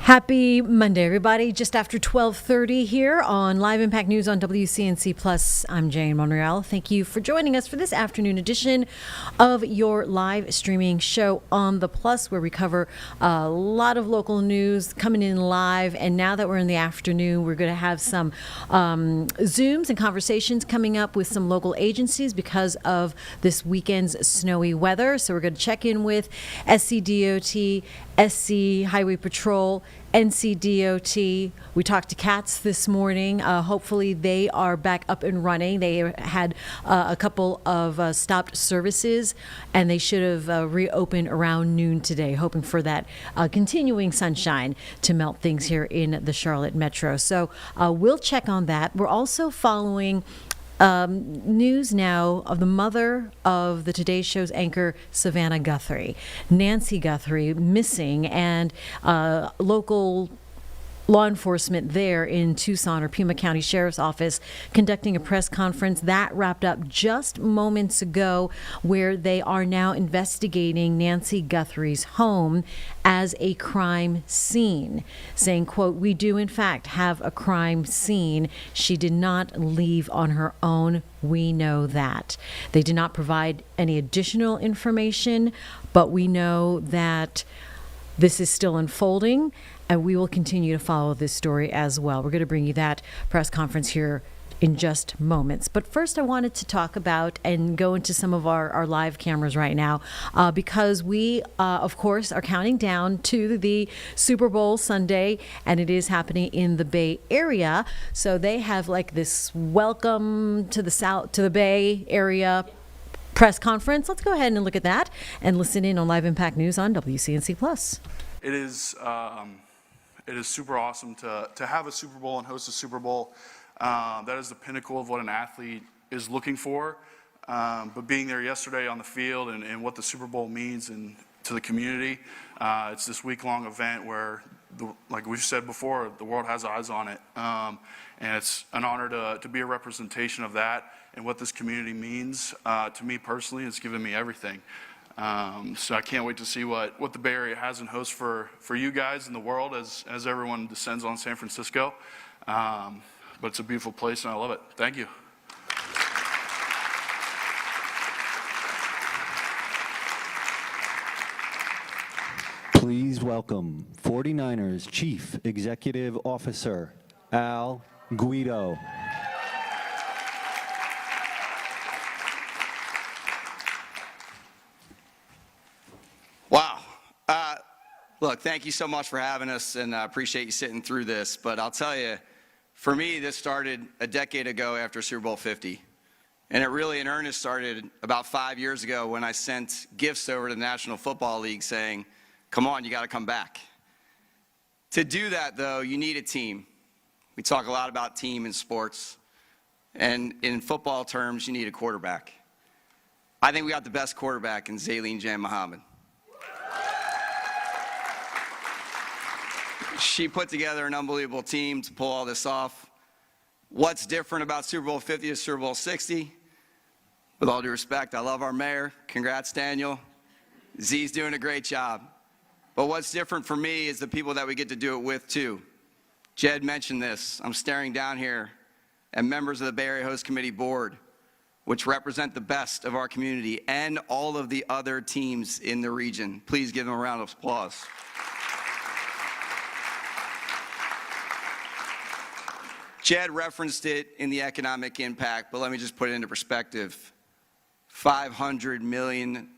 Happy Monday, everybody. Just after 12:30 here on Live Impact News on WCNC Plus. I'm Jane Monreal. Thank you for joining us for this afternoon edition of your live streaming show on the Plus, where we cover a lot of local news coming in live. And now that we're in the afternoon, we're going to have some Zooms and conversations coming up with some local agencies because of this weekend's snowy weather. So we're going to check in with SCDOT, SC Highway Patrol, NCDOT. We talked to CATS this morning. Hopefully they are back up and running. They had a couple of stopped services, and they should have reopened around noon today, hoping for that continuing sunshine to melt things here in the Charlotte Metro. So we'll check on that. We're also following news now of the mother of the Today Show's anchor, Savannah Guthrie. Nancy Guthrie missing, and local law enforcement there in Tucson, or Pima County Sheriff's Office, conducting a press conference that wrapped up just moments ago, where they are now investigating Nancy Guthrie's home as a crime scene, saying, quote, "We do in fact have a crime scene. She did not leave on her own. We know that." They did not provide any additional information, but we know that this is still unfolding, and we will continue to follow this story as well. We're going to bring you that press conference here in just moments. But first, I wanted to talk about and go into some of our live cameras right now, because we, of course, are counting down to the Super Bowl Sunday, and it is happening in the Bay Area. So they have like this welcome to the South, to the Bay Area press conference. Let's go ahead and look at that and listen in on Live Impact News on WCNC Plus. It is super awesome to have a Super Bowl and host a Super Bowl. That is the pinnacle of what an athlete is looking for. But being there yesterday on the field and what the Super Bowl means to the community, it's this week-long event where, like we've said before, the world has eyes on it. And it's an honor to be a representation of that and what this community means to me personally. It's given me everything. So I can't wait to see what the Bay Area has in host for you guys and the world as everyone descends on San Francisco. But it's a beautiful place and I love it. Thank you. Please welcome 49ers Chief Executive Officer Al Guido. Wow. Look, thank you so much for having us, and I appreciate you sitting through this. But I'll tell you, for me, this started a decade ago after Super Bowl 50. And it really, in earnest, started about 5 years ago when I sent gifts over to the National Football League saying, come on, you got to come back. To do that, though, you need a team. We talk a lot about team in sports. And in football terms, you need a quarterback. I think we got the best quarterback in Zayleen Jan Muhammad. She put together an unbelievable team to pull all this off. What's different about Super Bowl 50 to Super Bowl 60? With all due respect, I love our mayor. Congrats, Daniel. Z's doing a great job. But what's different for me is the people that we get to do it with, too. Jed mentioned this. I'm staring down here at members of the Bay Area Host Committee Board, which represent the best of our community and all of the other teams in the region. Please give them a round of applause. Jed referenced it in the economic impact, but let me just put it into perspective. $500 million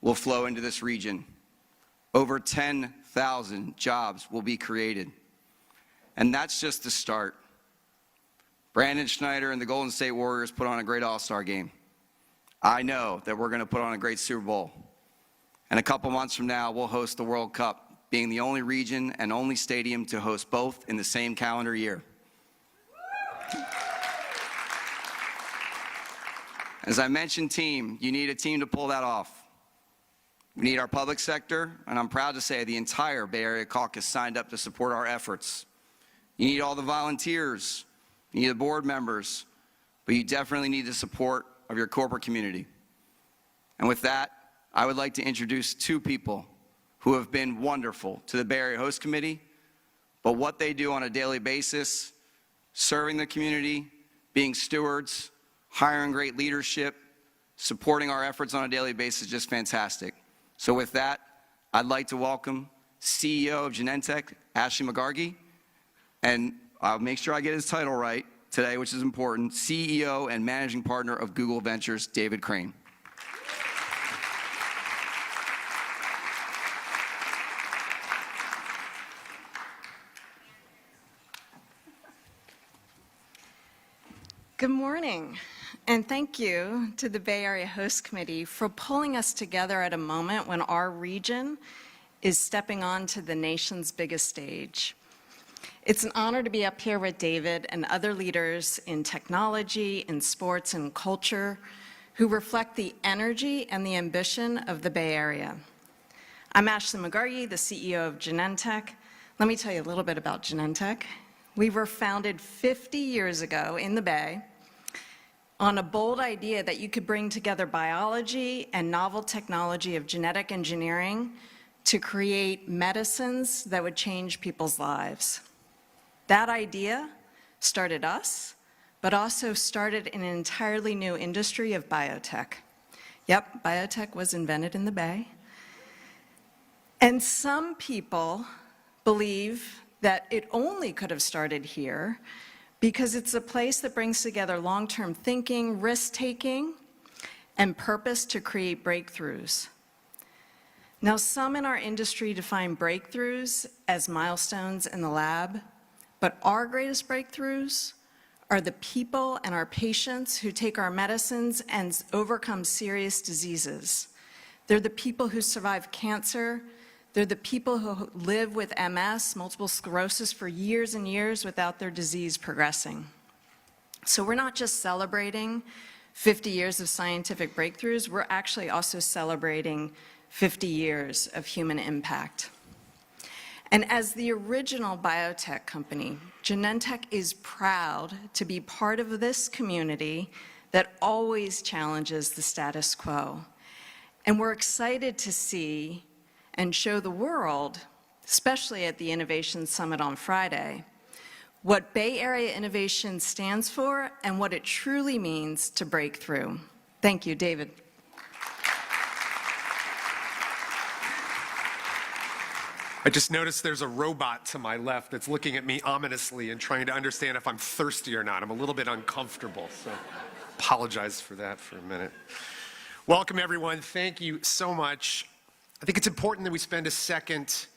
will flow into this region. Over 10,000 jobs will be created. And that's just the start. Brandon Schneider and the Golden State Warriors put on a great All-Star game. I know that we're going to put on a great Super Bowl. And a couple months from now, we'll host the World Cup, being the only region and only stadium to host both in the same calendar year. As I mentioned team, you need a team to pull that off. We need our public sector, and I'm proud to say the entire Bay Area Caucus signed up to support our efforts. You need all the volunteers, you need the board members, but you definitely need the support of your corporate community. And with that, I would like to introduce two people who have been wonderful to the Bay Area Host Committee, but what they do on a daily basis, serving the community, being stewards, hiring great leadership, supporting our efforts on a daily basis is just fantastic. So with that, I'd like to welcome CEO of Genentech, Ashley McGargy, and I'll make sure I get his title right today, which is important, CEO and Managing Partner of Google Ventures, David Crane. Good morning, and thank you to the Bay Area Host Committee for pulling us together at a moment when our region is stepping onto the nation's biggest stage. It's an honor to be up here with David and other leaders in technology, in sports, and culture who reflect the energy and the ambition of the Bay Area. I'm Ashley McGargy, the CEO of Genentech. Let me tell you a little bit about Genentech. We were founded 50 years ago in the Bay on a bold idea that you could bring together biology and novel technology of genetic engineering to create medicines that would change people's lives. That idea started us, but also started an entirely new industry of biotech. Yep, biotech was invented in the Bay. And some people believe that it only could have started here because it's a place that brings together long-term thinking, risk-taking, and purpose to create breakthroughs. Now, some in our industry define breakthroughs as milestones in the lab, but our greatest breakthroughs are the people and our patients who take our medicines and overcome serious diseases. They're the people who survive cancer. They're the people who live with MS, multiple sclerosis, for years and years without their disease progressing. So we're not just celebrating 50 years of scientific breakthroughs, we're actually also celebrating 50 years of human impact. And as the original biotech company, Genentech is proud to be part of this community that always challenges the status quo. And we're excited to see and show the world, especially at the Innovation Summit on Friday, what Bay Area innovation stands for and what it truly means to break through. Thank you, David. I just noticed there's a robot to my left that's looking at me ominously and trying to understand if I'm thirsty or not. I'm a little bit uncomfortable, so apologize for that for a minute. Welcome, everyone. Thank you so much. I think it's important that we spend a second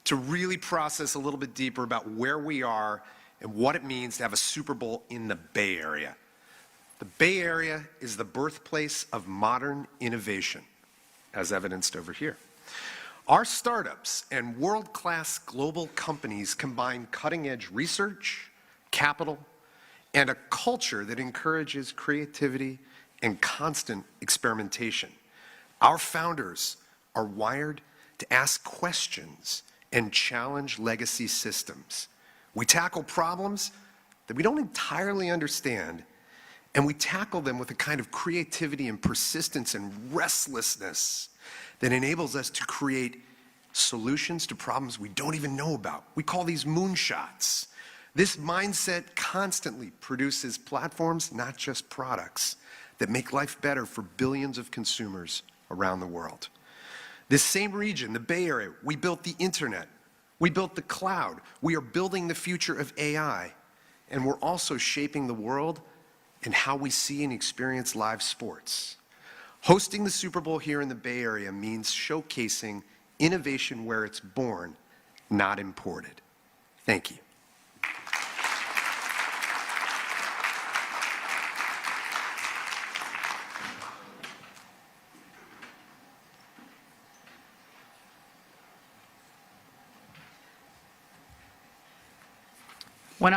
to really process a little bit deeper about where we are and what it means to have a Super Bowl in the Bay Area. The Bay Area is the birthplace of modern innovation, as evidenced over here. Our startups and world-class global companies combine cutting-edge research, capital, and a culture that encourages creativity and constant experimentation. Our founders are wired to ask questions and challenge legacy systems. We tackle problems that we don't entirely understand, and we tackle them with a kind of creativity and persistence and restlessness that enables us to create solutions to problems we don't even know about. We call these moonshots. This mindset constantly produces platforms, not just products, that make life better for billions of consumers around the world. This same region, the Bay Area, we built the internet, we built the cloud, we are building the future of AI, and we're also shaping the world and how we see and experience live sports. Hosting the Super Bowl here in the Bay Area means showcasing innovation where it's born, not imported. Thank you. When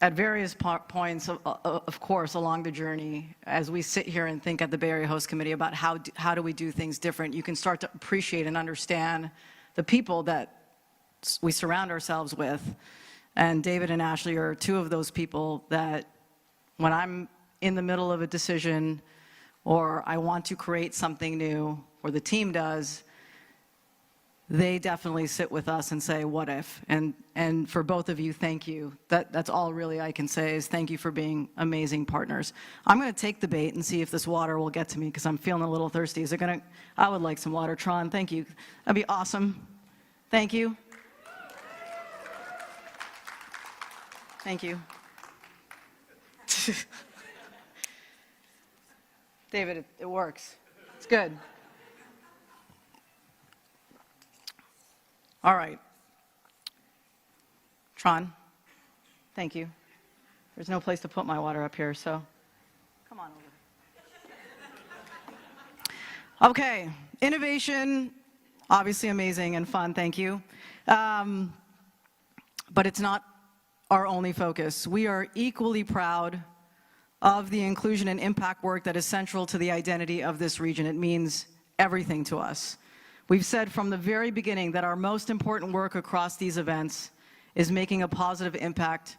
at various points, of course, along the journey, as we sit here and think at the Bay Area Host Committee about how do we do things different, you can start to appreciate and understand the people that we surround ourselves with. And David and Ashley are two of those people that when I'm in the middle of a decision or I want to create something new, or the team does, they definitely sit with us and say, what if? And for both of you, thank you. That's all really I can say is thank you for being amazing partners. I'm going to take the bait and see if this water will get to me because I'm feeling a little thirsty. Is it going to? I would like some water, Tron. Thank you. That'd be awesome. Thank you. Thank you. David, it works. It's good. All right. Tron, thank you. There's no place to put my water up here, so come on over. Okay, innovation, obviously amazing and fun, thank you. But it's not our only focus. We are equally proud of the inclusion and impact work that is central to the identity of this region. It means everything to us. We've said from the very beginning that our most important work across these events is making a positive impact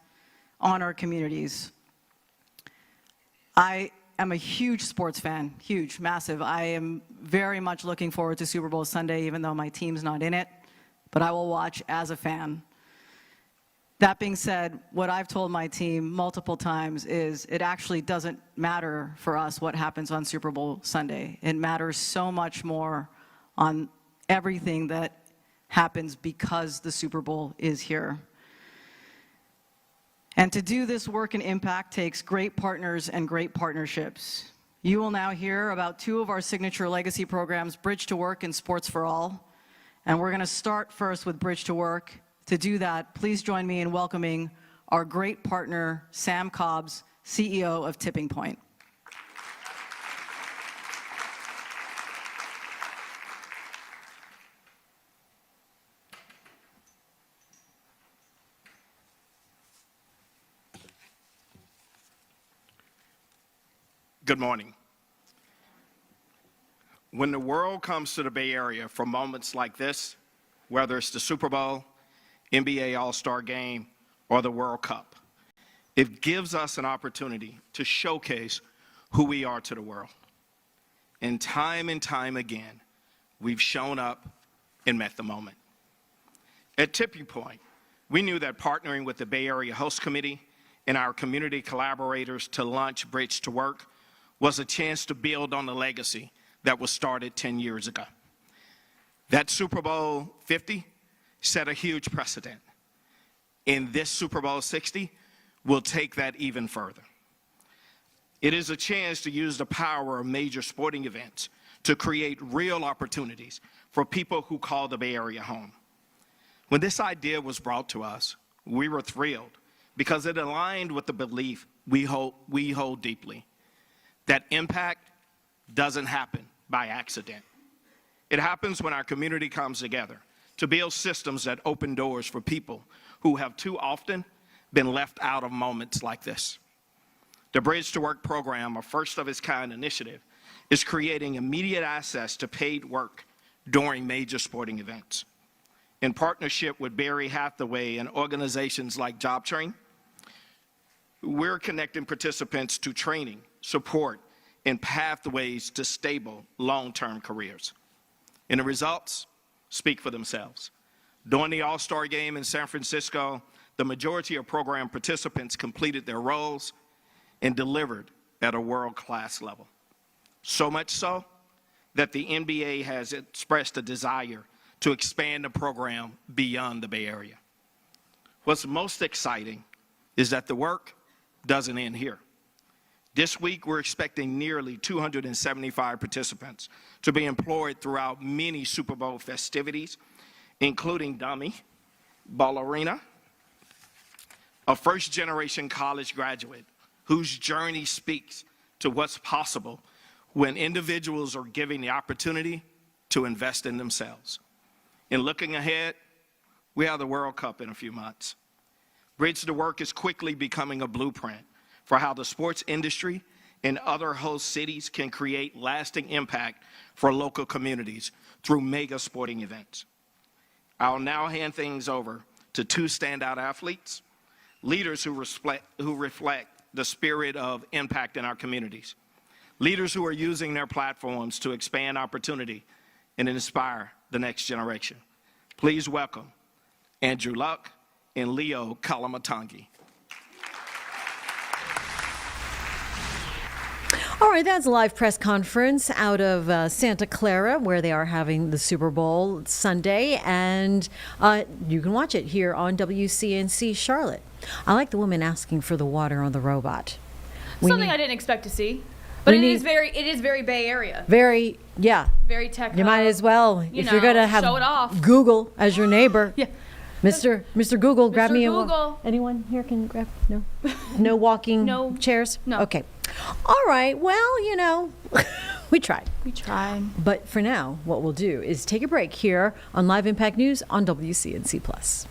on our communities. I am a huge sports fan, huge, massive. I am very much looking forward to Super Bowl Sunday, even though my team's not in it, but I will watch as a fan. That being said, what I've told my team multiple times is it actually doesn't matter for us what happens on Super Bowl Sunday. It matters so much more on everything that happens because the Super Bowl is here. And to do this work and impact takes great partners and great partnerships. You will now hear about two of our signature legacy programs, Bridge to Work and Sports for All. And we're going to start first with Bridge to Work. To do that, please join me in welcoming our great partner, Sam Cobbs, CEO of Tipping Point. Good morning. When the world comes to the Bay Area for moments like this, whether it's the Super Bowl, NBA All-Star Game, or the World Cup, it gives us an opportunity to showcase who we are to the world. And time again, we've shown up and met the moment. At Tipping Point, we knew that partnering with the Bay Area Host Committee and our community collaborators to launch Bridge to Work was a chance to build on the legacy that was started 10 years ago. That Super Bowl 50 set a huge precedent. And this Super Bowl 60 will take that even further. It is a chance to use the power of major sporting events to create real opportunities for people who call the Bay Area home. When this idea was brought to us, we were thrilled because it aligned with the belief we hold deeply, that impact doesn't happen by accident. It happens when our community comes together to build systems that open doors for people who have too often been left out of moments like this. The Bridge to Work program, a first-of-its-kind initiative, is creating immediate access to paid work during major sporting events. In partnership with Barry Hathaway and organizations like Job Train, we're connecting participants to training, support, and pathways to stable, long-term careers. And the results speak for themselves. During the All-Star Game in San Francisco, the majority of program participants completed their roles and delivered at a world-class level. So much so that the NBA has expressed a desire to expand the program beyond the Bay Area. What's most exciting is that the work doesn't end here. This week, we're expecting nearly 275 participants to be employed throughout many Super Bowl festivities, including Dummy, Ballerina, a first-generation college graduate whose journey speaks to what's possible when individuals are given the opportunity to invest in themselves. And looking ahead, we have the World Cup in a few months. Bridge to Work is quickly becoming a blueprint for how the sports industry and other host cities can create lasting impact for local communities through mega sporting events. I'll now hand things over to two standout athletes, leaders who reflect the spirit of impact in our communities, leaders who are using their platforms to expand opportunity and inspire the next generation. Please welcome Andrew Luck and Leo Kalamatangi. All right, that's a live press conference out of Santa Clara, where they are having the Super Bowl Sunday, and you can watch it here on WCNC Charlotte. I like the woman asking for the water on the robot. Something I didn't expect to see, but it is very Bay Area. Very, yeah. Very tech. You might as well, if you're going to have show it off. Google as your neighbor. Yeah. Mr. Google, grab Mr. me Google. Anyone here can grab? No? No walking No. chairs? No. Okay. All right. Well, we tried. We tried. But for now, what we'll do is take a break here on Live Impact News on WCNC Plus.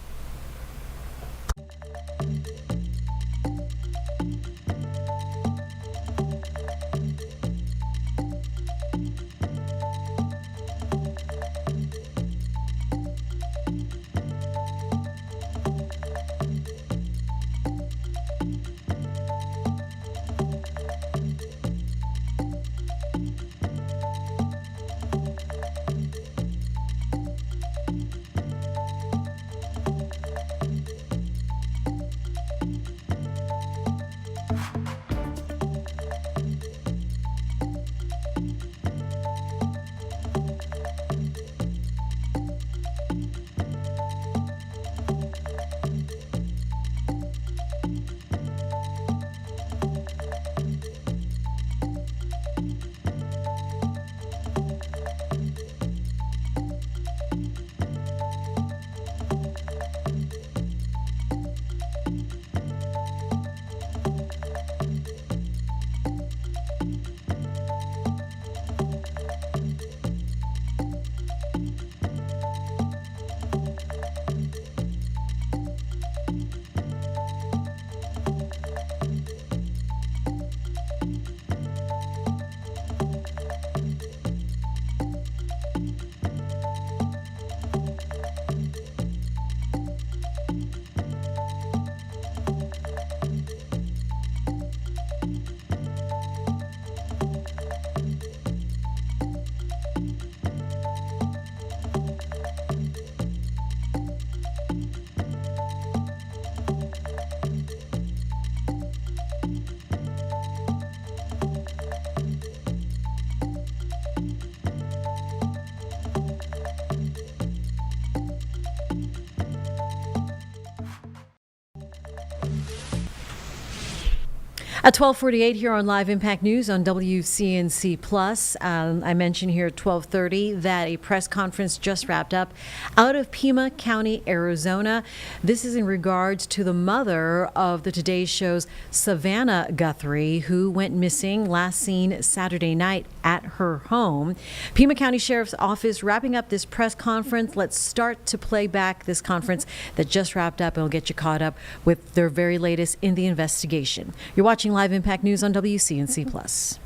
At 12:48 here on Live Impact News on WCNC Plus, I mentioned here at 12:30 that a press conference just wrapped up out of Pima County, Arizona. This is in regards to the mother of the Today Show's Savannah Guthrie, who went missing, last seen Saturday night at her home. Pima County Sheriff's Office wrapping up this press conference. Let's start to play back this conference that just wrapped up, and we'll get you caught up with their very latest in the investigation. You're watching Live Impact News on WCNC Plus.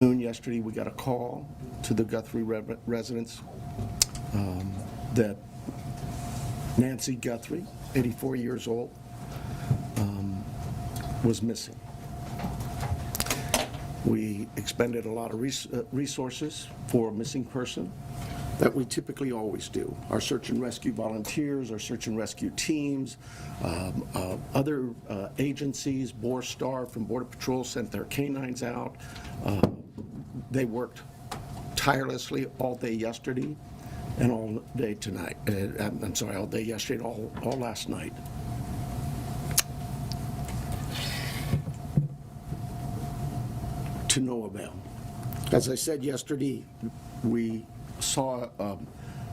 Yesterday, we got a call to the Guthrie residence that Nancy Guthrie, 84 years old, was missing. We expended a lot of resources for a missing person that we typically always do. Our search and rescue volunteers, our search and rescue teams, other agencies, Borstar from Border Patrol sent their canines out. They worked tirelessly all day yesterday and all day tonight. I'm sorry, all day yesterday and all last night. To no avail. As I said yesterday, we saw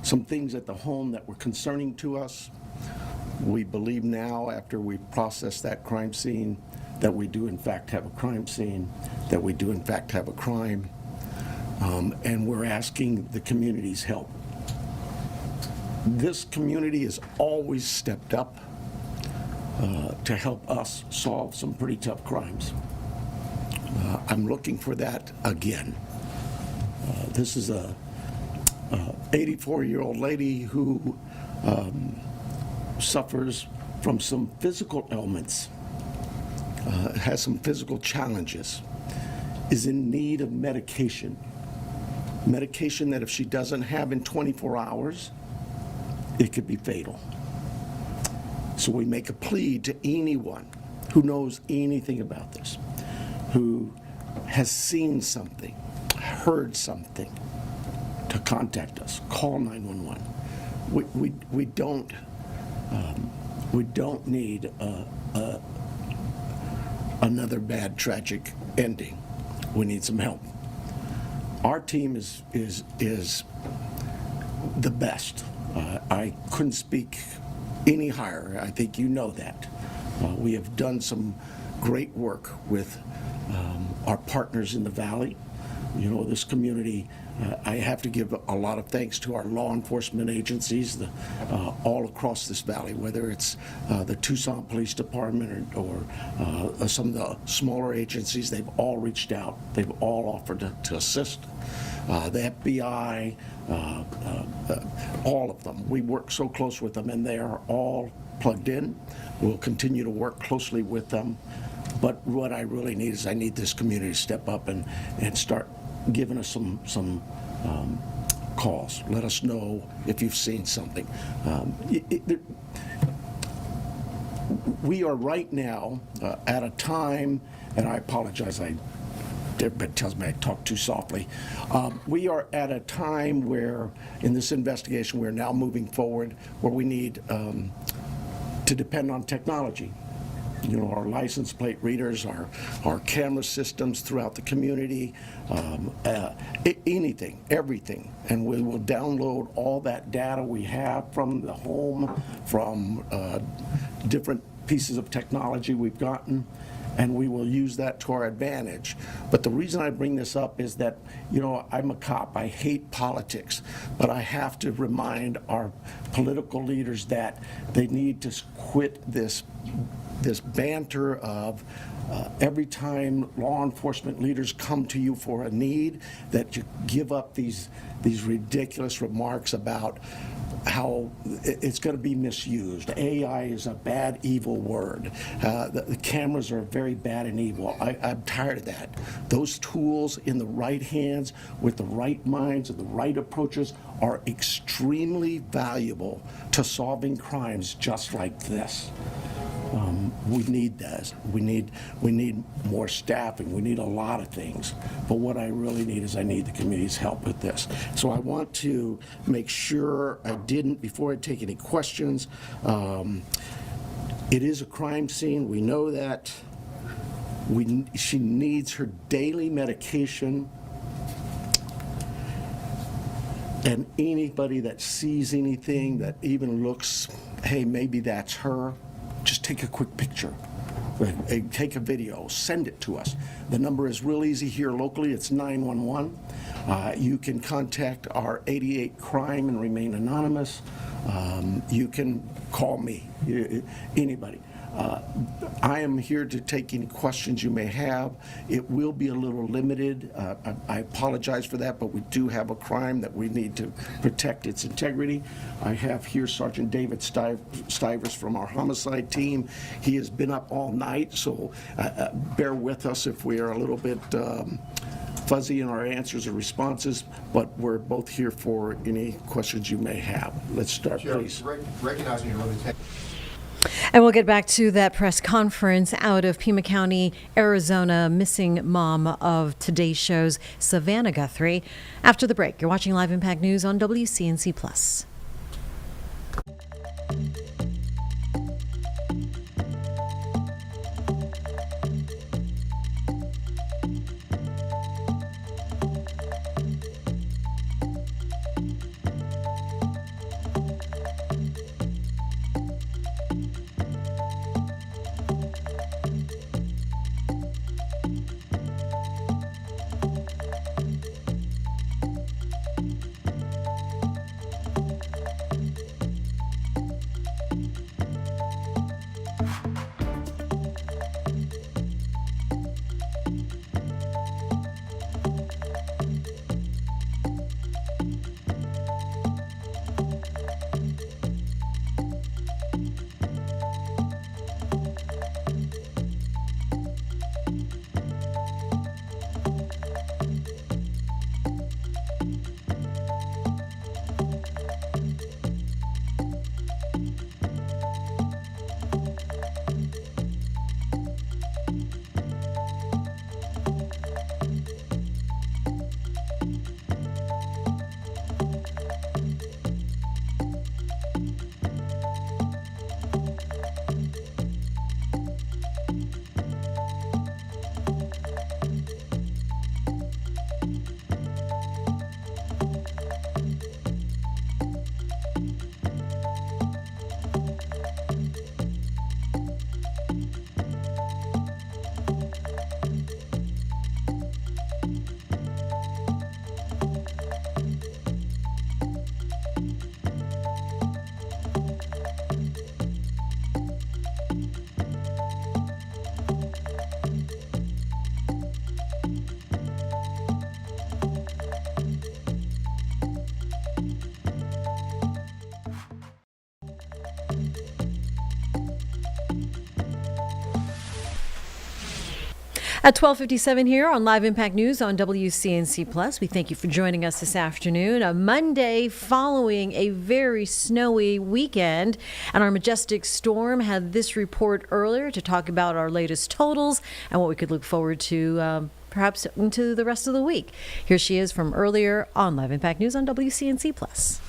some things at the home that were concerning to us. We believe now, after we processed that crime scene, that we do in fact have a crime scene, that we do in fact have a crime, and we're asking the community's help. This community has always stepped up to help us solve some pretty tough crimes. I'm looking for that again. This is a 84-year-old lady who suffers from some physical ailments, has some physical challenges, is in need of medication. medication that if she doesn't have in 24 hours, it could be fatal. So we make a plea to anyone who knows anything about this, who has seen something, heard something, to contact us. Call 911. We don't need another bad tragic ending. We need some help. Our team is the best. I couldn't speak any higher. I think you know that. We have done some great work with our partners in the Valley. You know, this community, I have to give a lot of thanks to our law enforcement agencies all across this valley, whether it's the Tucson Police Department or some of the smaller agencies. They've all reached out. They've all offered to assist. The FBI, all of them. We work so close with them, and they are all plugged in. We'll continue to work closely with them. But what I really need is I need this community to step up and start giving us some calls. Let us know if you've seen something. We are right now at a time, and I apologize, everybody tells me I talk too softly. We are at a time where, in this investigation, we're now moving forward where we need to depend on technology. You know, our license plate readers, our camera systems throughout the community, anything, everything. And we will download all that data we have from the home, from different pieces of technology we've gotten, and we will use that to our advantage. But the reason I bring this up is that, you know, I'm a cop. I hate politics, but I have to remind our political leaders that they need to quit this banter of every time law enforcement leaders come to you for a need, that you give up these ridiculous remarks about how it's going to be misused. AI is a bad, evil word. The cameras are very bad and evil. I'm tired of that. Those tools in the right hands, with the right minds and the right approaches, are extremely valuable to solving crimes just like this. We need this. We need more staffing. We need a lot of things. But what I really need is I need the community's help with this. So I want to make sure I didn't, before I take any questions, it is a crime scene. We know that. She needs her daily medication. And anybody that sees anything that even looks, hey, maybe that's her, just take a quick picture, take a video, send it to us. The number is real easy here locally. It's 911. You can contact our 88 Crime and remain anonymous. You can call me, anybody. I am here to take any questions you may have. It will be a little limited. I apologize for that, but we do have a crime that we need to protect its integrity. I have here Sergeant David Stivers from our homicide team. He has been up all night, so bear with us if we are a little bit fuzzy in our answers or responses, but we're both here for any questions you may have. Let's start, please. Recognizing your limitation. And we'll get back to that press conference out of Pima County, Arizona, missing mom of today's show's Savannah Guthrie. After the break, you're watching Live Impact News on WCNC Plus. At 12:57 here on Live Impact News on WCNC Plus, we thank you for joining us this afternoon. A Monday following a very snowy weekend, and our majestic storm had this report earlier to talk about our latest totals and what we could look forward to perhaps into the rest of the week. Here she is from earlier on Live Impact News on WCNC Plus.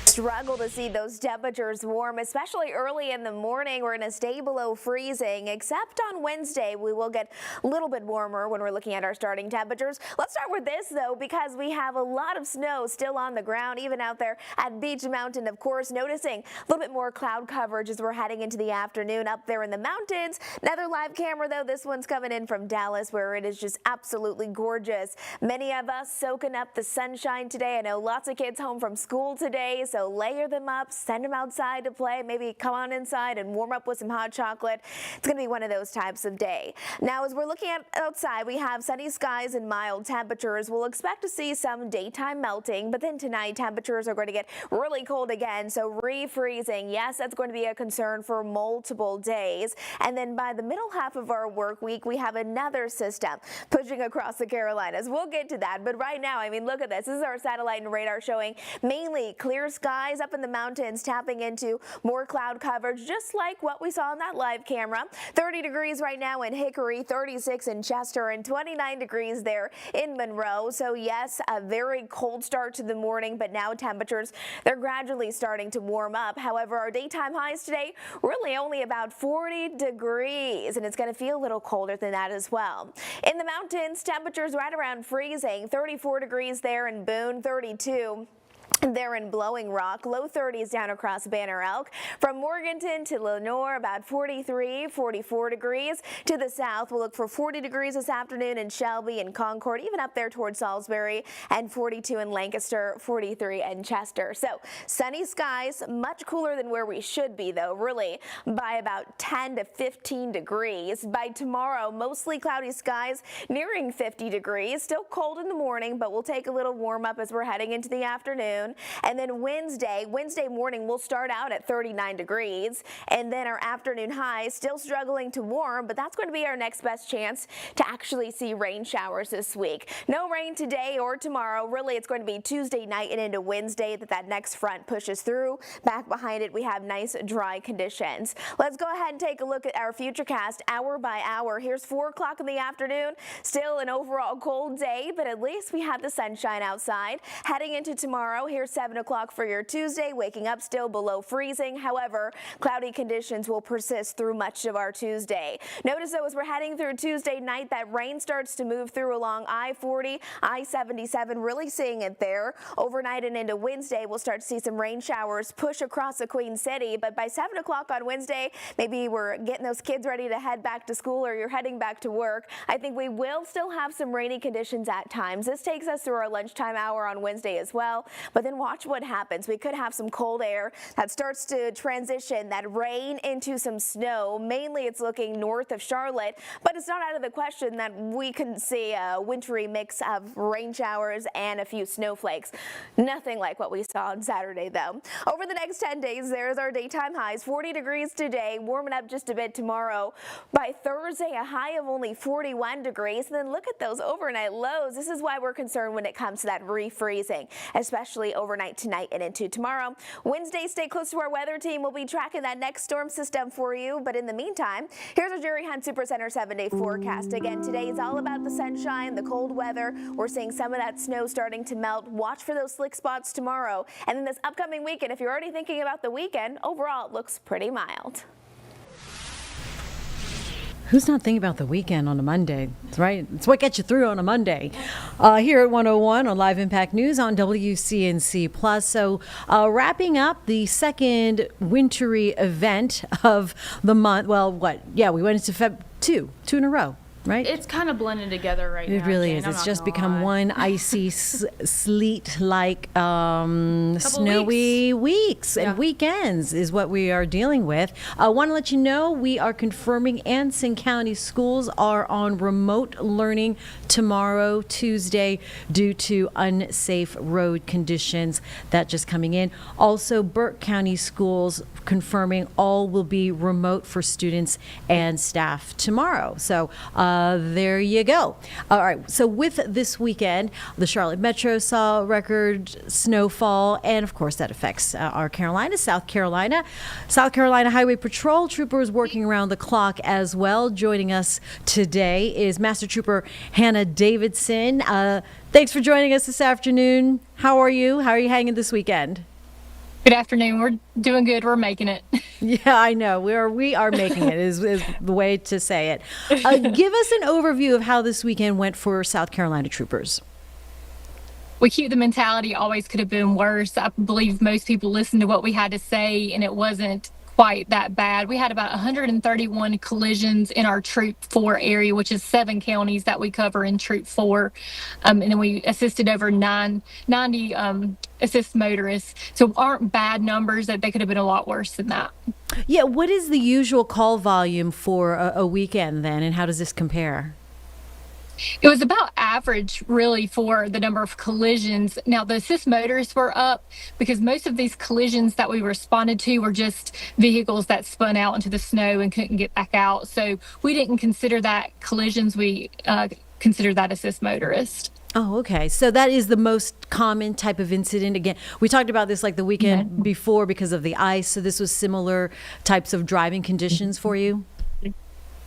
Struggle to see those temperatures warm, especially early in the morning. We're going to stay below freezing, except on Wednesday. We will get a little bit warmer when we're looking at our starting temperatures. Let's start with this, though, because we have a lot of snow still on the ground, even out there at Beach Mountain, of course, noticing a little bit more cloud coverage as we're heading into the afternoon up there in the mountains. Another live camera, though, this one's coming in from Dallas, where it is just absolutely gorgeous. Many of us soaking up the sunshine today. I know lots of kids home from school today, so layer them up, send them outside to play, maybe come on inside and warm up with some hot chocolate. It's going to be one of those types of day. Now, as we're looking at outside, we have sunny skies and mild temperatures. We'll expect to see some daytime melting, but then tonight temperatures are going to get really cold again, so refreezing. Yes, that's going to be a concern for multiple days. And then by the middle half of our work week, we have another system pushing across the Carolinas. We'll get to that, but right now, I mean, look at this. This is our satellite and radar showing mainly clear skies up in the mountains, tapping into more cloud coverage, just like what we saw on that live camera. 30 degrees right now in Hickory, 36 in Chester, and 29 degrees there in Monroe. So yes, a very cold start to the morning, but now temperatures, they're gradually starting to warm up. However, our daytime highs today, really only about 40 degrees, and it's going to feel a little colder than that as well. In the mountains, temperatures right around freezing, 34 degrees there in Boone, 32. There in Blowing Rock, low 30s down across Banner Elk. From Morganton to Lenoir, about 43, 44 degrees. To the south, we'll look for 40 degrees this afternoon in Shelby and Concord, even up there towards Salisbury, and 42 in Lancaster, 43 in Chester. So sunny skies, much cooler than where we should be, though, really, by about 10 to 15 degrees. By tomorrow, mostly cloudy skies, nearing 50 degrees. Still cold in the morning, but we'll take a little warm up as we're heading into the afternoon. And then Wednesday morning, we'll start out at 39 degrees. And then our afternoon highs still struggling to warm, but that's going to be our next best chance to actually see rain showers this week. No rain today or tomorrow. Really, it's going to be Tuesday night and into Wednesday that next front pushes through. Back behind it, we have nice dry conditions. Let's go ahead and take a look at our futurecast hour by hour. Here's 4 o'clock in the afternoon. Still an overall cold day, but at least we have the sunshine outside. Heading into tomorrow, here's 7 o'clock for your Tuesday, waking up still below freezing. However, cloudy conditions will persist through much of our Tuesday. Notice, though, as we're heading through Tuesday night, that rain starts to move through along I-40, I-77, really seeing it there. Overnight and into Wednesday, we'll start to see some rain showers push across the Queen City, but by 7 o'clock on Wednesday, maybe we're getting those kids ready to head back to school or you're heading back to work. I think we will still have some rainy conditions at times. This takes us through our lunchtime hour on Wednesday as well. But then watch what happens. We could have some cold air that starts to transition that rain into some snow. Mainly it's looking north of Charlotte, but it's not out of the question that we can see a wintry mix of rain showers and a few snowflakes. Nothing like what we saw on Saturday, though. Over the next 10 days, there's our daytime highs. 40 degrees today, warming up just a bit tomorrow. By Thursday, a high of only 41 degrees. And then look at those overnight lows. This is why we're concerned when it comes to that refreezing, especially overnight tonight and into tomorrow. Wednesday, stay close to our weather team. We'll be tracking that next storm system for you. But in the meantime, here's our Jerry Hunt Super Center 7-day forecast. Again, today is all about the sunshine, the cold weather. We're seeing some of that snow starting to melt. Watch for those slick spots tomorrow. And then this upcoming weekend, if you're already thinking about the weekend, overall it looks pretty mild. Who's not thinking about the weekend on a Monday? That's right. It's what gets you through on a Monday. Here at 101 on Live Impact News on WCNC Plus. So wrapping up the second wintry event of the month. Well, what? Yeah, we went into Feb 2 in a row. Right? It's kind of blended together right now. It really Jane, is. I'm It's not just gonna become lie. one icy, sleet-like, snowy weeks and weekends is what we are dealing with. I want to let you know we are confirming Anson County schools are on remote learning tomorrow, Tuesday, due to unsafe road conditions. That just coming in. Also, Burke County schools confirming all will be remote for students and staff tomorrow. So There you go. All right. So with this weekend, the Charlotte Metro saw record snowfall, and of course that affects our Carolina, South Carolina. South Carolina Highway Patrol troopers working around the clock as well. Joining us today is Master Trooper Hannah Davidson. Thanks for joining us this afternoon. How are you? How are you hanging this weekend? Good afternoon. We're doing good. We're making it. Yeah, I know. We are making it is the way to say it. Give us an overview of how this weekend went for South Carolina troopers. We keep the mentality always could have been worse. I believe most people listened to what we had to say, and it wasn't quite that bad. We had about 131 collisions in our Troop 4 area, which is 7 counties that we cover in Troop 4. And then we assisted over 90 assist motorists. So aren't bad numbers, that they could have been a lot worse than that. Yeah, what is the usual call volume for a weekend then, and how does this compare? It was about average, really, for the number of collisions. Now, the assist motorists were up because most of these collisions that we responded to were just vehicles that spun out into the snow and couldn't get back out. So we didn't consider that collisions. We considered that assist motorist. Oh, okay. So that is the most common type of incident. Again, we talked about this like the weekend before because of the ice. So this was similar types of driving conditions for you?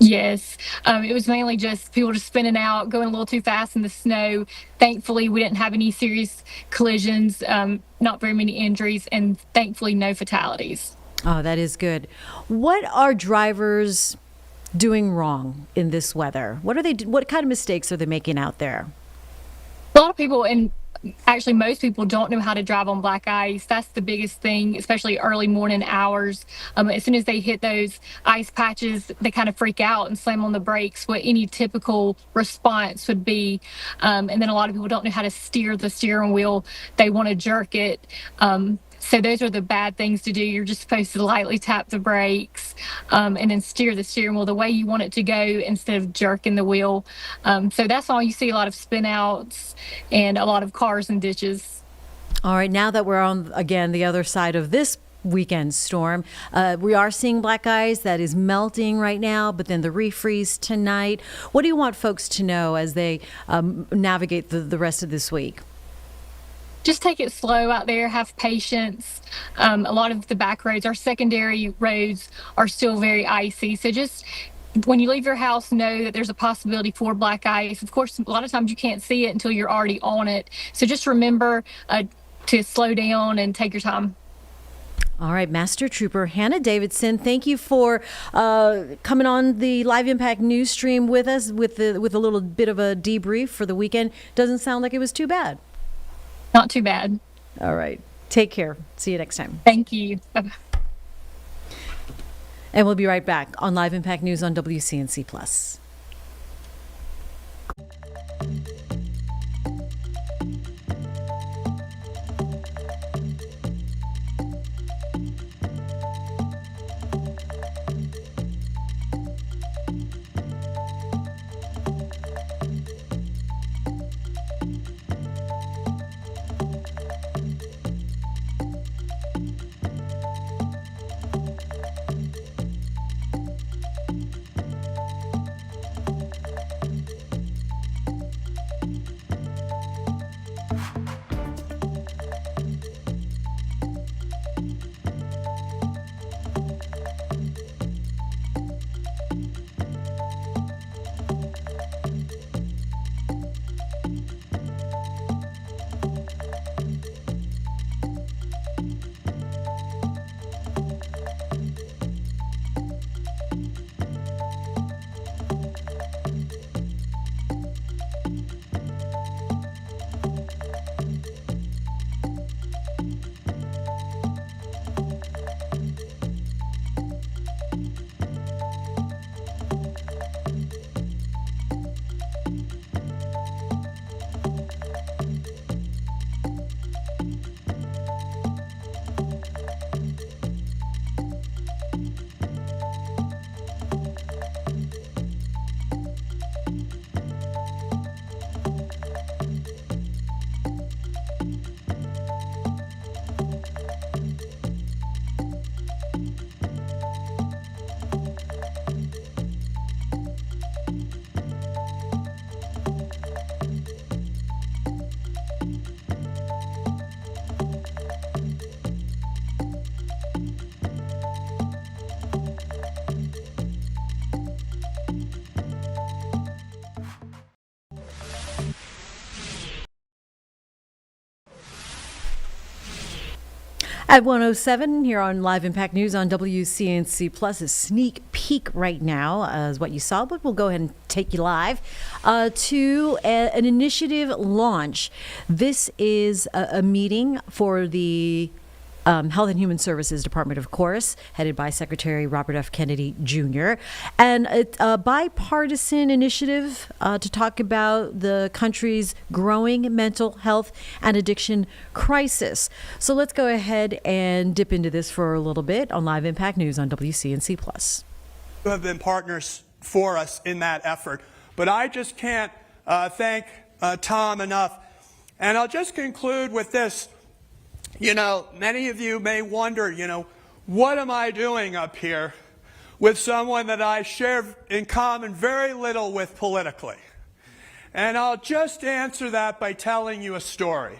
Yes. It was mainly just people just spinning out, going a little too fast in the snow. Thankfully, we didn't have any serious collisions, not very many injuries, and thankfully no fatalities. Oh, that is good. What are drivers doing wrong in this weather? What kind of mistakes are they making out there? A lot of people, and actually most people, don't know how to drive on black ice. That's the biggest thing, especially early morning hours. As soon as they hit those ice patches, they kind of freak out and slam on the brakes, what any typical response would be. And then a lot of people don't know how to steer the steering wheel. They want to jerk it. So those are the bad things to do. You're just supposed to lightly tap the brakes and then steer the steering wheel the way you want it to go instead of jerking the wheel. So that's why you see a lot of spin outs and a lot of cars in ditches. All right, now that we're on, again, the other side of this weekend storm, we are seeing black ice that is melting right now, but then the refreeze tonight. What do you want folks to know as they navigate the rest of this week? Just take it slow out there, have patience. A lot of the back roads, our secondary roads, are still very icy. So just when you leave your house, know that there's a possibility for black ice. Of course, a lot of times you can't see it until you're already on it. So just remember to slow down and take your time. All right, Master Trooper Hannah Davidson, thank you for coming on the Live Impact news stream with us with a little bit of a debrief for the weekend. Doesn't sound like it was too bad. Not too bad. All right. Take care. See you next time. Thank you. Bye-bye. And we'll be right back on Live Impact News on WCNC Plus. At 107 here on Live Impact News on WCNC Plus, a sneak peek right now is what you saw, but we'll go ahead and take you live to an initiative launch. This is a meeting for the Health and Human Services Department, of course, headed by Secretary Robert F. Kennedy Jr., and a bipartisan initiative to talk about the country's growing mental health and addiction crisis. So let's go ahead and dip into this for a little bit on Live Impact News on WCNC Plus. You have been partners for us in that effort, but I just can't thank Tom enough. And I'll just conclude with this. You know, many of you may wonder, what am I doing up here with someone that I share in common very little with politically? And I'll just answer that by telling you a story.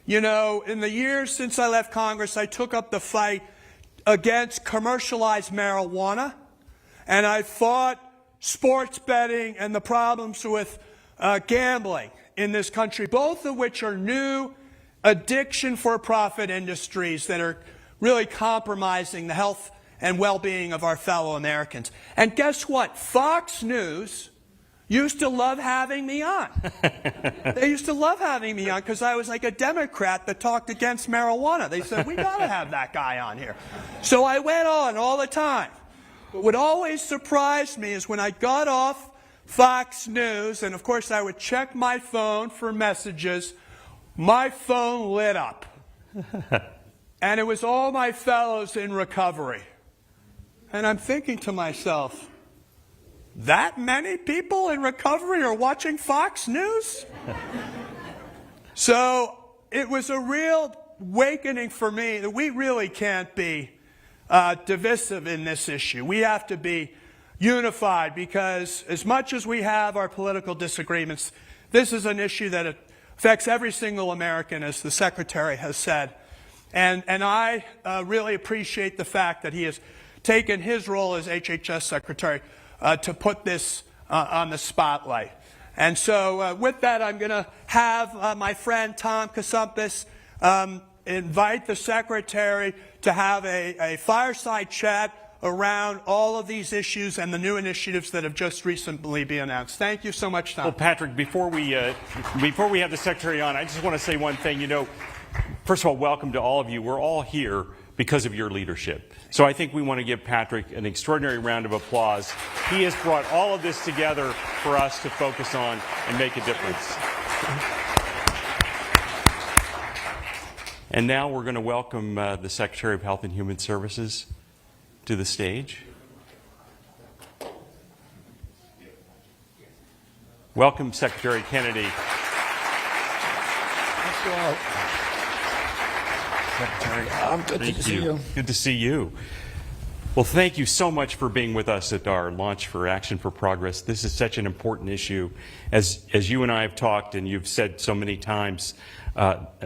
In the years since I left Congress, I took up the fight against commercialized marijuana, and I fought sports betting and the problems with gambling in this country, both of which are new addiction for-profit industries that are really compromising the health and well-being of our fellow Americans. And guess what? Fox News used to love having me on. They used to love having me on because I was like a Democrat that talked against marijuana. They said, we got to have that guy on here. So I went on all the time. But what always surprised me is when I got off Fox News, and of course I would check my phone for messages, my phone lit up. And it was all my fellows in recovery. And I'm thinking to myself, that many people in recovery are watching Fox News? So it was a real awakening for me that we really can't be divisive in this issue. We have to be unified because as much as we have our political disagreements, this is an issue that affects every single American, as the Secretary has said. And I really appreciate the fact that he has taken his role as HHS Secretary to put this on the spotlight. And so with that, I'm going to have my friend Tom Kasampis invite the Secretary to have a fireside chat around all of these issues and the new initiatives that have just recently been announced. Thank you so much, Tom. Well, Patrick, before we have the Secretary on, I just want to say one thing. First of all, welcome to all of you. We're all here because of your leadership. So I think we want to give Patrick an extraordinary round of applause. He has brought all of this together for us to focus on and make a difference. And now we're going to welcome the Secretary of Health and Human Services to the stage. Welcome, Secretary Kennedy. Secretary, good to see you. Good to see you. Well, thank you so much for being with us at our launch for Action for Progress. This is such an important issue. As you and I have talked, and you've said so many times,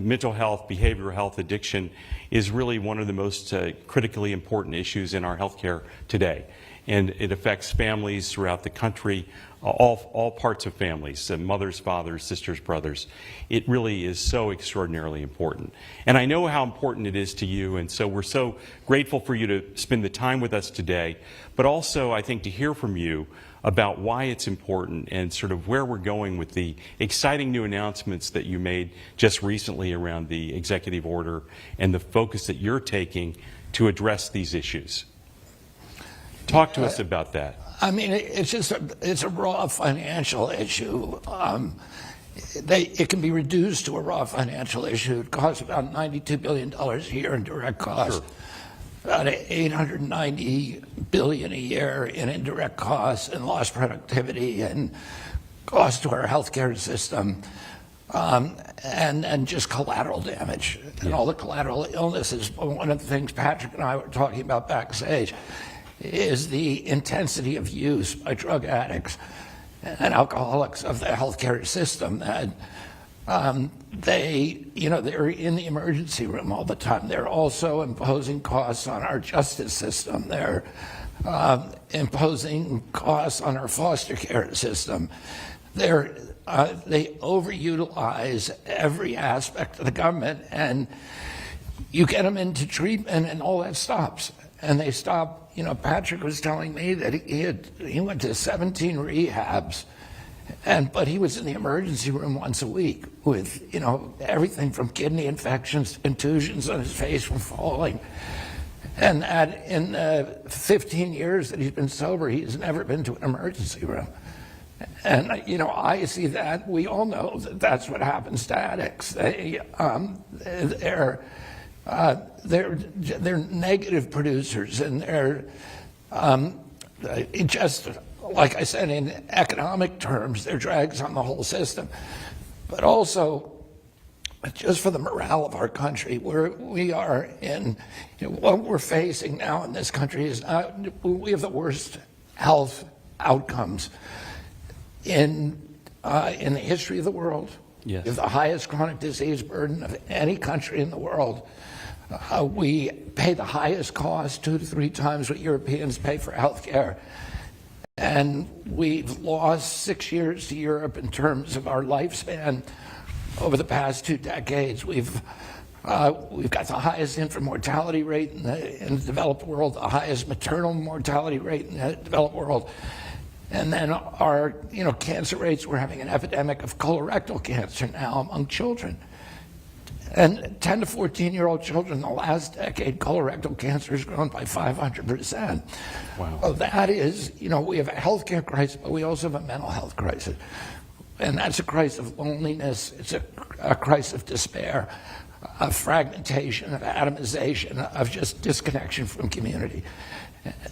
mental health, behavioral health, addiction is really one of the most critically important issues in our healthcare today. And it affects families throughout the country, all parts of families, mothers, fathers, sisters, brothers. It really is so extraordinarily important. And I know how important it is to you, and so we're so grateful for you to spend the time with us today, but also I think to hear from you about why it's important and sort of where we're going with the exciting new announcements that you made just recently around the executive order and the focus that you're taking to address these issues. Talk to us about that. I mean, it's a raw financial issue. It can be reduced to a raw financial issue. It costs about $92 billion a year in direct costs. Sure. About $890 billion a year in indirect costs and lost productivity and cost to our healthcare system, and just collateral damage and all the collateral illnesses. One of the things Patrick and I were talking about backstage is the intensity of use by drug addicts and alcoholics of the healthcare system. That they're in the emergency room all the time. They're also imposing costs on our justice system. They're imposing costs on our foster care system. They overutilize every aspect of the government, and you get them into treatment and all that stops. And they stop. You know, Patrick was telling me that he went to 17 rehabs, but he was in the emergency room once a week with, you know, everything from kidney infections, contusions on his face from falling. And in 15 years that he's been sober, he's never been to an emergency room. And, you know, I see that. We all know that that's what happens to addicts. They're negative producers, and they're just, like I said, in economic terms, they're drags on the whole system. But also, just for the morale of our country, what we're facing now in this country is we have the worst health outcomes in the history of the world. Yes. We have the highest chronic disease burden of any country in the world. We pay the highest cost, 2 to 3 times what Europeans pay for health care. And we've lost 6 years to Europe in terms of our lifespan over the past 2 decades. We've got the highest infant mortality rate in the developed world, the highest maternal mortality rate in the developed world. And then our, you know, cancer rates, we're having an epidemic of colorectal cancer now among children. And 10 to 14-year-old children in the last decade, colorectal cancer has grown by 500%. Wow. So that is, you know, we have a healthcare crisis, but we also have a mental health crisis. And that's a crisis of loneliness. It's a crisis of despair, of fragmentation, of atomization, of just disconnection from community.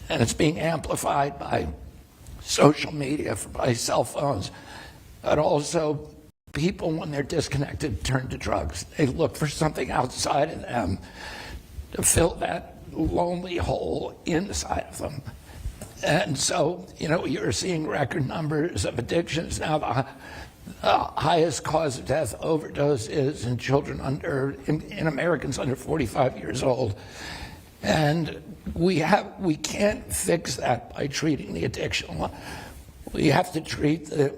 And it's being amplified by social media, by cell phones, but also people, when they're disconnected, turn to drugs. They look for something outside of them to fill that lonely hole inside of them. And so, you know, you're seeing record numbers of addictions now. The highest cause of death, overdose, is in children in Americans under 45 years old. And we can't fix that by treating the addiction. We have to treat the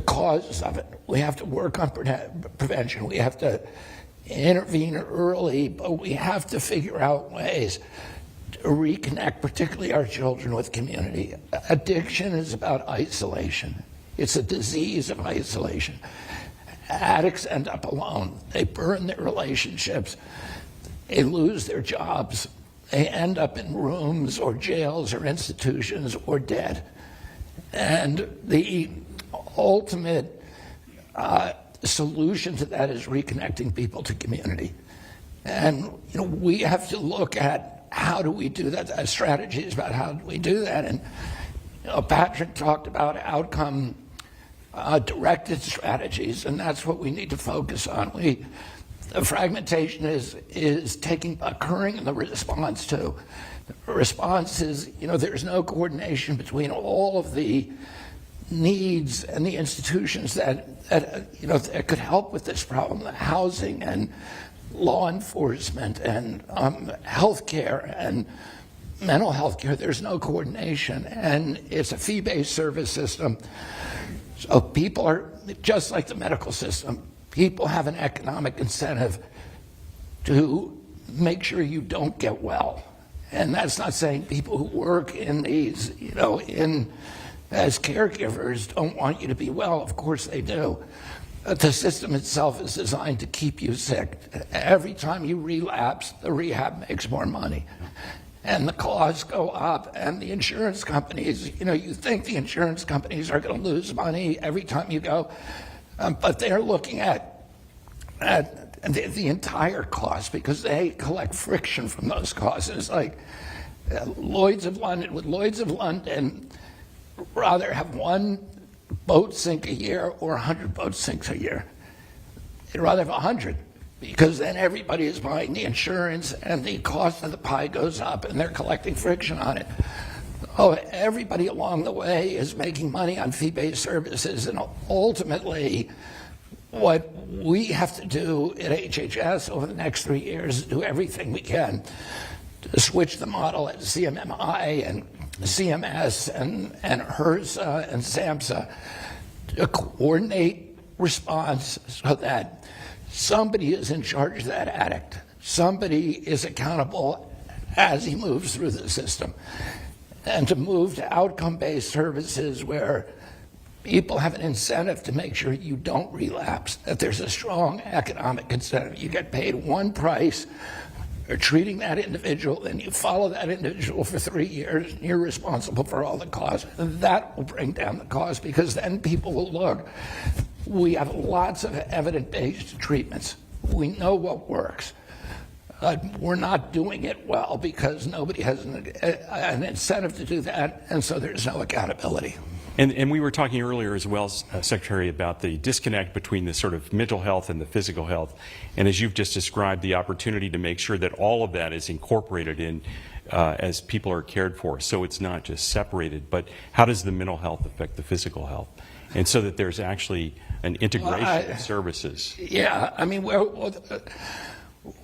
causes of it. We have to work on prevention. We have to intervene early, but we have to figure out ways to reconnect, particularly our children, with community. Addiction is about isolation. It's a disease of isolation. Addicts end up alone. They burn their relationships. They lose their jobs. They end up in rooms or jails or institutions or dead. And the ultimate solution to that is reconnecting people to community. And, you know, we have to look at how do we do that. Strategy is about how do we do that. And, you know, Patrick talked about outcome directed strategies, and that's what we need to focus on. The fragmentation is occurring in the response too. The response is, you know, there's no coordination between all of the needs and the institutions that you know, that could help with this problem: the housing and law enforcement and healthcare and mental health care. There's no coordination, and it's a fee-based service system. So people are, just like the medical system, people have an economic incentive to make sure you don't get well. And that's not saying people who work in these, you know, as caregivers don't want you to be well. Of course they do. The system itself is designed to keep you sick. Every time you relapse, the rehab makes more money. And the costs go up, and the insurance companies, you know, you think the insurance companies are going to lose money every time you go, but they're looking at the entire cost, because they collect friction from those costs. It's like Lloyd's of London. Would Lloyd's of London rather have 1 boat sink a year or 100 boat sinks a year? They'd rather have 100. Because then everybody is buying the insurance and the cost of the pie goes up and they're collecting friction on it. Oh, everybody along the way is making money on fee-based services, and ultimately what we have to do at HHS over the next 3 years is do everything we can to switch the model at CMMI and CMS and HRSA and SAMHSA to coordinate response so that somebody is in charge of that addict. Somebody is accountable as he moves through the system. And to move to outcome-based services where people have an incentive to make sure you don't relapse, that there's a strong economic incentive. You get paid one price for treating that individual, and you follow that individual for 3 years, and you're responsible for all the costs. And that will bring down the cost, because then people will look. We have lots of evidence-based treatments. We know what works. We're not doing it well because nobody has an incentive to do that, and so there's no accountability. And we were talking earlier as well, Secretary, about the disconnect between the sort of mental health and the physical health. And as you've just described, the opportunity to make sure that all of that is incorporated in as people are cared for. So it's not just separated, but how does the mental health affect the physical health? And so that there's actually an integration of services. Yeah, I mean,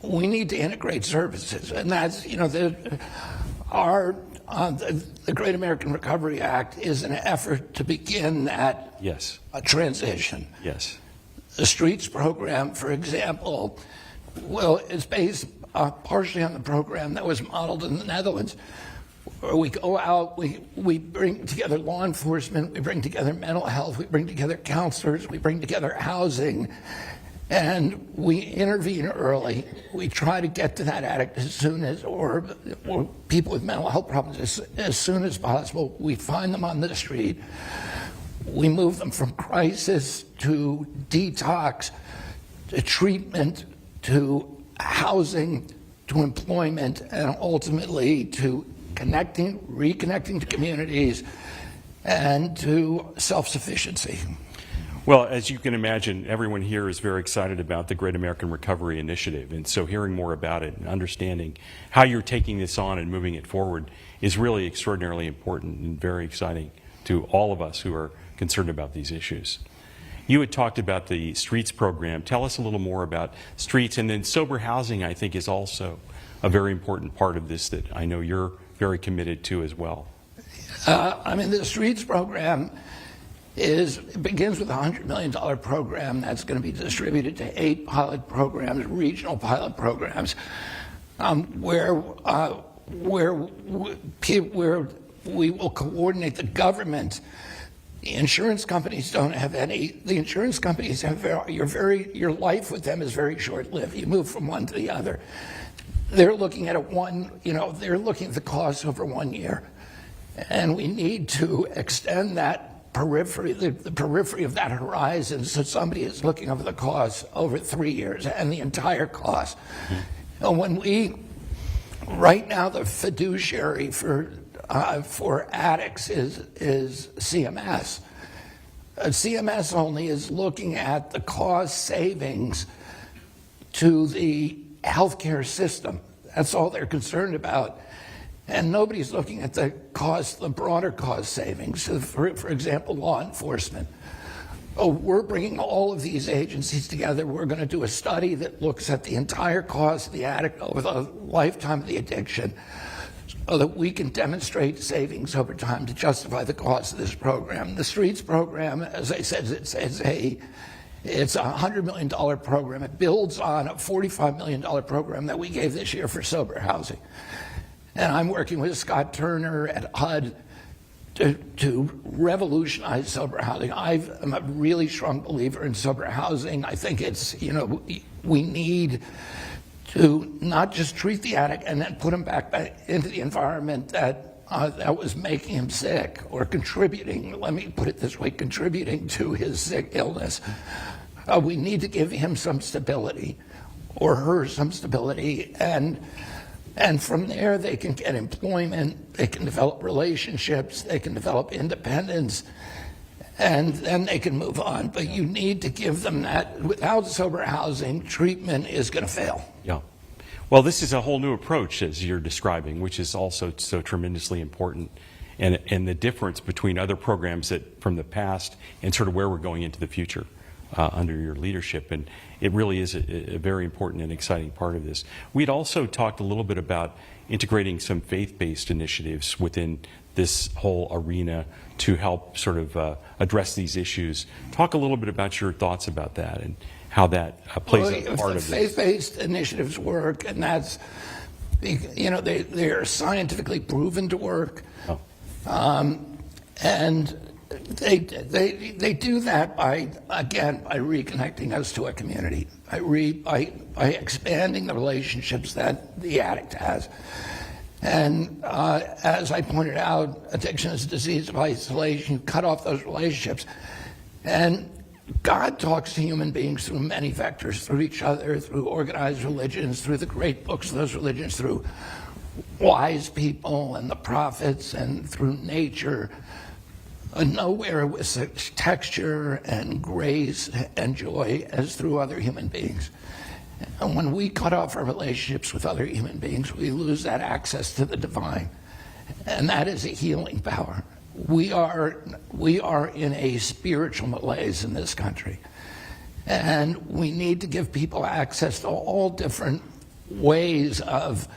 we need to integrate services. And that's, you know, the Great American Recovery Act is an effort to begin that transition. Yes. The Streets program, for example, is based partially on the program that was modeled in the Netherlands, where we go out, we bring together law enforcement, we bring together mental health, we bring together counselors, we bring together housing, and we intervene early. We try to get to that addict as soon as, or people with mental health problems as soon as possible. We find them on the street. We move them from crisis to detox, to treatment, to housing, to employment, and ultimately to reconnecting to communities and to self-sufficiency. Well, as you can imagine, everyone here is very excited about the Great American Recovery Initiative. And so hearing more about it and understanding how you're taking this on and moving it forward is really extraordinarily important and very exciting to all of us who are concerned about these issues. You had talked about the Streets program. Tell us a little more about Streets. And then sober housing, I think, is also a very important part of this that I know you're very committed to as well. I mean, the Streets program begins with a $100 million program that's going to be distributed to 8 pilot programs, regional pilot programs, where we will coordinate the government. The insurance companies don't have any. The insurance companies have your life with them is very short-lived. You move from one to the other. They're looking at they're looking at the costs over 1 year, and we need to extend that periphery, the periphery of that horizon, so somebody is looking over the costs over 3 years and the entire cost. And right now the fiduciary for addicts is CMS. CMS only is looking at the cost savings to the healthcare system. That's all they're concerned about. And nobody's looking at the broader cost savings. So for example, law enforcement. We're bringing all of these agencies together. We're going to do a study that looks at the entire cost of the addict over the lifetime of the addiction, so that we can demonstrate savings over time to justify the cost of this program. The Streets program, as I said, it's a $100 million program. It builds on a $45 million program that we gave this year for sober housing. And I'm working with Scott Turner at HUD to revolutionize sober housing. I'm a really strong believer in sober housing. I think we need to not just treat the addict and then put him back into the environment that was making him sick or contributing, let me put it this way, contributing to his sick illness. We need to give him some stability, or her some stability, and from there, they can get employment, they can develop relationships, they can develop independence, and then they can move on. But you need to give them that. Without sober housing, treatment is going to fail. Yeah. Well, this is a whole new approach, as you're describing, which is also so tremendously important, and the difference between other programs from the past and sort of where we're going into the future. under your leadership, and it really is a very important and exciting part of this. We'd also talked a little bit about integrating some faith-based initiatives within this whole arena to help sort of address these issues. Talk a little bit about your thoughts about that and how that plays a part of this. Faith-based initiatives work, and that's, you know, they're scientifically proven to work. Oh. And they do that by reconnecting us to a community, by expanding the relationships that the addict has. And as I pointed out, addiction is a disease of isolation. You cut off those relationships. And God talks to human beings through many vectors, through each other, through organized religions, through the great books of those religions, through wise people and the prophets, and through nature. Nowhere with such texture and grace and joy as through other human beings. And when we cut off our relationships with other human beings, we lose that access to the divine. And that is a healing power. We are in a spiritual malaise in this country. And we need to give people access to all different ways of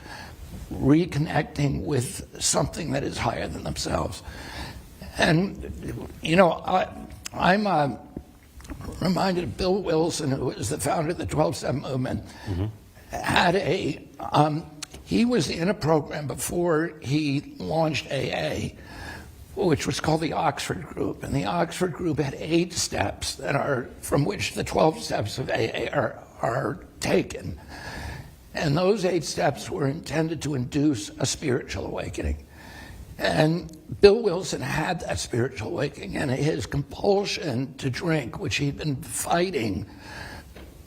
reconnecting with something that is higher than themselves. And, you know, I'm reminded of Bill Wilson, who was the founder of the 12-Step movement, he was in a program before he launched AA, which was called the Oxford Group. And the Oxford Group had 8 steps that are, from which the 12 steps of AA are taken. And those 8 steps were intended to induce a spiritual awakening. And Bill Wilson had that spiritual awakening, and his compulsion to drink, which he'd been fighting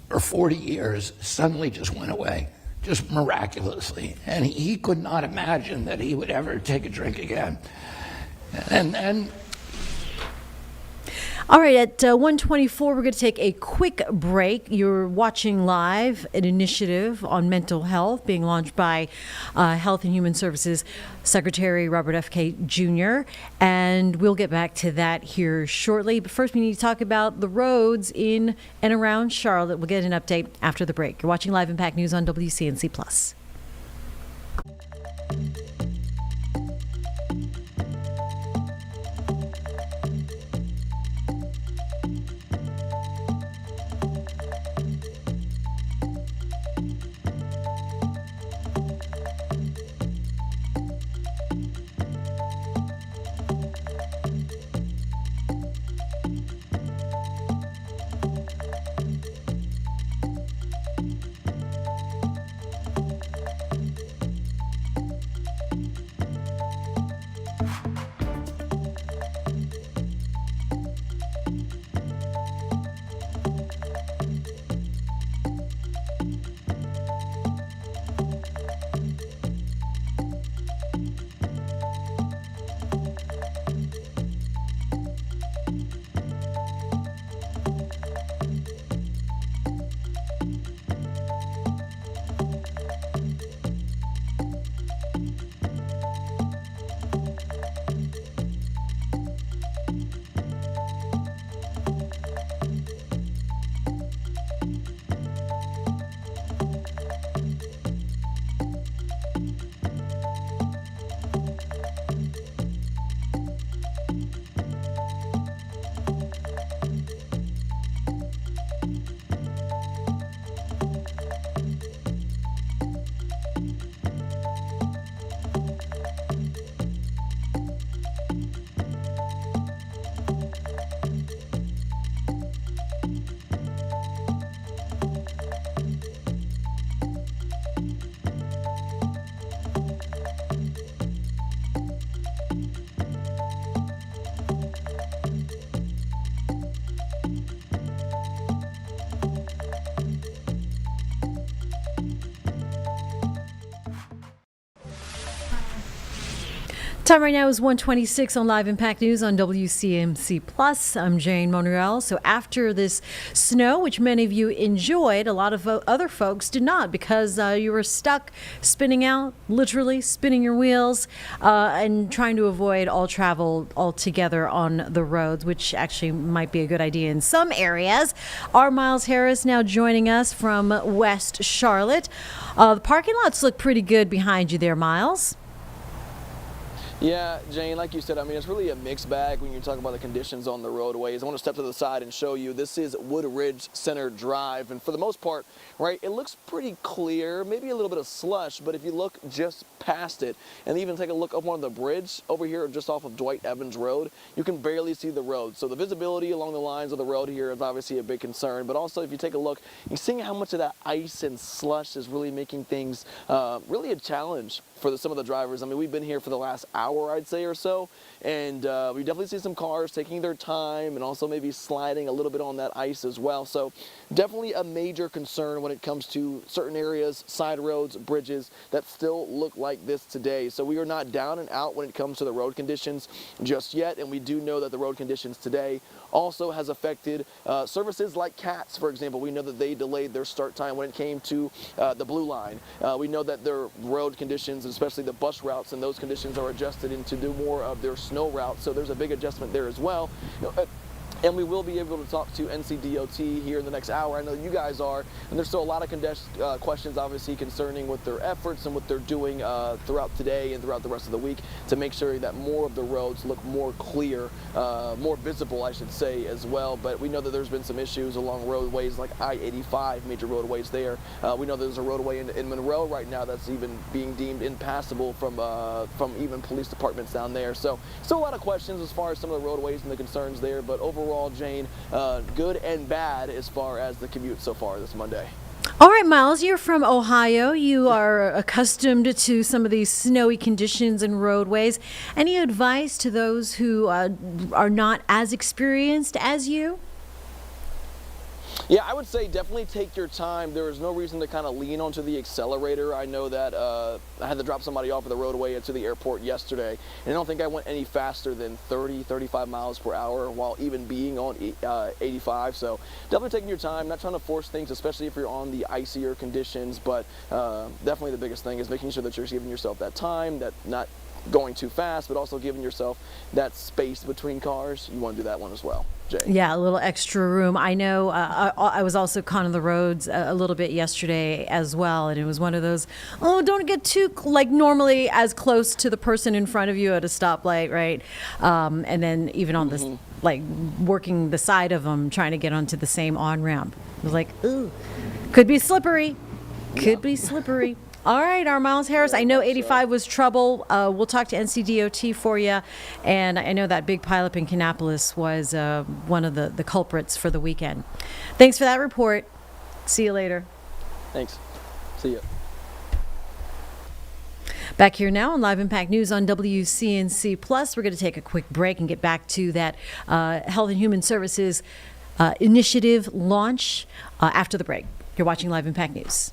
for 40 years, suddenly just went away, just miraculously. And he could not imagine that he would ever take a drink again. And all right, at 1:24, we're going to take a quick break. You're watching live an initiative on mental health being launched by Health and Human Services Secretary Robert F. Kennedy Jr., and we'll get back to that here shortly. But first, we need to talk about the roads in and around Charlotte. We'll get an update after the break. You're watching Live Impact News on WCNC+. Time right now is 1:26 on Live Impact News on WCNC Plus. I'm Jane Monreal. So after this snow, which many of you enjoyed, a lot of other folks did not because you were stuck spinning out, literally spinning your wheels, and trying to avoid all travel altogether on the roads, which actually might be a good idea in some areas. Our Miles Harris now joining us from West Charlotte. The parking lots look pretty good behind you there, Miles. Yeah, Jane, like you said, I mean, it's really a mixed bag when you're talking about the conditions on the roadways. I want to step to the side and show you. This is Woodridge Center Drive, and for the most part, right, it looks pretty clear, maybe a little bit of slush, but if you look just past it and even take a look up on the bridge over here just off of Dwight Evans Road, you can barely see the road. So the visibility along the lines of the road here is obviously a big concern, but also if you take a look, you're seeing how much of that ice and slush is really making things really a challenge for some of the drivers. I mean, we've been here for the last hour, I'd say, or so, and we definitely see some cars taking their time and also maybe sliding a little bit on that ice as well. So definitely a major concern when it comes to certain areas, side roads, bridges that still look like this today. So we are not down and out when it comes to the road conditions just yet, and we do know that the road conditions today also has affected services like CATS, for example. We know that they delayed their start time when it came to the Blue Line. We know that their road conditions, especially the bus routes, and those conditions are adjusted into do more of their snow routes. So there's a big adjustment there as well. And we will be able to talk to NCDOT here in the next hour. I know you guys are, and there's still a lot of questions, obviously, concerning what their efforts and what they're doing throughout today and throughout the rest of the week to make sure that more of the roads look more clear, more visible, I should say, as well. But we know that there's been some issues along roadways like I-85, major roadways there. We know there's a roadway in Monroe right now that's even being deemed impassable from even police departments down there. So still a lot of questions as far as some of the roadways and the concerns there, but overall, Jane, good and bad as far as the commute so far this Monday. All right, Miles, you're from Ohio. You are accustomed to some of these snowy conditions and roadways. Any advice to those who are not as experienced as you? Yeah, I would say definitely take your time. There is no reason to kind of lean onto the accelerator. I know that I had to drop somebody off of the roadway to the airport yesterday, and I don't think I went any faster than 30, 35 miles per hour while even being on 85. So definitely taking your time, not trying to force things, especially if you're on the icier conditions. But definitely the biggest thing is making sure that you're giving yourself that time, that not going too fast, but also giving yourself that space between cars. You want to do that one as well, Jay. Yeah, a little extra room. I know I was also caught on the roads a little bit yesterday as well, and it was one of those, don't get too, like, normally as close to the person in front of you at a stoplight, right? And then even on this, like, working the side of them, trying to get onto the same on-ramp. It was like, ooh, could be slippery. Could be slippery. All right, our Miles Harris. I know 85 was trouble. We'll talk to NCDOT for you. And I know that big pileup in Kannapolis was one of the culprits for the weekend. Thanks for that report. See you later. Thanks. See you. Back here now on Live Impact News on WCNC Plus. We're going to take a quick break and get back to that Health and Human Services initiative launch after the break. You're watching Live Impact News.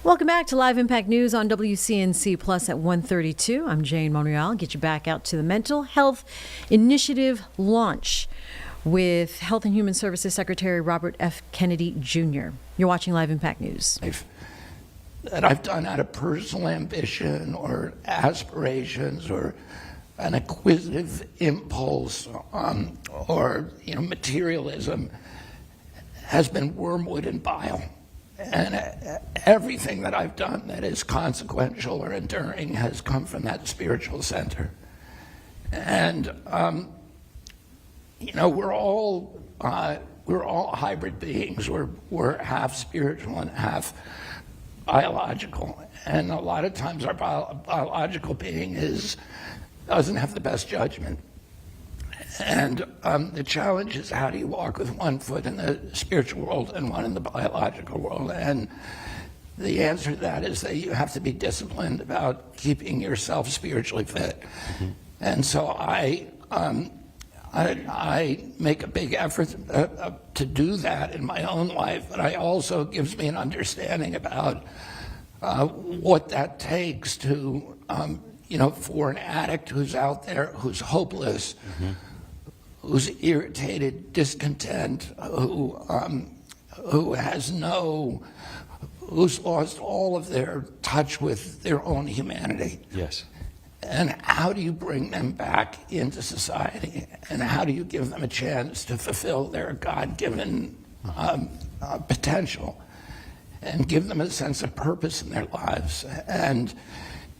Welcome back to Live Impact News on WCNC Plus at 1:32. I'm Jane Monreal. Get you back out to the Mental Health Initiative launch with Health and Human Services Secretary Robert F. Kennedy Jr. You're watching Live Impact News. That I've done out of personal ambition or aspirations or an acquisitive impulse or materialism has been wormwood and bile. And everything that I've done that is consequential or enduring has come from that spiritual center. And we're all hybrid beings. We're half spiritual and half biological. And a lot of times our biological being doesn't have the best judgment. And the challenge is, how do you walk with one foot in the spiritual world and one in the biological world? And the answer to that is that you have to be disciplined about keeping yourself spiritually fit. Mm-hmm. And so I make a big effort to do that in my own life, but it also gives me an understanding about what that takes to, for an addict who's out there, who's hopeless, mm-hmm. who's irritated, discontent, who's lost all of their touch with their own humanity. Yes. And how do you bring them back into society? And how do you give them a chance to fulfill their God-given potential and give them a sense of purpose in their lives? And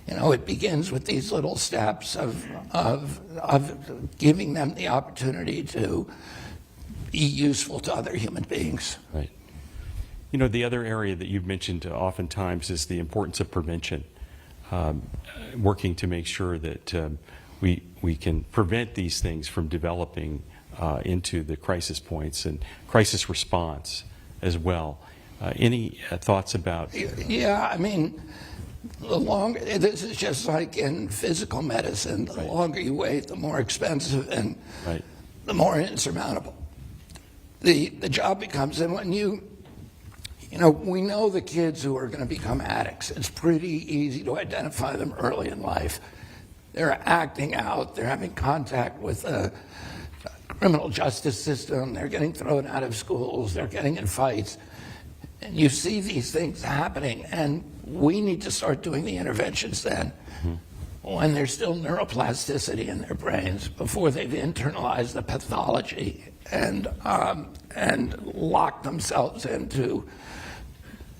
it begins with these little steps of giving them the opportunity to be useful to other human beings. Right. The other area that you've mentioned oftentimes is the importance of prevention, working to make sure that we can prevent these things from developing into the crisis points and crisis response as well. Any thoughts about? Yeah, this is just like in physical medicine. The longer you wait, the more expensive and the more insurmountable the job becomes. And when we know the kids who are going to become addicts. It's pretty easy to identify them early in life. They're acting out. They're having contact with the criminal justice system. They're getting thrown out of schools. They're getting in fights. And you see these things happening, and we need to start doing the interventions then, when there's still neuroplasticity in their brains, before they've internalized the pathology and locked themselves into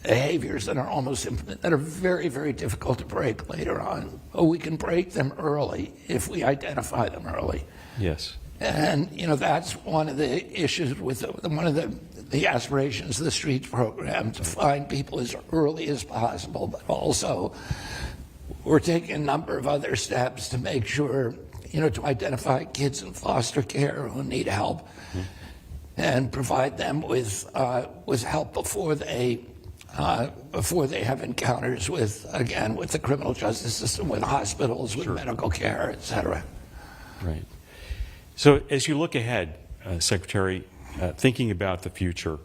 behaviors that are very, very difficult to break later on. But we can break them early if we identify them early. Yes. And that's one of the issues with one of the aspirations of the Streets program, to find people as early as possible. But also, we're taking a number of other steps to make sure, to identify kids in foster care who need help, and provide them with help before they have encounters with the criminal justice system, with hospitals, with medical care, et cetera. Right. So as you look ahead, Secretary, thinking about the future,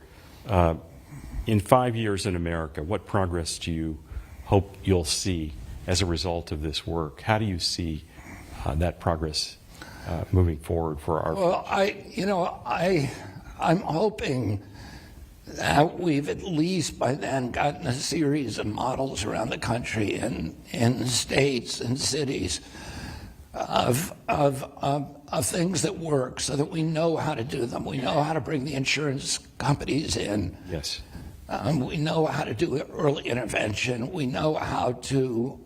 in 5 years in America, what progress do you hope you'll see as a result of this work? How do you see that progress moving forward for our? Well, I'm hoping that we've at least by then gotten a series of models around the country in states and cities of things that work, so that we know how to do them. We know how to bring the insurance companies in. Yes. We know how to do early intervention. We know how to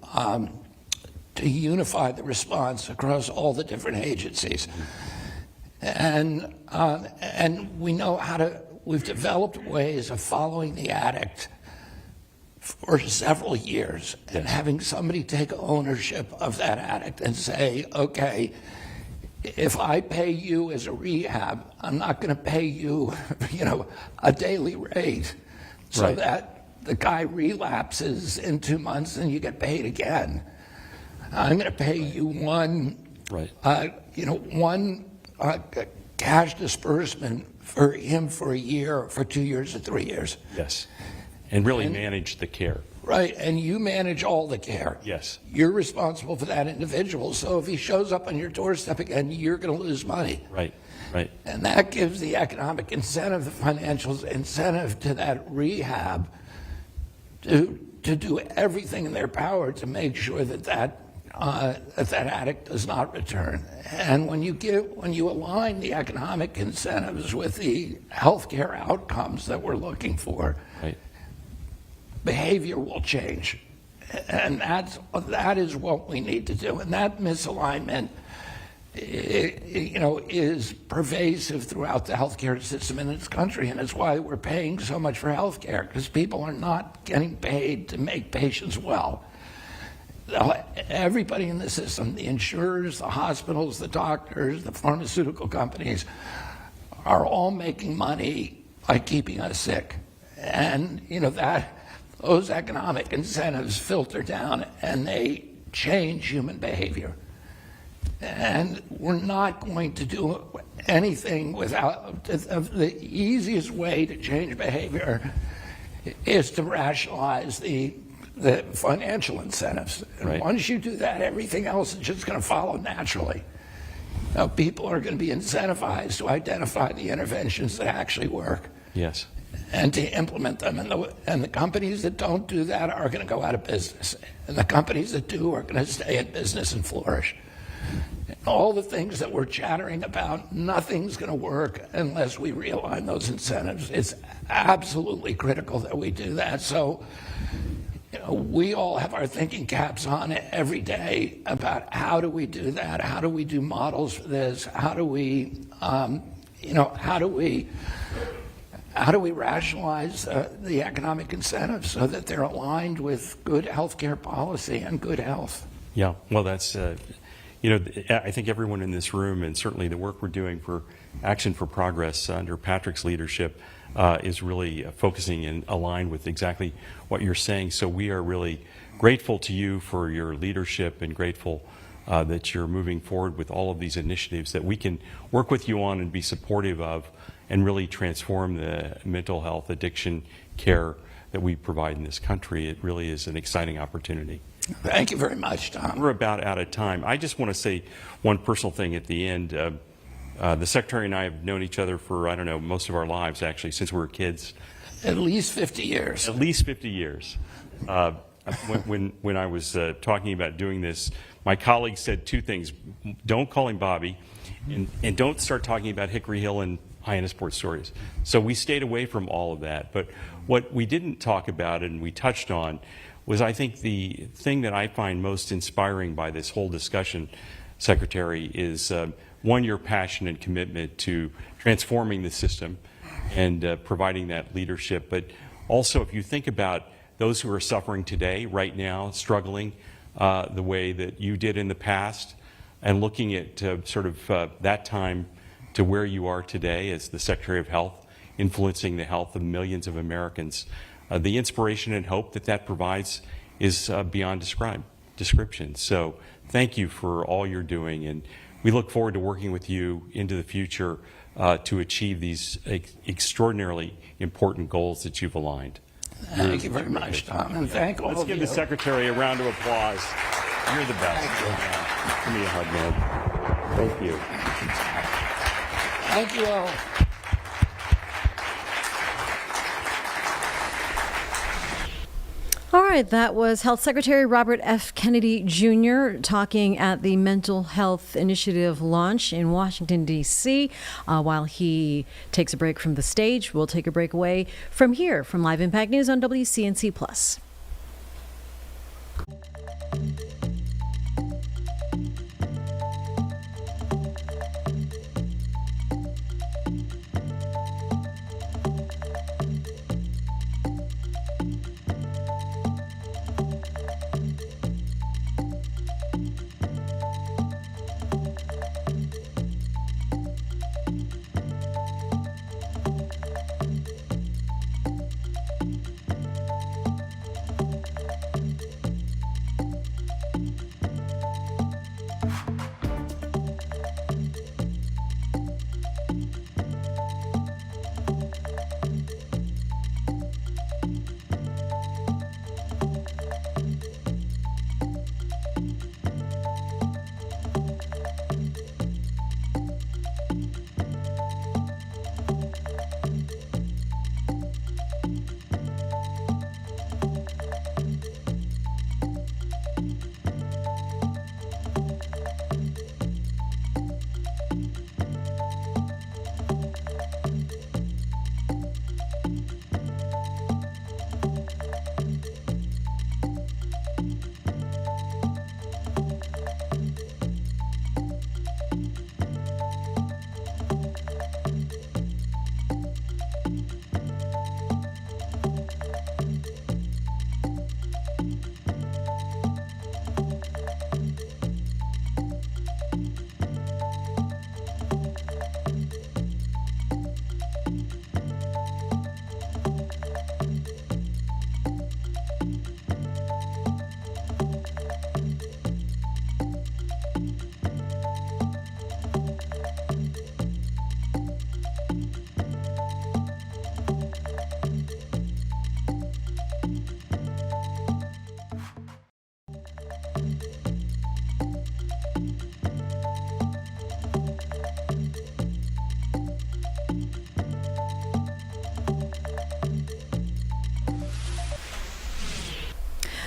unify the response across all the different agencies. And we know how to. We've developed ways of following the addict for several years and having somebody take ownership of that addict and say, okay, if I pay you as a rehab, I'm not going to pay you, a daily rate, so that the guy relapses in 2 months and you get paid again. I'm going to pay you one cash disbursement for him for a year, for 2 years, or 3 years. Yes, and really manage the care. Right, and you manage all the care. Yes. You're responsible for that individual, so if he shows up on your doorstep again, you're going to lose money. Right, right. And that gives the economic incentive, the financial incentive to that rehab to do everything in their power to make sure that that addict does not return. And when you align the economic incentives with the healthcare outcomes that we're looking for, right, behavior will change. And that is what we need to do. And that misalignment, is pervasive throughout the healthcare system in this country. And it's why we're paying so much for healthcare, because people are not getting paid to make patients well. Everybody in the system, the insurers, the hospitals, the doctors, the pharmaceutical companies, are all making money by keeping us sick. And, those economic incentives filter down and they change human behavior. And we're not going to do anything without, the easiest way to change behavior is to rationalize the financial incentives. And right, once you do that, everything else is just going to follow naturally. Now, people are going to be incentivized to identify the interventions that actually work. Yes. And to implement them. And the companies that don't do that are going to go out of business. And the companies that do are going to stay in business and flourish. And all the things that we're chattering about, nothing's going to work unless we realign those incentives. It's absolutely critical that we do that. So, we all have our thinking caps on every day about how do we do that? How do we do models for this? How do we, how do we rationalize the economic incentives so that they're aligned with good healthcare policy and good health? Yeah, well, that's, I think everyone in this room, and certainly the work we're doing for Action for Progress under Patrick's leadership, is really focusing and aligned with exactly what you're saying. So we are really grateful to you for your leadership and grateful that you're moving forward with all of these initiatives that we can work with you on and be supportive of and really transform the mental health addiction care that we provide in this country. It really is an exciting opportunity. Thank you very much, Tom. We're about out of time. I just want to say one personal thing at the end. The Secretary and I have known each other for, most of our lives, actually, since we were kids. At least 50 years. At least 50 years. When I was talking about doing this, my colleagues said two things. Don't call him Bobby, and don't start talking about Hickory Hill and Hyannisport stories. So we stayed away from all of that. But what we didn't talk about and we touched on was, I think, the thing that I find most inspiring by this whole discussion, Secretary, is one, your passion and commitment to transforming the system and providing that leadership. But also, if you think about those who are suffering today, right now, struggling the way that you did in the past, and looking at that time to where you are today as the Secretary of Health, influencing the health of millions of Americans, the inspiration and hope that provides is beyond description. So thank you for all you're doing, and we look forward to working with you into the future to achieve these extraordinarily important goals that you've aligned. Thank you very much, Tom, and thank all of you. Let's give the Secretary a round of applause. You're the best. Give me a hug, man. Thank you. Thank you all. All right, that was Health Secretary Robert F. Kennedy Jr. talking at the Mental Health Initiative launch in Washington, D.C. While he takes a break from the stage, we'll take a break away from here from Live Impact News on WCNC+.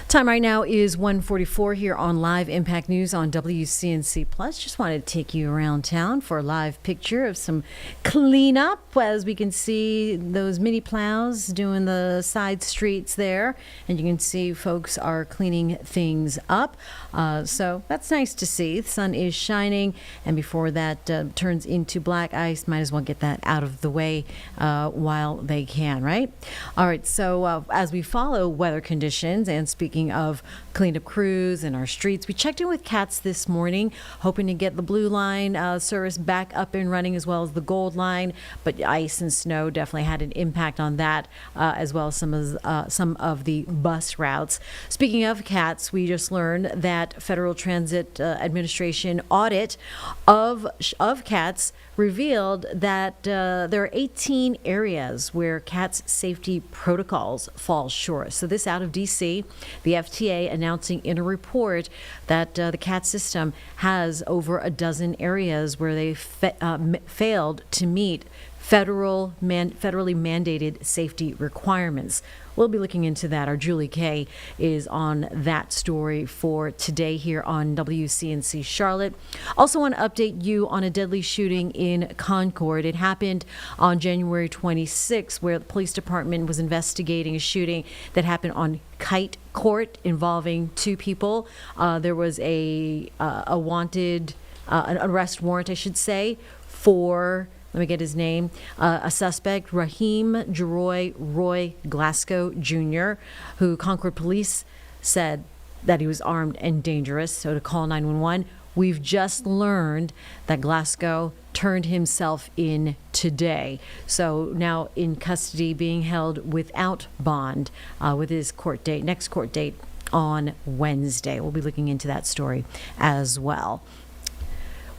Time right now is 1:44 here on Live Impact News on WCNC Plus. Just wanted to take you around town for a live picture of some cleanup. As we can see those mini plows doing the side streets there, and you can see folks are cleaning things up. So that's nice to see. The sun is shining, and before that turns into black ice, might as well get that out of the way while they can, right? All right, so as we follow weather conditions, and speaking of cleanup crews in our streets, we checked in with CATS this morning, hoping to get the Blue Line service back up and running, as well as the Gold Line, but ice and snow definitely had an impact on that, as well as some of the bus routes. Speaking of CATS, we just learned that Federal Transit Administration audit of CATS revealed that there are 18 areas where CATS safety protocols fall short. So this out of D.C., the FTA announcing in a report that the CATS system has over a dozen areas where they failed to meet federally mandated safety requirements. We'll be looking into that. Our Julie Kay is on that story for today here on WCNC Charlotte. Also want to update you on a deadly shooting in Concord. It happened on January 26th, where the police department was investigating a shooting that happened on Kite Court involving two people. There was an arrest warrant, I should say, for, let me get his name, a suspect, Raheem Jeroy Roy Glasgow Jr., who Concord police said that he was armed and dangerous, so to call 911. We've just learned that Glasgow turned himself in today. So now in custody, being held without bond, with his next court date on Wednesday. We'll be looking into that story as well.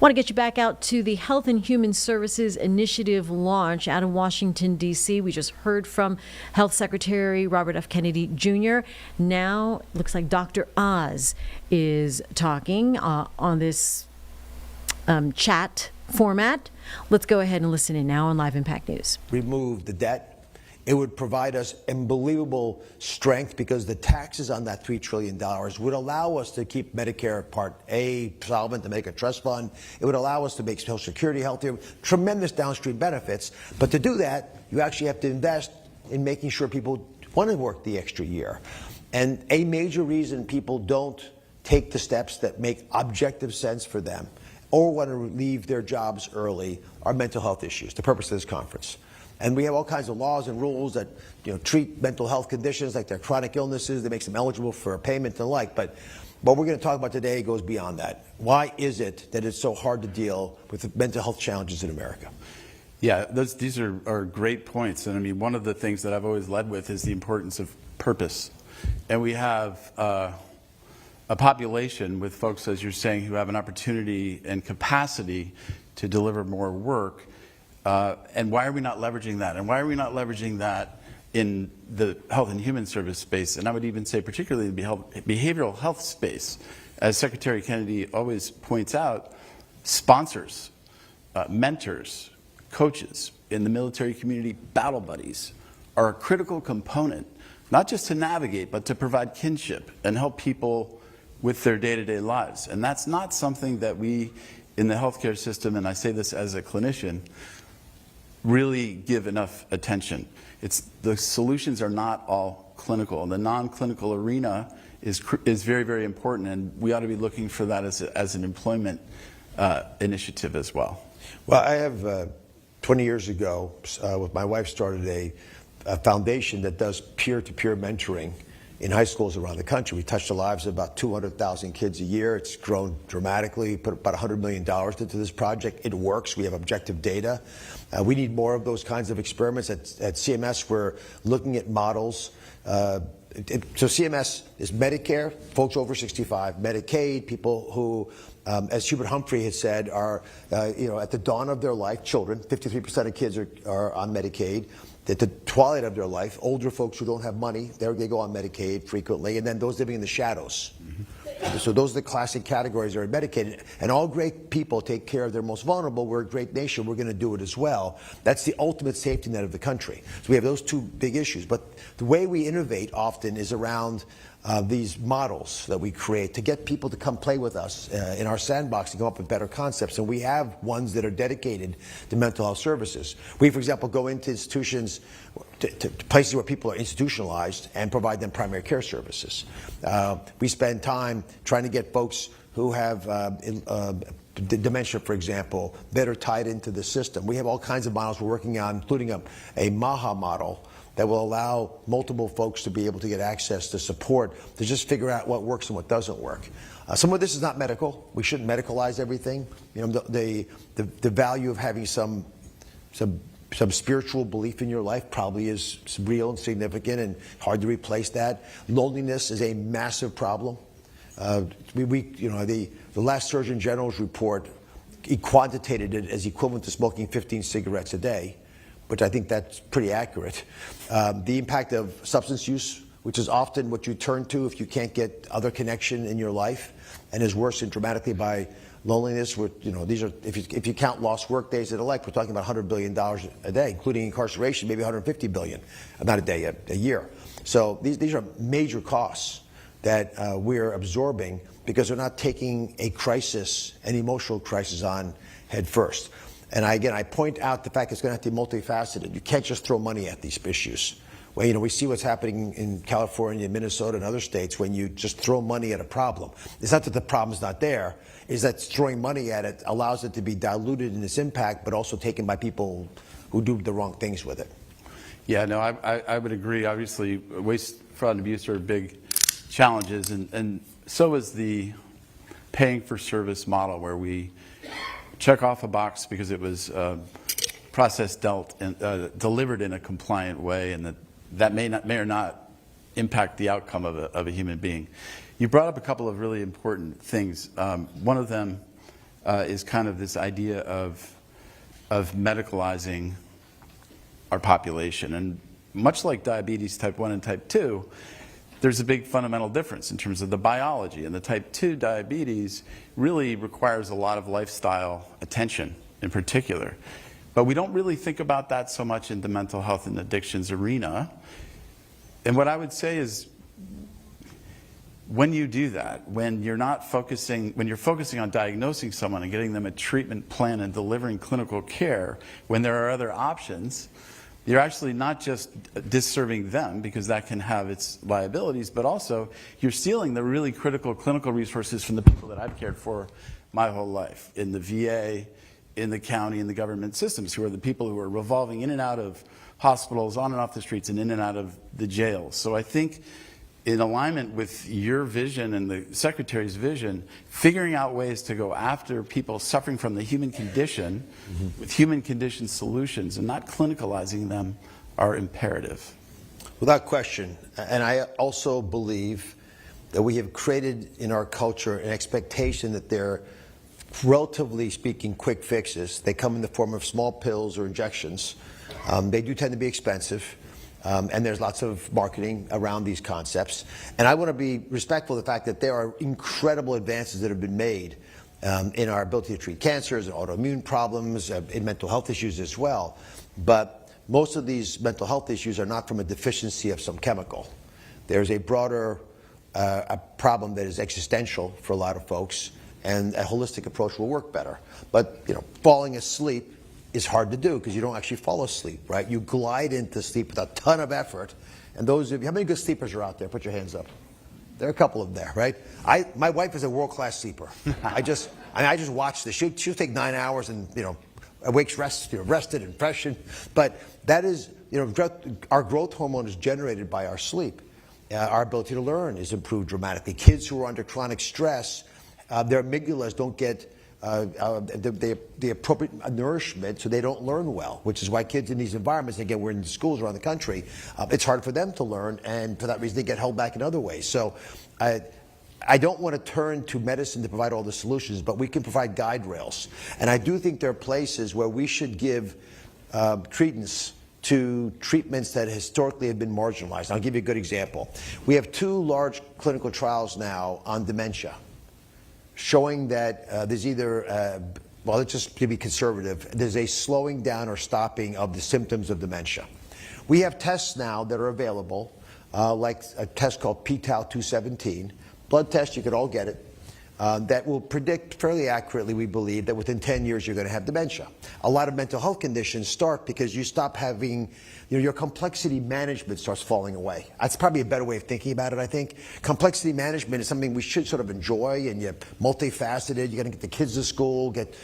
Want to get you back out to the Health and Human Services Initiative launch out of Washington, D.C. We just heard from Health Secretary Robert F. Kennedy Jr. Now, looks like Dr. Oz is talking on this chat format. Let's go ahead and listen in now on Live Impact News. Remove the debt. It would provide us unbelievable strength because the taxes on that $3 trillion would allow us to keep Medicare Part A solvent, to make a trust fund. It would allow us to make Social Security healthier, tremendous downstream benefits. But to do that, you actually have to invest in making sure people want to work the extra year. And a major reason people don't take the steps that make objective sense for them or want to leave their jobs early are mental health issues, the purpose of this conference. And we have all kinds of laws and rules that treat mental health conditions like they're chronic illnesses, that makes them eligible for a payment and the like. But what we're going to talk about today goes beyond that. Why is it that it's so hard to deal with the mental health challenges in America? Yeah, these are great points. And I mean, one of the things that I've always led with is the importance of purpose. And we have a population with folks, as you're saying, who have an opportunity and capacity to deliver more work. And why are we not leveraging that? And why are we not leveraging that in the health and human service space? And I would even say particularly the behavioral health space. As Secretary Kennedy always points out, sponsors, mentors, coaches in the military community, battle buddies, are a critical component, not just to navigate, but to provide kinship and help people with their day-to-day lives. And that's not something that we in the healthcare system, and I say this as a clinician, really give enough attention. The solutions are not all clinical. The non-clinical arena is very, very important, and we ought to be looking for that as an employment initiative as well. Well, I have 20 years ago, with my wife, started a foundation that does peer-to-peer mentoring in high schools around the country. We touch the lives of about 200,000 kids a year. It's grown dramatically. We put about $100 million into this project. It works. We have objective data. We need more of those kinds of experiments. At CMS, we're looking at models. So CMS is Medicare, folks over 65, Medicaid, people who, as Hubert Humphrey has said, are at the dawn of their life, children. 53% of kids are on Medicaid. At the twilight of their life, older folks who don't have money, they go on Medicaid frequently, and then those living in the shadows. So those are the classic categories that are medicated. And all great people take care of their most vulnerable. We're a great nation. We're going to do it as well. That's the ultimate safety net of the country. So we have those two big issues. But the way we innovate often is around these models that we create to get people to come play with us in our sandbox and come up with better concepts. And we have ones that are dedicated to mental health services. We, for example, go into institutions, to places where people are institutionalized and provide them primary care services. We spend time trying to get folks who have dementia, for example, better tied into the system. We have all kinds of models we're working on, including a MAHA model that will allow multiple folks to be able to get access to support to just figure out what works and what doesn't work. Some of this is not medical. We shouldn't medicalize everything. You know, the value of having some spiritual belief in your life probably is real and significant and hard to replace that. Loneliness is a massive problem. The last Surgeon General's report, he quantitated it as equivalent to smoking 15 cigarettes a day, which I think that's pretty accurate. The impact of substance use, which is often what you turn to if you can't get other connection in your life, and is worsened dramatically by loneliness. These are, if you count lost work days and the like, we're talking about $100 billion a day, including incarceration, maybe $150 billion, not a day, a year. So these are major costs that we're absorbing because we're not taking a crisis, an emotional crisis, on head first. And I point out the fact it's going to have to be multifaceted. You can't just throw money at these issues. Well, we see what's happening in California, Minnesota, and other states when you just throw money at a problem. It's not that the problem's not there, it's that throwing money at it allows it to be diluted in its impact, but also taken by people who do the wrong things with it. Yeah, no, I would agree. Obviously, waste, fraud, and abuse are big challenges, and so is the paying for service model, where we check off a box because it was processed, dealt, and delivered in a compliant way, and that may or not impact the outcome of a human being. You brought up a couple of really important things. One of them is kind of this idea of medicalizing our population. And much like diabetes type 1 and type 2, there's a big fundamental difference in terms of the biology. And the type 2 diabetes really requires a lot of lifestyle attention in particular. But we don't really think about that so much in the mental health and addictions arena. And what I would say is, when you do that, when you're focusing on diagnosing someone and getting them a treatment plan and delivering clinical care, when there are other options, you're actually not just disserving them, because that can have its liabilities, but also you're stealing the really critical clinical resources from the people that I've cared for my whole life, in the VA, in the county, in the government systems, who are the people who are revolving in and out of hospitals, on and off the streets, and in and out of the jails. So I think, in alignment with your vision and the Secretary's vision, figuring out ways to go after people suffering from the human condition with human condition solutions and not clinicalizing them are imperative. Without question. And I also believe that we have created in our culture an expectation that they're, relatively speaking, quick fixes. They come in the form of small pills or injections. They do tend to be expensive. And there's lots of marketing around these concepts. And I want to be respectful of the fact that there are incredible advances that have been made in our ability to treat cancers and autoimmune problems, in mental health issues as well. But most of these mental health issues are not from a deficiency of some chemical. There's a broader a problem that is existential for a lot of folks, and a holistic approach will work better. But falling asleep is hard to do because you don't actually fall asleep, right? You glide into sleep with a ton of effort. And those of you, how many good sleepers are out there? Put your hands up. There are a couple of them there, right? My wife is a world-class sleeper. I just watch this. She'll take 9 hours and awakes rested and fresh. But that is, our growth hormone is generated by our sleep. Our ability to learn is improved dramatically. Kids who are under chronic stress, their amygdalas don't get the appropriate nourishment, so they don't learn well, which is why kids in these environments, again, we're in schools around the country, it's hard for them to learn, and for that reason they get held back in other ways. So I don't want to turn to medicine to provide all the solutions, but we can provide guide rails. And I do think there are places where we should give credence to treatments that historically have been marginalized. I'll give you a good example. We have 2 large clinical trials now on dementia, showing that there's either, well, let's just to be conservative, there's a slowing down or stopping of the symptoms of dementia. We have tests now that are available, like a test called p-tau217, blood test, you could all get it, that will predict fairly accurately, we believe, that within 10 years you're going to have dementia. A lot of mental health conditions start because you stop having, your complexity management starts falling away. That's probably a better way of thinking about it, I think. Complexity management is something we should sort of enjoy, and you're multifaceted, you're going to get the kids to school, get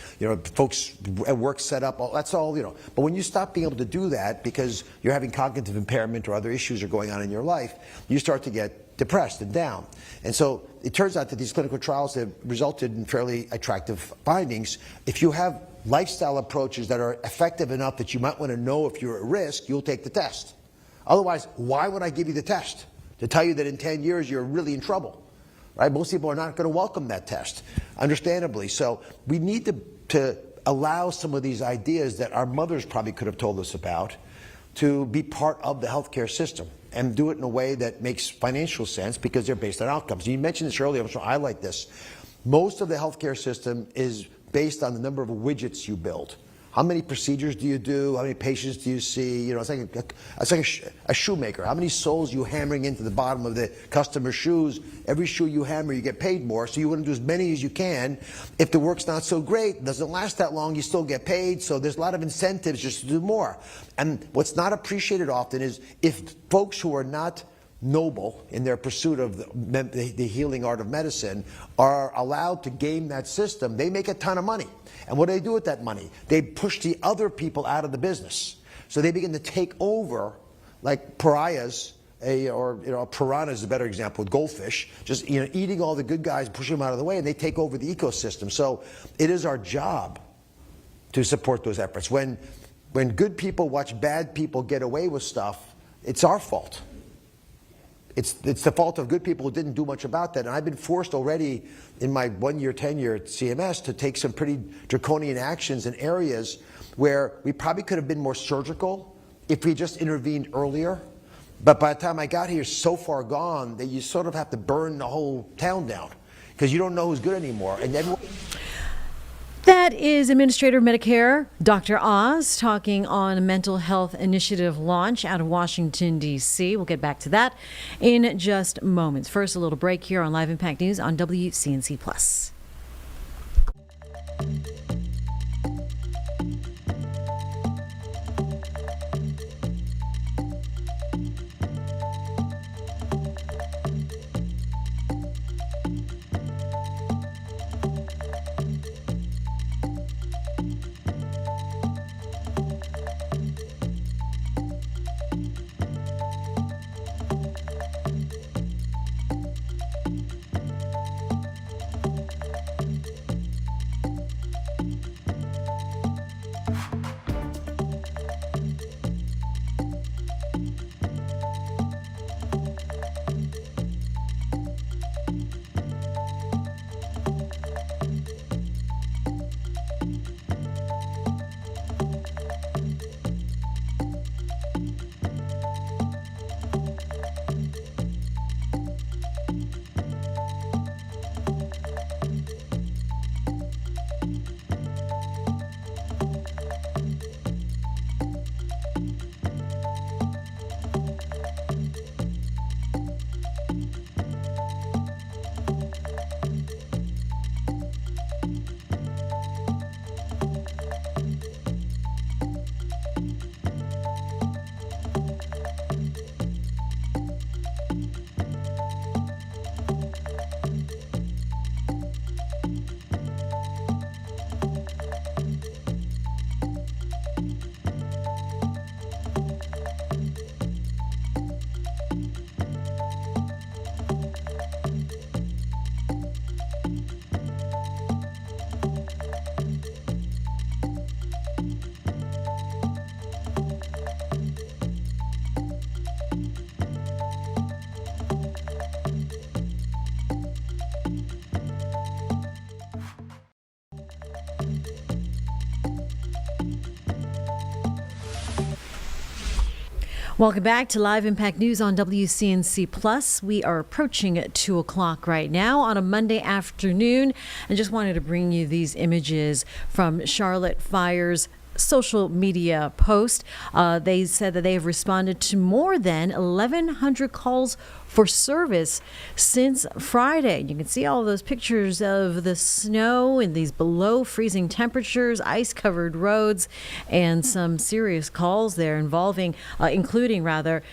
folks at work set up, that's all, But when you stop being able to do that because you're having cognitive impairment or other issues are going on in your life, you start to get depressed and down. And so it turns out that these clinical trials have resulted in fairly attractive findings. If you have lifestyle approaches that are effective enough that you might want to know if you're at risk, you'll take the test. Otherwise, why would I give you the test? To tell you that in 10 years you're really in trouble, right? Most people are not going to welcome that test, understandably. So we need to allow some of these ideas that our mothers probably could have told us about to be part of the healthcare system, and do it in a way that makes financial sense because they're based on outcomes. You mentioned this earlier, I'm going to highlight this. Most of the healthcare system is based on the number of widgets you build. How many procedures do you do? How many patients do you see? It's like a shoemaker. How many soles you hammering into the bottom of the customer's shoes? Every shoe you hammer, you get paid more, so you want to do as many as you can. If the work's not so great, doesn't last that long, you still get paid, so there's a lot of incentives just to do more. And what's not appreciated often is if folks who are not noble in their pursuit of the healing art of medicine are allowed to game that system, they make a ton of money. And what do they do with that money? They push the other people out of the business. So they begin to take over, like pariahs, a piranha is a better example with goldfish, just eating all the good guys, pushing them out of the way, and they take over the ecosystem. So it is our job to support those efforts. When good people watch bad people get away with stuff, it's our fault. It's the fault of good people who didn't do much about that. And I've been forced already in my 1-year tenure at CMS to take some pretty draconian actions in areas where we probably could have been more surgical if we just intervened earlier. But by the time I got here, so far gone that you sort of have to burn the whole town down because you don't know who's good anymore. And then That is Administrator of Medicare, Dr. Oz, talking on a mental health initiative launch out of Washington, D.C. We'll get back to that in just moments. First, a little break here on Live Impact News on WCNC Plus. Welcome back to Live Impact News on WCNC Plus. We are approaching at 2 o'clock right now on a Monday afternoon, and just wanted to bring you these images from Charlotte Fire's social media post. They said that they have responded to more than 1,100 calls for service since Friday. You can see all those pictures of the snow and these below freezing temperatures, ice-covered roads, and some serious calls there including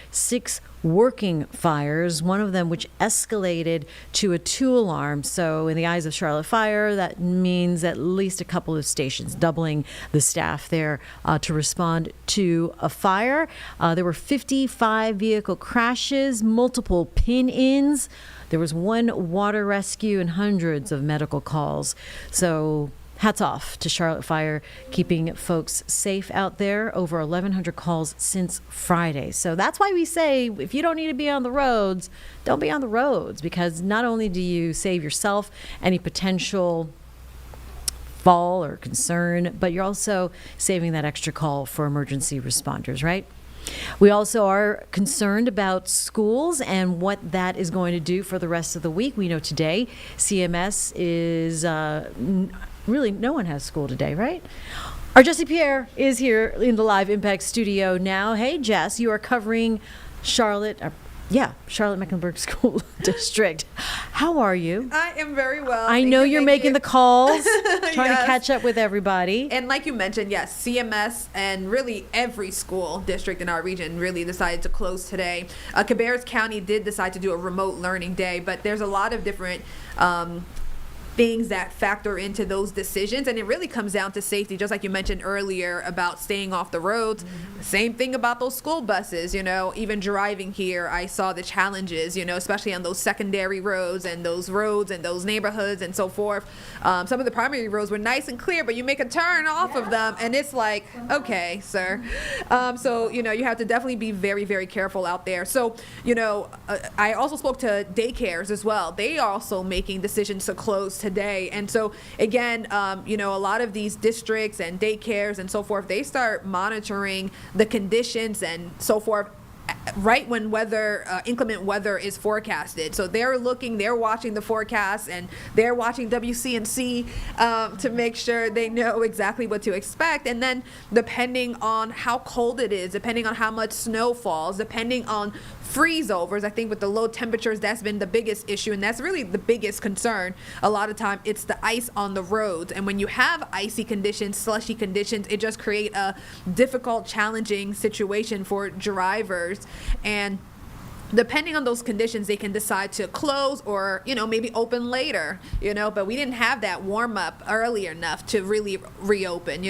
6 working fires, one of them which escalated to a 2-alarm. So in the eyes of Charlotte Fire, that means at least a couple of stations, doubling the staff there to respond to a fire. There were 55 vehicle crashes, multiple pin-ins. There was 1 water rescue and hundreds of medical calls. So hats off to Charlotte Fire, keeping folks safe out there. Over 1,100 calls since Friday. So that's why we say, if you don't need to be on the roads, don't be on the roads, because not only do you save yourself any potential fall or concern, but you're also saving that extra call for emergency responders, right? We also are concerned about schools and what that is going to do for the rest of the week. We know today CMS is really, no one has school today, right? Our Jessie Pierre is here in the Live Impact studio now. Hey, Jess, you are covering Charlotte Mecklenburg School District. How are you? I am very well. I know you're making the calls, trying to catch up with everybody. And like you mentioned, yes, CMS and really every school district in our region really decided to close today. Cabarrus County did decide to do a remote learning day, but there's a lot of different things that factor into those decisions, and it really comes down to safety, just like you mentioned earlier about staying off the roads. Same thing about those school buses. Even driving here, I saw the challenges, especially on those secondary roads and those neighborhoods and so forth. Some of the primary roads were nice and clear, but you make a turn off of them and it's like, okay, sir. So you have to definitely be very, very careful out there. So I also spoke to daycares as well. They are also making decisions to close today. And so again, a lot of these districts and daycares and so forth, they start monitoring the conditions and so forth right when inclement weather is forecasted. So they're watching the forecast, and they're watching WCNC to make sure they know exactly what to expect. And then depending on how cold it is, depending on how much snow falls, depending on freeze overs, I think with the low temperatures, that's been the biggest issue, and that's really the biggest concern. A lot of time it's the ice on the roads, and when you have icy conditions, slushy conditions, it just create a difficult, challenging situation for drivers. And depending on those conditions, they can decide to close or, maybe open later, but we didn't have that warm up early enough to really reopen,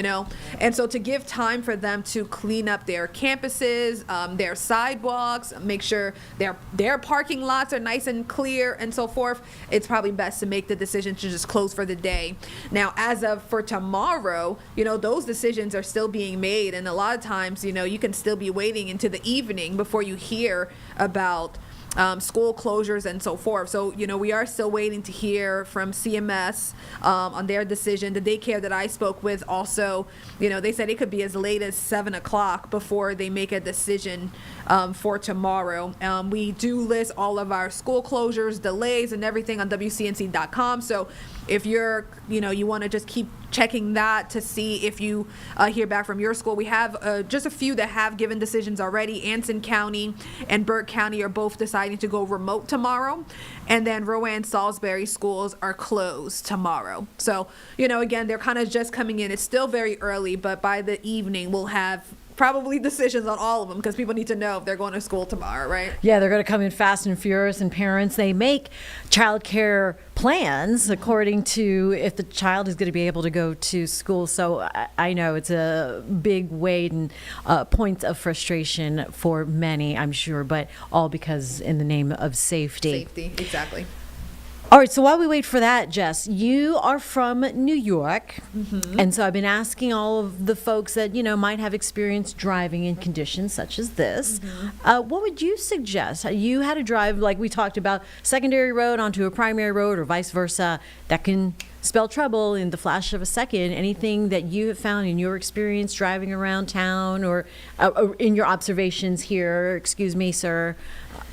And so to give time for them to clean up their campuses, their sidewalks, make sure their parking lots are nice and clear and so forth, it's probably best to make the decision to just close for the day. Now, as of for tomorrow, those decisions are still being made. And a lot of times, you can still be waiting into the evening before you hear about school closures and so forth. So, we are still waiting to hear from CMS on their decision. The daycare that I spoke with also, they said it could be as late as 7 o'clock before they make a decision for tomorrow. We do list all of our school closures, delays, and everything on WCNC.com. So if you want to just keep checking that to see if you hear back from your school. We have just a few that have given decisions already. Anson County and Burke County are both deciding to go remote tomorrow. And then Rowan Salisbury schools are closed tomorrow. So, again, they're kind of just coming in. It's still very early, but by the evening, we'll have probably decisions on all of them, because people need to know if they're going to school tomorrow, right? Yeah, they're going to come in fast and furious, and parents, they make childcare plans according to if the child is going to be able to go to school. So I know it's a big weight and points of frustration for many, I'm sure, but all because in the name of safety. Safety, exactly. All right, so while we wait for that, Jess, you are from New York, and so I've been asking all of the folks that, might have experience driving in conditions such as this. What would you suggest? You had to drive, like we talked about, secondary road onto a primary road or vice versa. That can spell trouble in the flash of a second. Anything that you have found in your experience driving around town or in your observations here, excuse me, sir?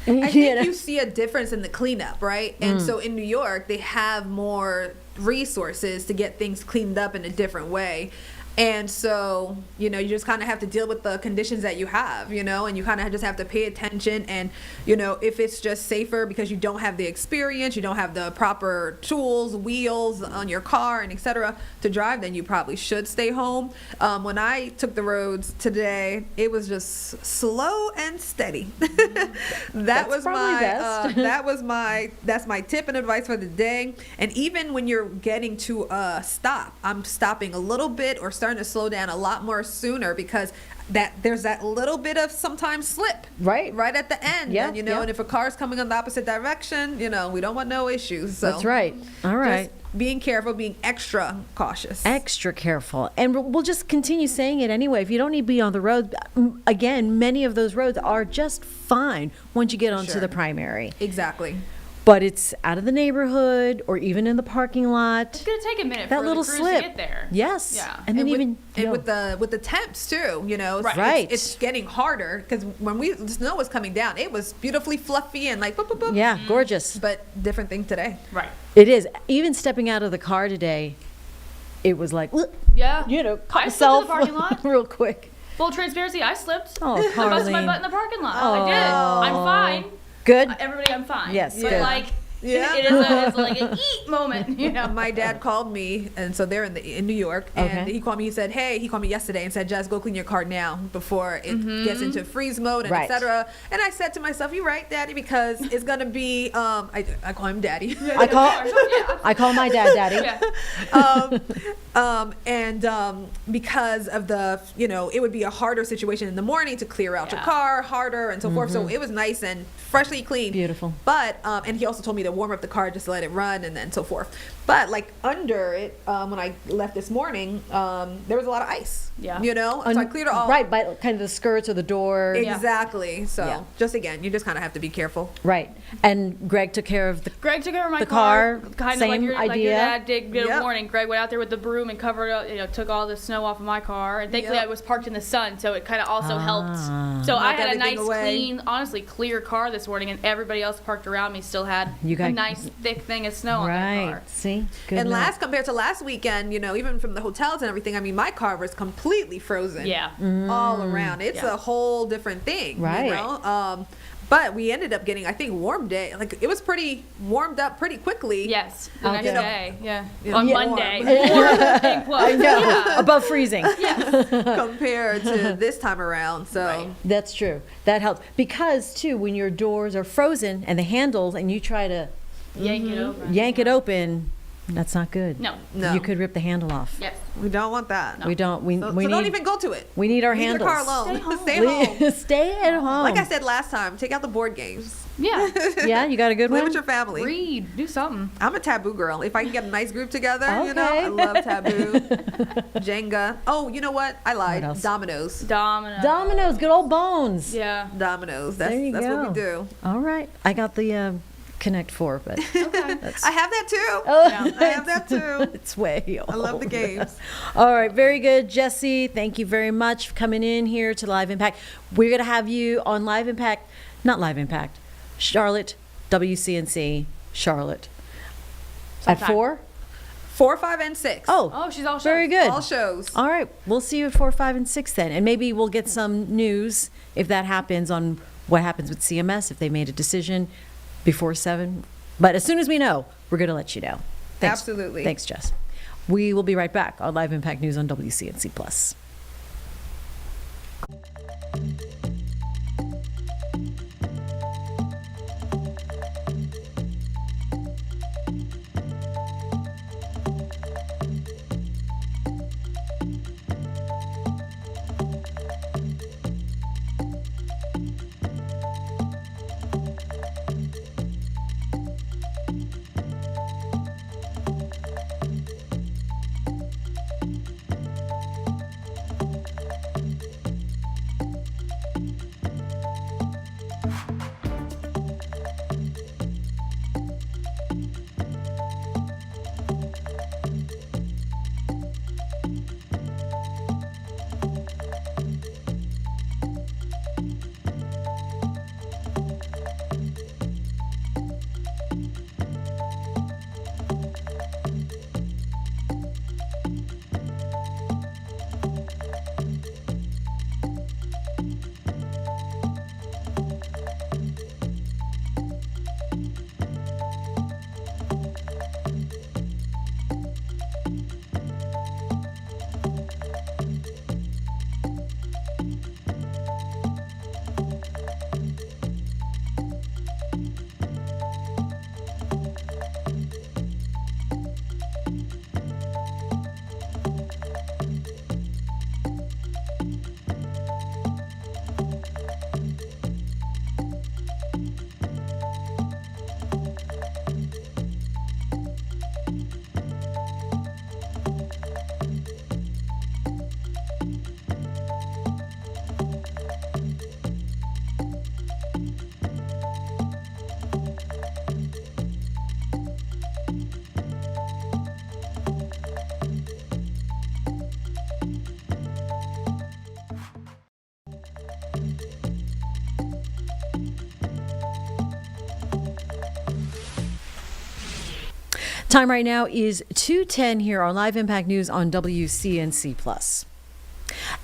I think you see a difference in the cleanup, right? And so in New York, they have more resources to get things cleaned up in a different way. And so, you know, you just kind of have to deal with the conditions that you have, you know, and you kind of just have to pay attention. And, you know, if it's just safer because you don't have the experience, you don't have the proper tools, wheels on your car and et cetera to drive, then you probably should stay home. When I took the roads today, it was just slow and steady. That's my tip and advice for the day. And even when you're getting to a stop, I'm stopping a little bit or starting to slow down a lot more sooner because there's that little bit of sometimes slip right at the end. And, you know, and if a car's coming on the opposite direction, you know, we don't want no issues. So that's right. All right. Just being careful, being extra cautious. Extra careful. And we'll just continue saying it anyway. If you don't need to be on the road, again, many of those roads are just fine once you get onto the primary. Exactly. But it's out of the neighborhood or even in the parking lot. It's gonna take a minute that for little the crews slip to get there. Yes. Yeah. And then with the temps too, you know, it's getting harder because when the snow was coming down, it was beautifully fluffy and like boop, boop, boop. Yeah, gorgeous. But different thing today. Right. It is. Even stepping out of the car today, it was like, yeah, you know, caught I slipped in myself the parking lot. real quick. Full transparency, I slipped. Oh, I busted my Carlene. butt in the parking lot. Oh. I did. I'm fine. Good. Everybody, I'm fine. Yes, But good. like, Yeah. it's like an eat moment, you know. My dad called me, and so they're in New York, and he called me. He said, "Hey," he called me yesterday and said, "Jazz, go clean your car now before it gets into freeze mode and etc." And I said to myself, "You're right, Daddy, because it's gonna be." I call him Daddy. I call my dad Daddy. Because of the, you know, it would be a harder situation in the morning to clear out your car harder and so forth. So it was nice and freshly clean. Beautiful. But and he also told me to warm up the car just to let it run and then so forth. But like under it, when I left this morning, there was a lot of ice. Yeah. You know, so I cleared it all. Right, by kind of the skirts or the door. Exactly. So just again, you just kind of have to be careful. Right. And Greg took care of my car. Kind of same like your idea. dad did a warning. Greg went out there with the broom and covered up, you know, took all the snow off of my car. And thankfully I was parked in the sun, so it kind of also helped. So I had a nice, clean, honestly clear car this morning, and everybody else parked around me still had a nice thick thing of snow on their car. See? Good And enough. compared to last weekend, you know, even from the hotels and everything, I mean, my car was completely frozen. Yeah. All around. It's a whole different thing. Right. You know? But we ended up getting, I think, warm day. Like, it was pretty warmed up pretty quickly. Yes. The next day. Yeah. You know, On warm. Monday. I know. Above freezing. Compared to this time around. So That's true. That helps. Because, too, when your doors are frozen and the handles and you try to yank it open, that's not good. No. You could rip the handle off. Yes. We don't want that. We don't. We So need, don't even go to it. We need our Leave handles. your car alone. Stay home. Stay at home. Like I said last time, take out the board games. Yeah. Yeah, you got a good Play one? with your family. Read. Do something. I'm a taboo girl. If I can get a nice group together, you know, Okay. I love taboo. Jenga. Oh, you know what? I lied. else? Dominoes. Dominoes, good old bones. Yeah. Dominoes. There you That's what go. we do. All right. I got the Connect 4, but I have that too. Oh, I have that too. it's way old. I love the games. All right, very good, Jesse. Thank you very much for coming in here to Live Impact. We're going to have you on Live Impact, not Live Impact, Charlotte, WCNC, Charlotte. At 4? 4, 5, and 6. Oh, she's all shows. very good. All shows. All right, we'll see you at 4, 5, and 6 then. And maybe we'll get some news if that happens on what happens with CMS, if they made a decision before 7. But as soon as we know, we're going to let you know. Thanks. Absolutely. Thanks, Jess. We will be right back on Live Impact News on WCNC Plus. Time right now is 2:10 here on Live Impact News on WCNC+.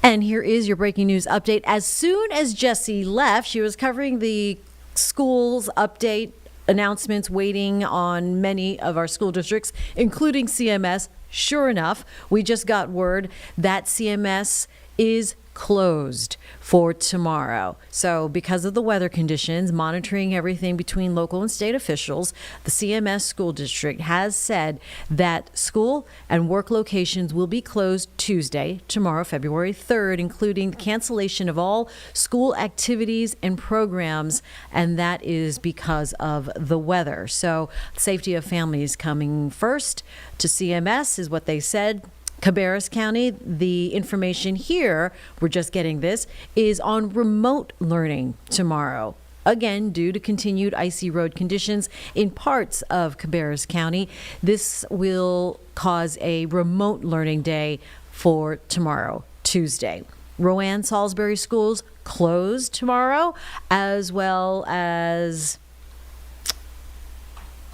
And here is your breaking news update. As soon as Jessie left, she was covering the schools update announcements, waiting on many of our school districts, including CMS. Sure enough, we just got word that CMS is closed for tomorrow. So because of the weather conditions, monitoring everything between local and state officials, the CMS school district has said that school and work locations will be closed Tuesday, tomorrow, February 3rd, including the cancellation of all school activities and programs, and that is because of the weather. So safety of families coming first to CMS is what they said. Cabarrus County, the information here, we're just getting this, is on remote learning tomorrow. Again, due to continued icy road conditions in parts of Cabarrus County, this will cause a remote learning day for tomorrow, Tuesday. Rowan Salisbury schools closed tomorrow, as well as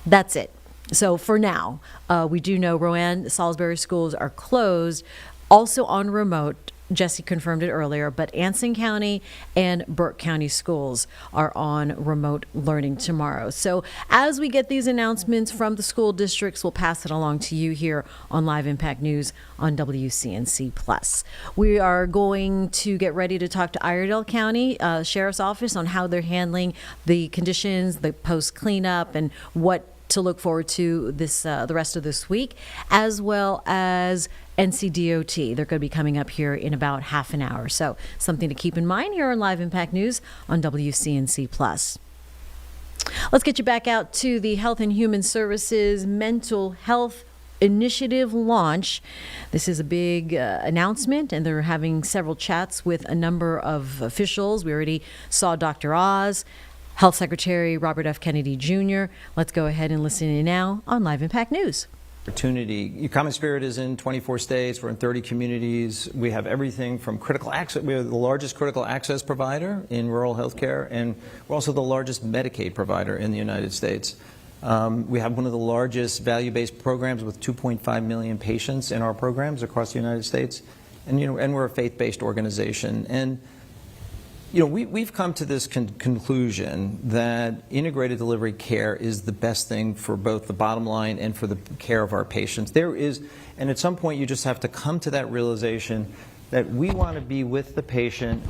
that's it. So for now, we do know Rowan Salisbury schools are closed, also on remote. Jessie confirmed it earlier, but Anson County and Burke County schools are on remote learning tomorrow. So as we get these announcements from the school districts, we'll pass it along to you here on Live Impact News on WCNC+. We are going to get ready to talk to Iredell County Sheriff's Office on how they're handling the conditions, the post cleanup, and what to look forward to this the rest of this week, as well as NCDOT. They're going to be coming up here in about half an hour. So something to keep in mind here on Live Impact News on WCNC+. Let's get you back out to the Health and Human Services Mental Health Initiative launch. This is a big announcement, and they're having several chats with a number of officials. We already saw Dr. Oz, Health Secretary Robert F. Kennedy Jr. Let's go ahead and listen in now on Live Impact News. Opportunity. Common Spirit is in 24 states. We're in 30 communities. We have everything from critical access. We are the largest critical access provider in rural healthcare, and we're also the largest Medicaid provider in the United States. We have one of the largest value-based programs with 2.5 million patients in our programs across the United States, and we're a faith-based organization. And we've come to this conclusion that integrated delivery care is the best thing for both the bottom line and for the care of our patients. And at some point you just have to come to that realization that we want to be with the patient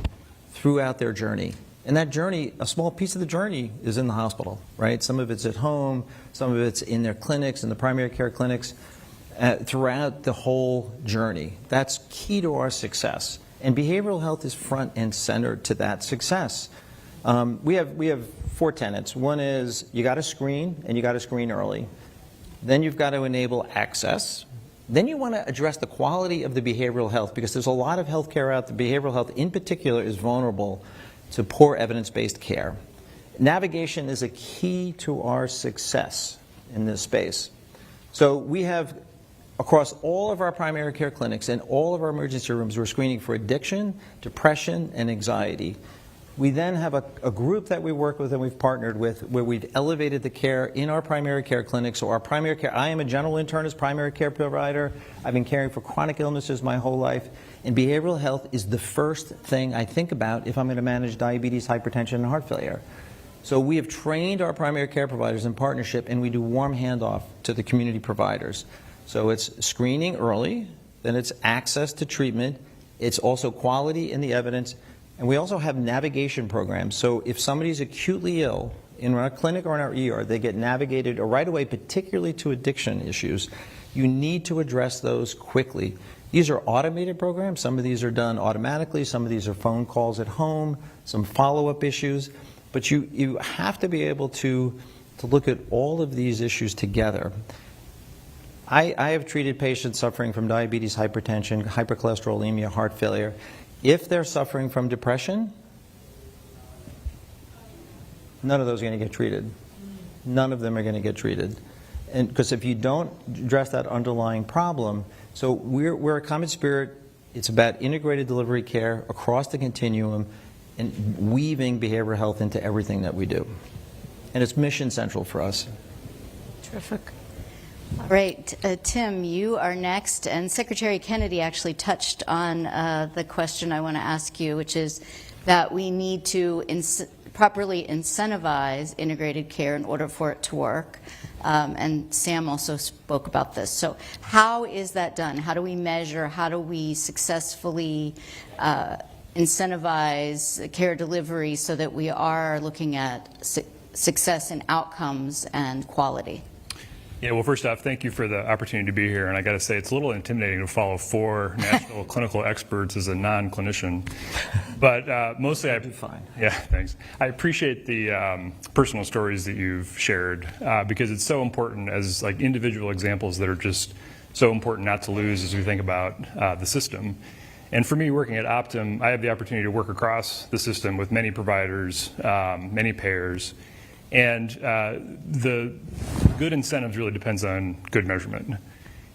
throughout their journey. And that journey, a small piece of the journey is in the hospital, right? Some of it's at home, some of it's in their clinics, in the primary care clinics, throughout the whole journey. That's key to our success. And behavioral health is front and center to that success. We have 4 tenets. One is you got to screen, and you got to screen early. Then you've got to enable access. Then you want to address the quality of the behavioral health, because there's a lot of healthcare out there. Behavioral health in particular is vulnerable to poor evidence-based care. Navigation is a key to our success in this space. So we have, across all of our primary care clinics and all of our emergency rooms, we're screening for addiction, depression, and anxiety. We then have a group that we work with and we've partnered with where we've elevated the care in our primary care clinics. So our primary care, I am a general internist, primary care provider. I've been caring for chronic illnesses my whole life. And behavioral health is the first thing I think about if I'm going to manage diabetes, hypertension, and heart failure. So we have trained our primary care providers in partnership, and we do warm handoff to the community providers. So it's screening early, then it's access to treatment, it's also quality in the evidence, and we also have navigation programs. So if somebody's acutely ill in our clinic or in our ER, they get navigated right away, particularly to addiction issues. You need to address those quickly. These are automated programs. Some of these are done automatically. Some of these are phone calls at home, some follow-up issues. But you have to be able to look at all of these issues together. I have treated patients suffering from diabetes, hypertension, hypercholesterolemia, heart failure. If they're suffering from depression, none of those are going to get treated. None of them are going to get treated. And because if you don't address that underlying problem, so we're a Common Spirit. It's about integrated delivery care across the continuum and weaving behavioral health into everything that we do. And it's mission central for us. Terrific. All right, Tim, you are next, and Secretary Kennedy actually touched on the question I want to ask you, which is that we need to properly incentivize integrated care in order for it to work. And Sam also spoke about this. So how is that done? How do we measure? How do we successfully incentivize care delivery so that we are looking at success in outcomes and quality? Yeah, well, first off, thank you for the opportunity to be here. And I got to say, it's a little intimidating to follow 4 national clinical experts as a non-clinician. But mostly, yeah, thanks. I appreciate the personal stories that you've shared because it's so important as like individual examples that are just so important not to lose as we think about the system. And for me, working at Optum, I have the opportunity to work across the system with many providers, many payers. And the good incentives really depends on good measurement.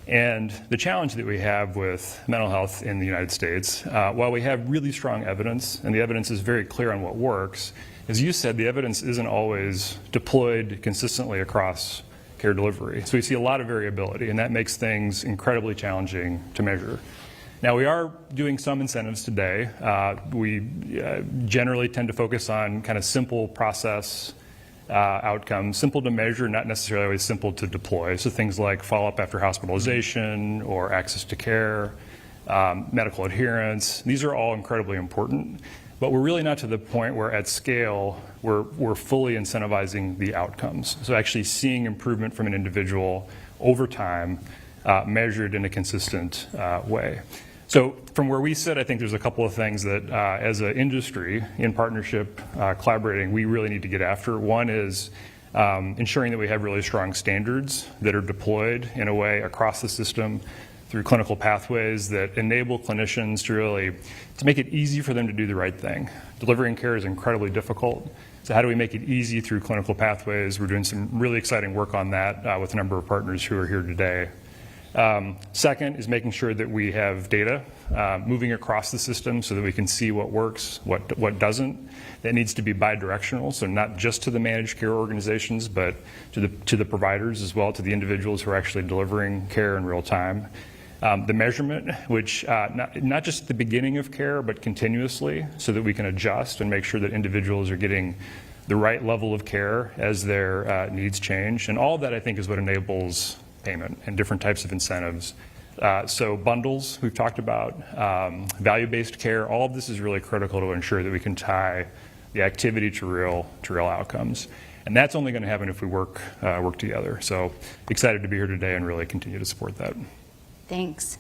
And the challenge that we have with mental health in the United States, while we have really strong evidence, and the evidence is very clear on what works, as you said, the evidence isn't always deployed consistently across care delivery. So we see a lot of variability, and that makes things incredibly challenging to measure. Now, we are doing some incentives today. We generally tend to focus on kind of simple process outcomes, simple to measure, not necessarily always simple to deploy. So things like follow-up after hospitalization or access to care, medical adherence, these are all incredibly important. But we're really not to the point where at scale we're fully incentivizing the outcomes. So actually seeing improvement from an individual over time measured in a consistent way. So from where we sit, I think there's a couple of things that as an industry in partnership, collaborating, we really need to get after. One is ensuring that we have really strong standards that are deployed in a way across the system through clinical pathways that enable clinicians to make it easy for them to do the right thing. Delivering care is incredibly difficult. So how do we make it easy through clinical pathways? We're doing some really exciting work on that with a number of partners who are here today. Second is making sure that we have data moving across the system so that we can see what works, what doesn't. That needs to be bi-directional, so not just to the managed care organizations, but to the providers as well, to the individuals who are actually delivering care in real time. The measurement, which not just at the beginning of care, but continuously, so that we can adjust and make sure that individuals are getting the right level of care as their needs change. And all of that, I think, is what enables payment and different types of incentives. So bundles we've talked about, value-based care, all of this is really critical to ensure that we can tie the activity to real outcomes. And that's only going to happen if we work together. So excited to be here today and really continue to support that. Thanks.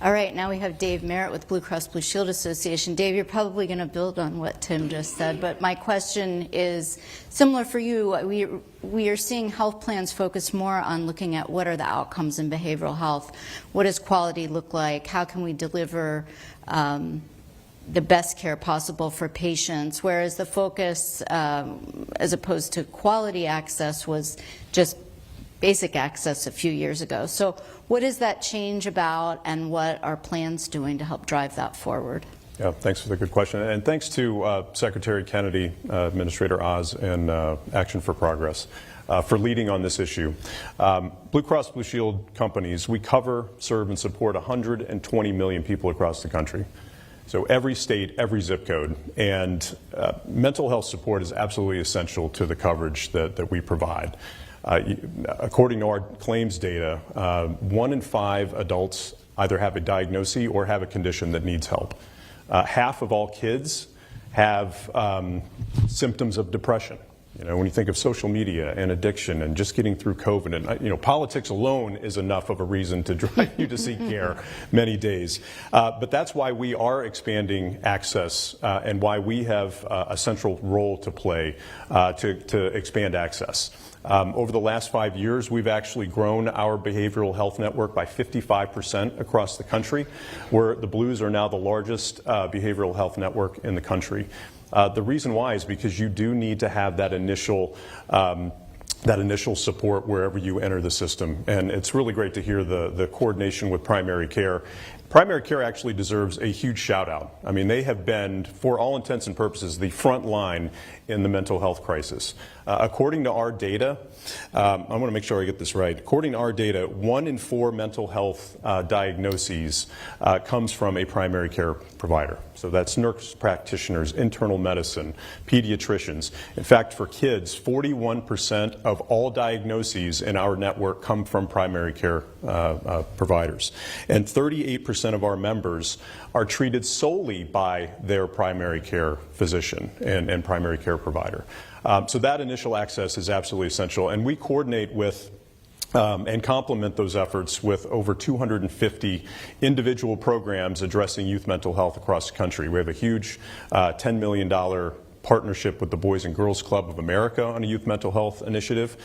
All right, now we have Dave Merritt with Blue Cross Blue Shield Association. Dave, you're probably going to build on what Tim just said, but my question is similar for you. We are seeing health plans focus more on looking at what are the outcomes in behavioral health. What does quality look like? How can we deliver the best care possible for patients? Whereas the focus, as opposed to quality access, was just basic access a few years ago. So what is that change about, and what are plans doing to help drive that forward? Yeah, thanks for the good question. And thanks to Secretary Kennedy, Administrator Oz, and Action for Progress for leading on this issue. Blue Cross Blue Shield companies, we cover, serve, and support 120 million people across the country. So every state, every zip code. And mental health support is absolutely essential to the coverage that we provide. According to our claims data, 1 in 5 adults either have a diagnosis or have a condition that needs help. Half of all kids have symptoms of depression. You know, when you think of social media and addiction and just getting through COVID, and you know, politics alone is enough of a reason to drive you to seek care many days. But that's why we are expanding access and why we have a central role to play to expand access. Over the last 5 years, we've actually grown our behavioral health network by 55% across the country, where the Blues are now the largest behavioral health network in the country. The reason why is because you do need to have that initial that initial support wherever you enter the system. And it's really great to hear the coordination with primary care. Primary care actually deserves a huge shout out. I mean, they have been, for all intents and purposes, the front line in the mental health crisis. According to our data, I want to make sure I get this right. According to our data, 1 in 4 mental health diagnoses comes from a primary care provider. So that's nurse practitioners, internal medicine, pediatricians. In fact, for kids, 41% of all diagnoses in our network come from primary care providers. And 38% of our members are treated solely by their primary care physician and primary care provider. So that initial access is absolutely essential, and we coordinate with and complement those efforts with over 250 individual programs addressing youth mental health across the country. We have a huge $10 million partnership with the Boys and Girls Club of America on a youth mental health initiative.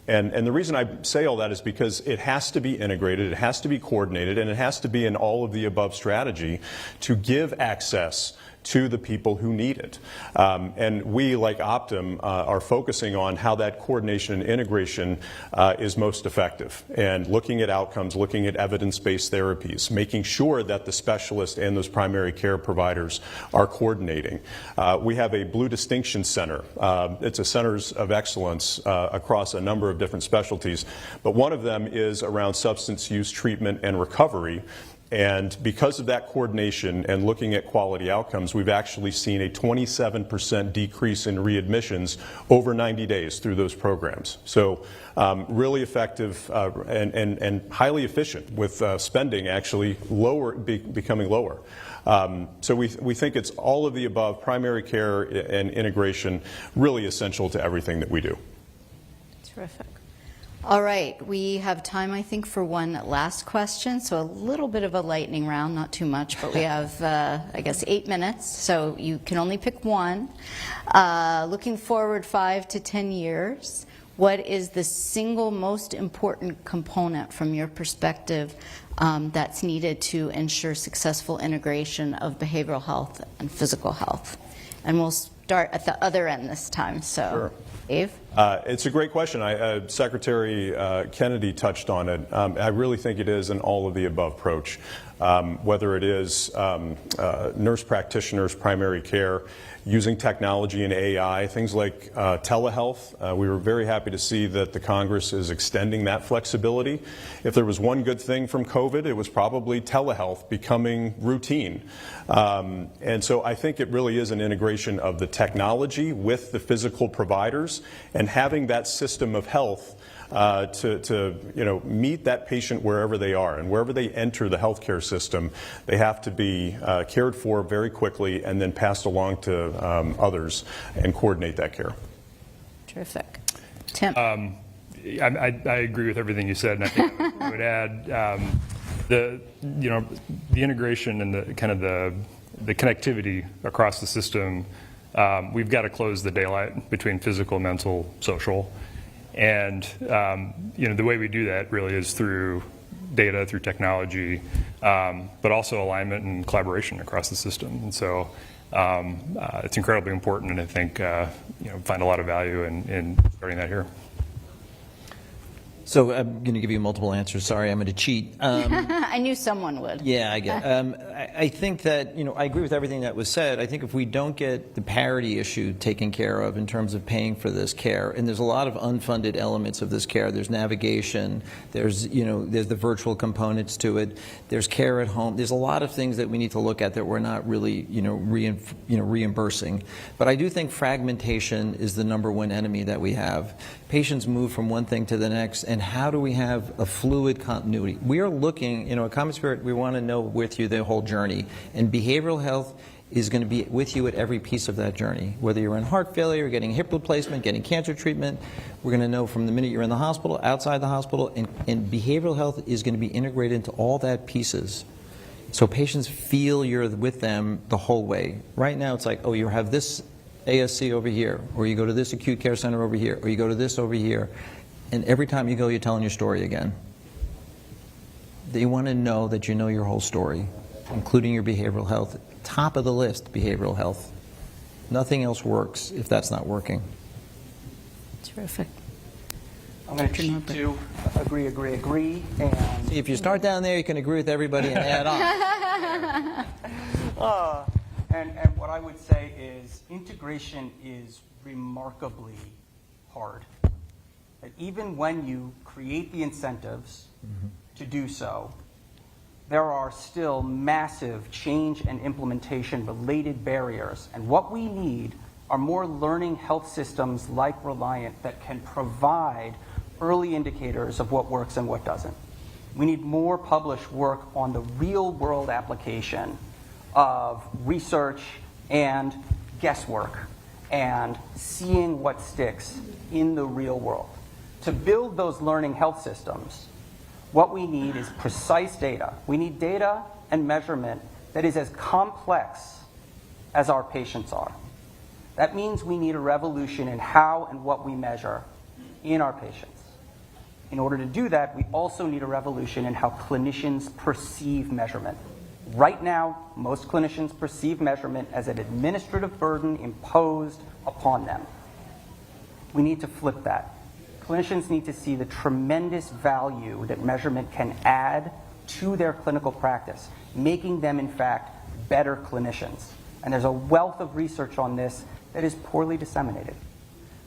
And the reason I say all that is because it has to be integrated, it has to be coordinated, and it has to be an all of the above strategy to give access to the people who need it. And we, like Optum, are focusing on how that coordination and integration is most effective, and looking at outcomes, looking at evidence-based therapies, making sure that the specialists and those primary care providers are coordinating. We have a Blue Distinction Center. It's a centers of excellence across a number of different specialties, but one of them is around substance use treatment and recovery. And because of that coordination and looking at quality outcomes, we've actually seen a 27% decrease in readmissions over 90 days through those programs. So really effective and highly efficient, with spending actually becoming lower. So we think it's all of the above, primary care and integration, really essential to everything that we do. Terrific. All right, we have time, I think, for one last question. So a little bit of a lightning round, not too much, but we have, I guess, 8 minutes, so you can only pick one. Looking forward 5 to 10 years, what is the single most important component from your perspective that's needed to ensure successful integration of behavioral health and physical health? And we'll start at the other end this time. So, sure. Dave? It's a great question. Secretary Kennedy touched on it. I really think it is an all-of-the-above approach, whether it is nurse practitioners, primary care, using technology and AI, things like telehealth. We were very happy to see that the Congress is extending that flexibility. If there was one good thing from COVID, it was probably telehealth becoming routine. And so I think it really is an integration of the technology with the physical providers, and having that system of health to meet that patient wherever they are, and wherever they enter the healthcare system, they have to be cared for very quickly and then passed along to others and coordinate that care. Terrific. Tim? I agree with everything you said, and I think I would add the integration and the connectivity across the system. We've got to close the daylight between physical, mental, social. And the way we do that really is through data, through technology, but also alignment and collaboration across the system. And so it's incredibly important, and I think find a lot of value in starting that here. So I'm going to give you multiple answers. Sorry, I'm going to cheat. I knew someone would. Yeah, I get it. I think that, I agree with everything that was said. I think if we don't get the parity issue taken care of in terms of paying for this care, and there's a lot of unfunded elements of this care. There's navigation, there's the virtual components to it, there's care at home. There's a lot of things that we need to look at that we're not really, reimbursing. But I do think fragmentation is the #1 enemy that we have. Patients move from one thing to the next, and how do we have a fluid continuity? We are looking, at Common Spirit, we want to know with you the whole journey, and behavioral health is going to be with you at every piece of that journey. Whether you're in heart failure, getting hip replacement, getting cancer treatment, we're going to know from the minute you're in the hospital, outside the hospital, and behavioral health is going to be integrated into all that pieces. So patients feel you're with them the whole way. Right now it's like, oh, you have this ASC over here, or you go to this acute care center over here, or you go to this over here, and every time you go, you're telling your story again. They want to know that you know your whole story, including your behavioral health. Top of the list, behavioral health. Nothing else works if that's not working. Terrific. I'm going to cheat to agree, and If you start down there, you can agree with everybody and add on. and what I would say is integration is remarkably hard. That even when you create the incentives to do so, there are still massive change and implementation related barriers. And what we need are more learning health systems like Reliant that can provide early indicators of what works and what doesn't. We need more published work on the real world application of research and guesswork and seeing what sticks in the real world. To build those learning health systems, what we need is precise data. We need data and measurement that is as complex as our patients are. That means we need a revolution in how and what we measure in our patients. In order to do that, we also need a revolution in how clinicians perceive measurement. Right now, most clinicians perceive measurement as an administrative burden imposed upon them. We need to flip that. Clinicians need to see the tremendous value that measurement can add to their clinical practice, making them, in fact, better clinicians. And there's a wealth of research on this that is poorly disseminated.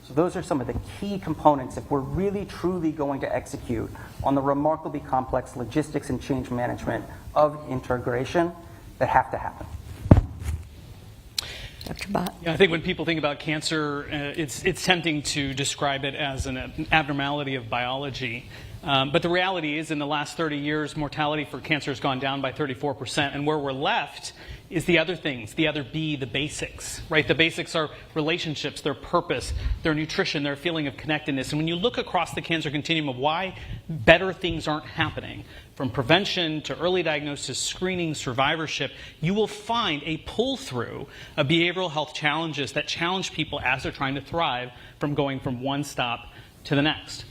So those are some of the key components if we're really truly going to execute on the remarkably complex logistics and change management of integration that have to happen. Dr. Bott. Yeah, I think when people think about cancer, it's tempting to describe it as an abnormality of biology. But the reality is in the last 30 years, mortality for cancer has gone down by 34%. And where we're left is the other things, the other B, the basics, right? The basics are relationships, their purpose, their nutrition, their feeling of connectedness. And when you look across the cancer continuum of why better things aren't happening, from prevention to early diagnosis, screening, survivorship, you will find a pull-through of behavioral health challenges that challenge people as they're trying to thrive from going from one stop to the next.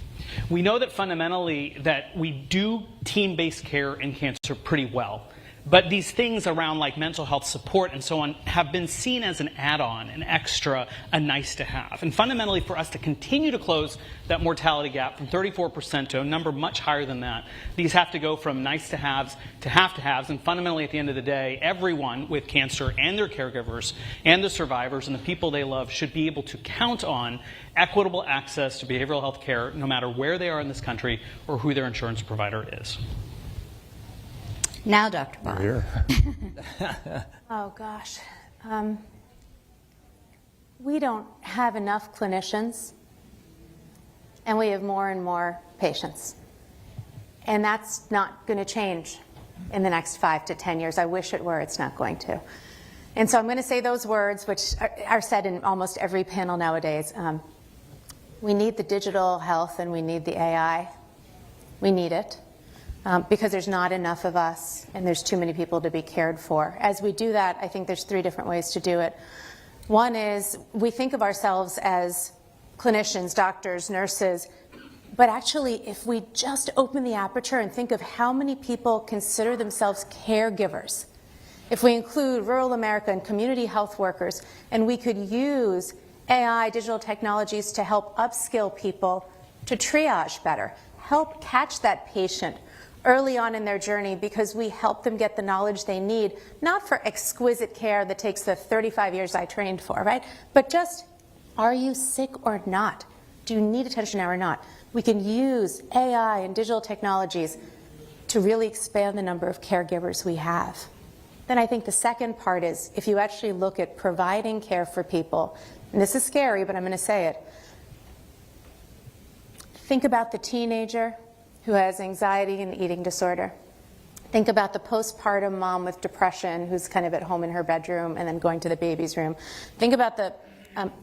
We know that fundamentally that we do team-based care in cancer pretty well. But these things around like mental health support and so on have been seen as an add-on, an extra, a nice to have. And fundamentally for us to continue to close that mortality gap from 34% to a number much higher than that, these have to go from nice to haves to have to haves. And fundamentally at the end of the day, everyone with cancer and their caregivers and the survivors and the people they love should be able to count on equitable access to behavioral health care no matter where they are in this country or who their insurance provider is. Now, Dr. Bott. Oh, gosh. We don't have enough clinicians, and we have more and more patients. And that's not going to change in the next 5 to 10 years. I wish it were. It's not going to. And so I'm going to say those words, which are said in almost every panel nowadays. We need the digital health, and we need the AI. We need it. Because there's not enough of us and there's too many people to be cared for. As we do that, I think there's 3 different ways to do it. One is we think of ourselves as clinicians, doctors, nurses, but actually if we just open the aperture and think of how many people consider themselves caregivers, if we include rural America and community health workers, and we could use AI, digital technologies to help upskill people to triage better, help catch that patient early on in their journey because we help them get the knowledge they need, not for exquisite care that takes the 35 years I trained for, right? But just, are you sick or not? Do you need attention now or not? We can use AI and digital technologies to really expand the number of caregivers we have. Then I think the second part is, if you actually look at providing care for people, and this is scary, but I'm going to say it, think about the teenager who has anxiety and eating disorder. Think about the postpartum mom with depression who's kind of at home in her bedroom and then going to the baby's room. Think about the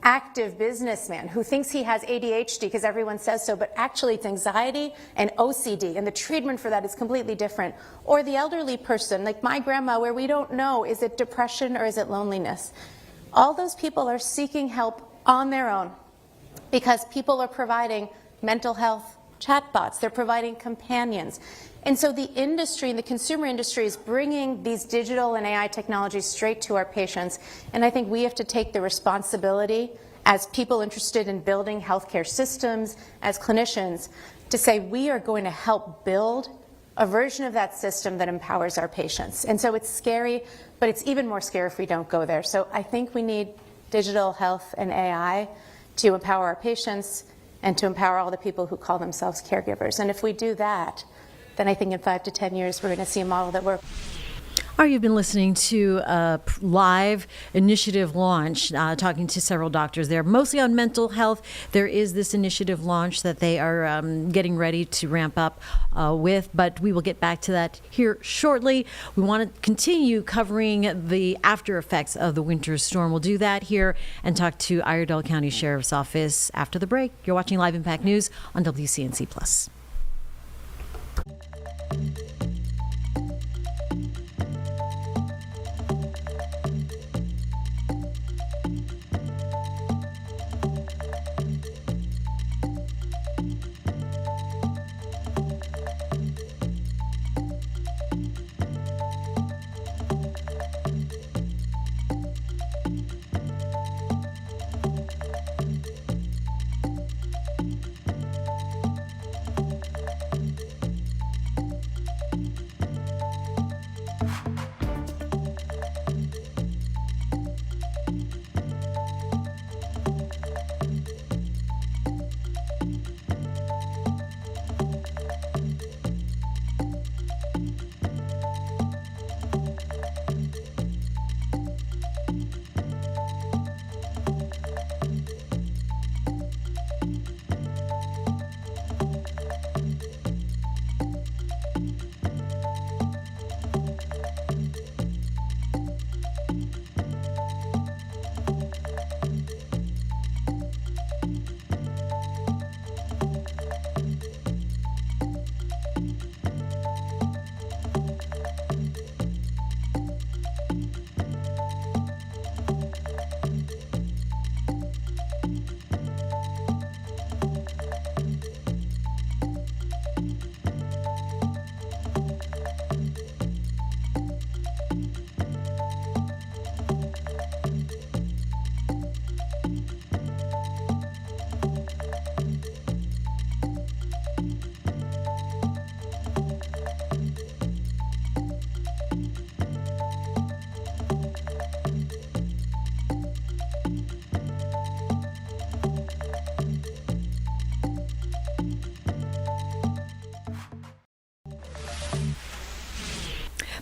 active businessman who thinks he has ADHD because everyone says so, but actually it's anxiety and OCD, and the treatment for that is completely different. Or the elderly person, like my grandma, where we don't know, is it depression or is it loneliness? All those people are seeking help on their own because people are providing mental health chatbots, they're providing companions. And so the industry, the consumer industry, is bringing these digital and AI technologies straight to our patients. And I think we have to take the responsibility as people interested in building healthcare systems, as clinicians, to say we are going to help build a version of that system that empowers our patients. And so it's scary, but it's even more scary if we don't go there. So I think we need digital health and AI to empower our patients and to empower all the people who call themselves caregivers. And if we do that, then I think in 5 to 10 years we're going to see a model that works. You've been listening to a live initiative launch, talking to several doctors there, mostly on mental health. There is this initiative launch that they are getting ready to ramp up with, but we will get back to that here shortly. We want to continue covering the after effects of the winter storm. We'll do that here and talk to Iredell County Sheriff's Office after the break. You're watching Live Impact News on WCNC Plus.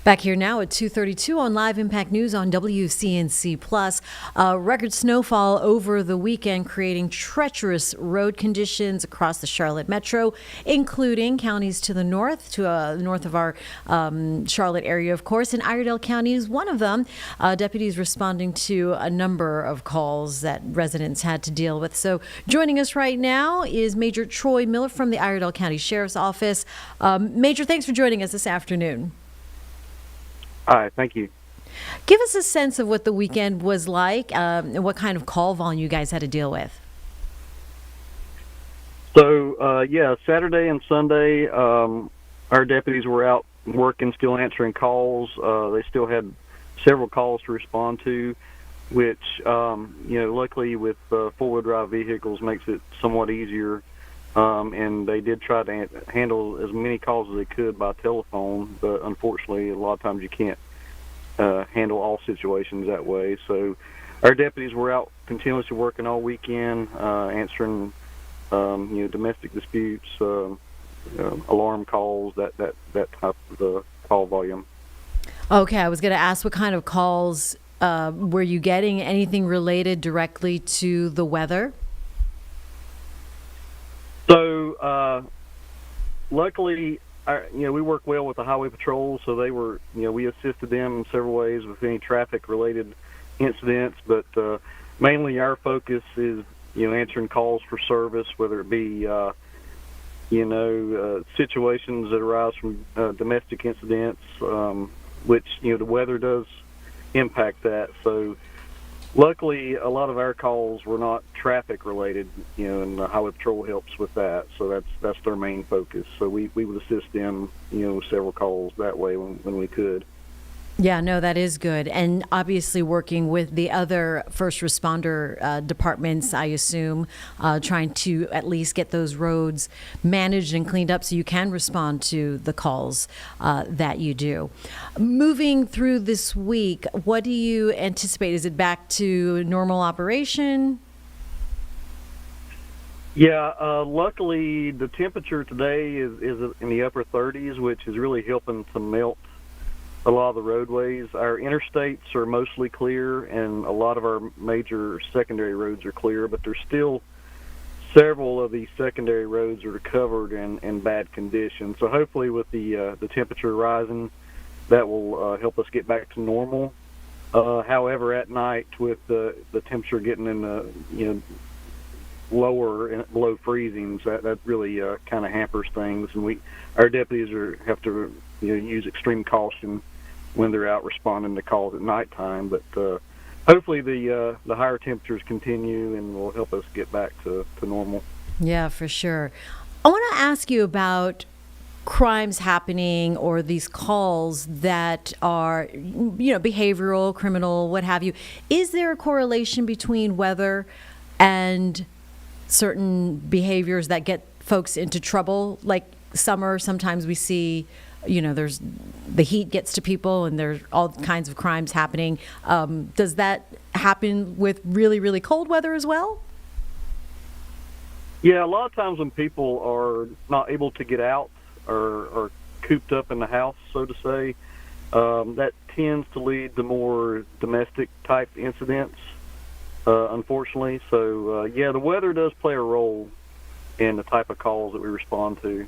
Back here now at 2:32 on Live Impact News on WCNC Plus. Record snowfall over the weekend, creating treacherous road conditions across the Charlotte metro, including counties to the north, north of our Charlotte area, of course, and Iredell County is one of them. Deputies responding to a number of calls that residents had to deal with. So joining us right now is Major Troy Miller from the Iredell County Sheriff's Office. Major, thanks for joining us this afternoon. Hi, thank you. Give us a sense of what the weekend was like and what kind of call volume you guys had to deal with. So, Saturday and Sunday, our deputies were out working, still answering calls. They still had several calls to respond to, which, luckily with four-wheel drive vehicles makes it somewhat easier. And they did try to handle as many calls as they could by telephone, but unfortunately, a lot of times you can't handle all situations that way. So our deputies were out continuously working all weekend, answering domestic disputes, alarm calls, that type of call volume. Okay, I was going to ask what kind of calls were you getting? Anything related directly to the weather? So, luckily, we work well with the highway patrol, so they were, we assisted them in several ways with any traffic-related incidents, but mainly our focus is, answering calls for service, whether it be, situations that arise from domestic incidents, which, the weather does impact that. So, luckily, a lot of our calls were not traffic related, and the highway patrol helps with that. So that's their main focus. So we would assist them, several calls that way when we could. Yeah, no, that is good. And obviously working with the other first responder departments, I assume, trying to at least get those roads managed and cleaned up so you can respond to the calls that you do. Moving through this week, what do you anticipate? Is it back to normal operation? Yeah, luckily the temperature today is in the upper 30s, which is really helping to melt a lot of the roadways. Our interstates are mostly clear, and a lot of our major secondary roads are clear, but there's still several of these secondary roads that are covered in bad condition. So hopefully with the temperature rising, that will help us get back to normal. However, at night with the temperature getting in the lower and below freezing, so that really kind of hampers things, and our deputies have to use extreme caution when they're out responding to calls at nighttime. But hopefully the higher temperatures continue and will help us get back to normal. Yeah, for sure. I want to ask you about crimes happening or these calls that are, behavioral, criminal, what have you. Is there a correlation between weather and certain behaviors that get folks into trouble? Like summer, sometimes we see, there's the heat gets to people and there's all kinds of crimes happening. Does that happen with really, really cold weather as well? Yeah, a lot of times when people are not able to get out or cooped up in the house, so to say, that tends to lead to more domestic type incidents, unfortunately. So, the weather does play a role in the type of calls that we respond to.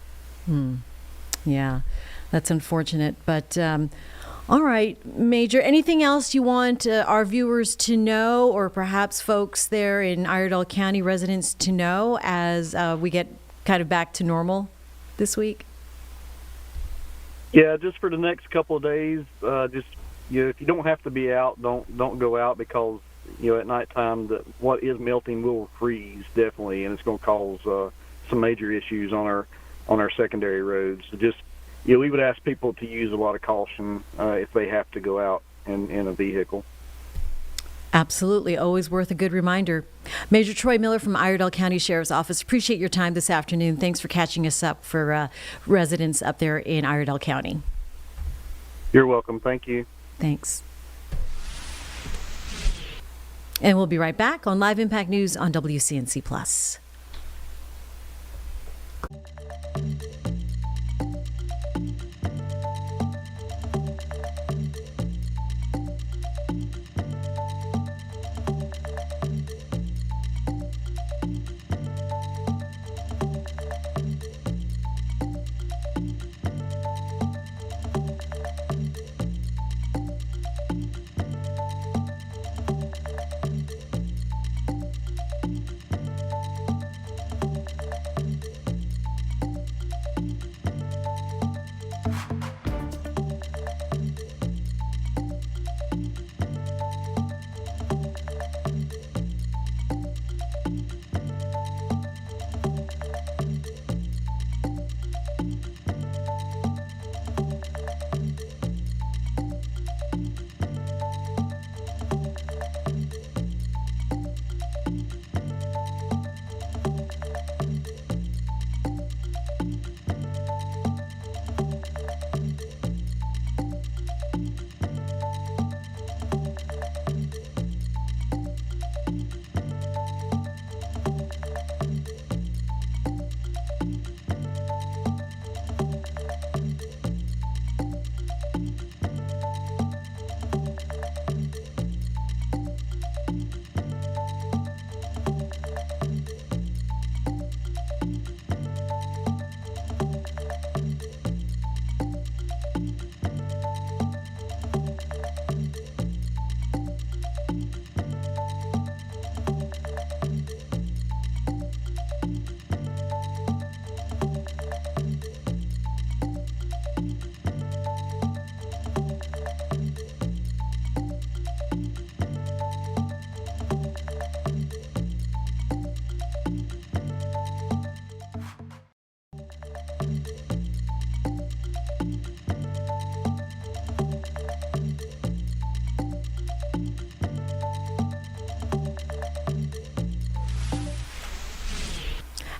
Yeah, that's unfortunate. But all right, Major, anything else you want our viewers to know, or perhaps folks there in Iredell County residents to know as we get kind of back to normal this week? Yeah, just for the next couple of days, if you don't have to be out, don't go out, because at nighttime what is melting will freeze definitely, and it's going to cause some major issues on our secondary roads. So just we would ask people to use a lot of caution if they have to go out in a vehicle. Absolutely. Always worth a good reminder. Major Troy Miller from Iredell County Sheriff's Office, appreciate your time this afternoon. Thanks for catching us up for residents up there in Iredell County. You're welcome. Thank you. Thanks. And we'll be right back on Live Impact News on WCNC Plus.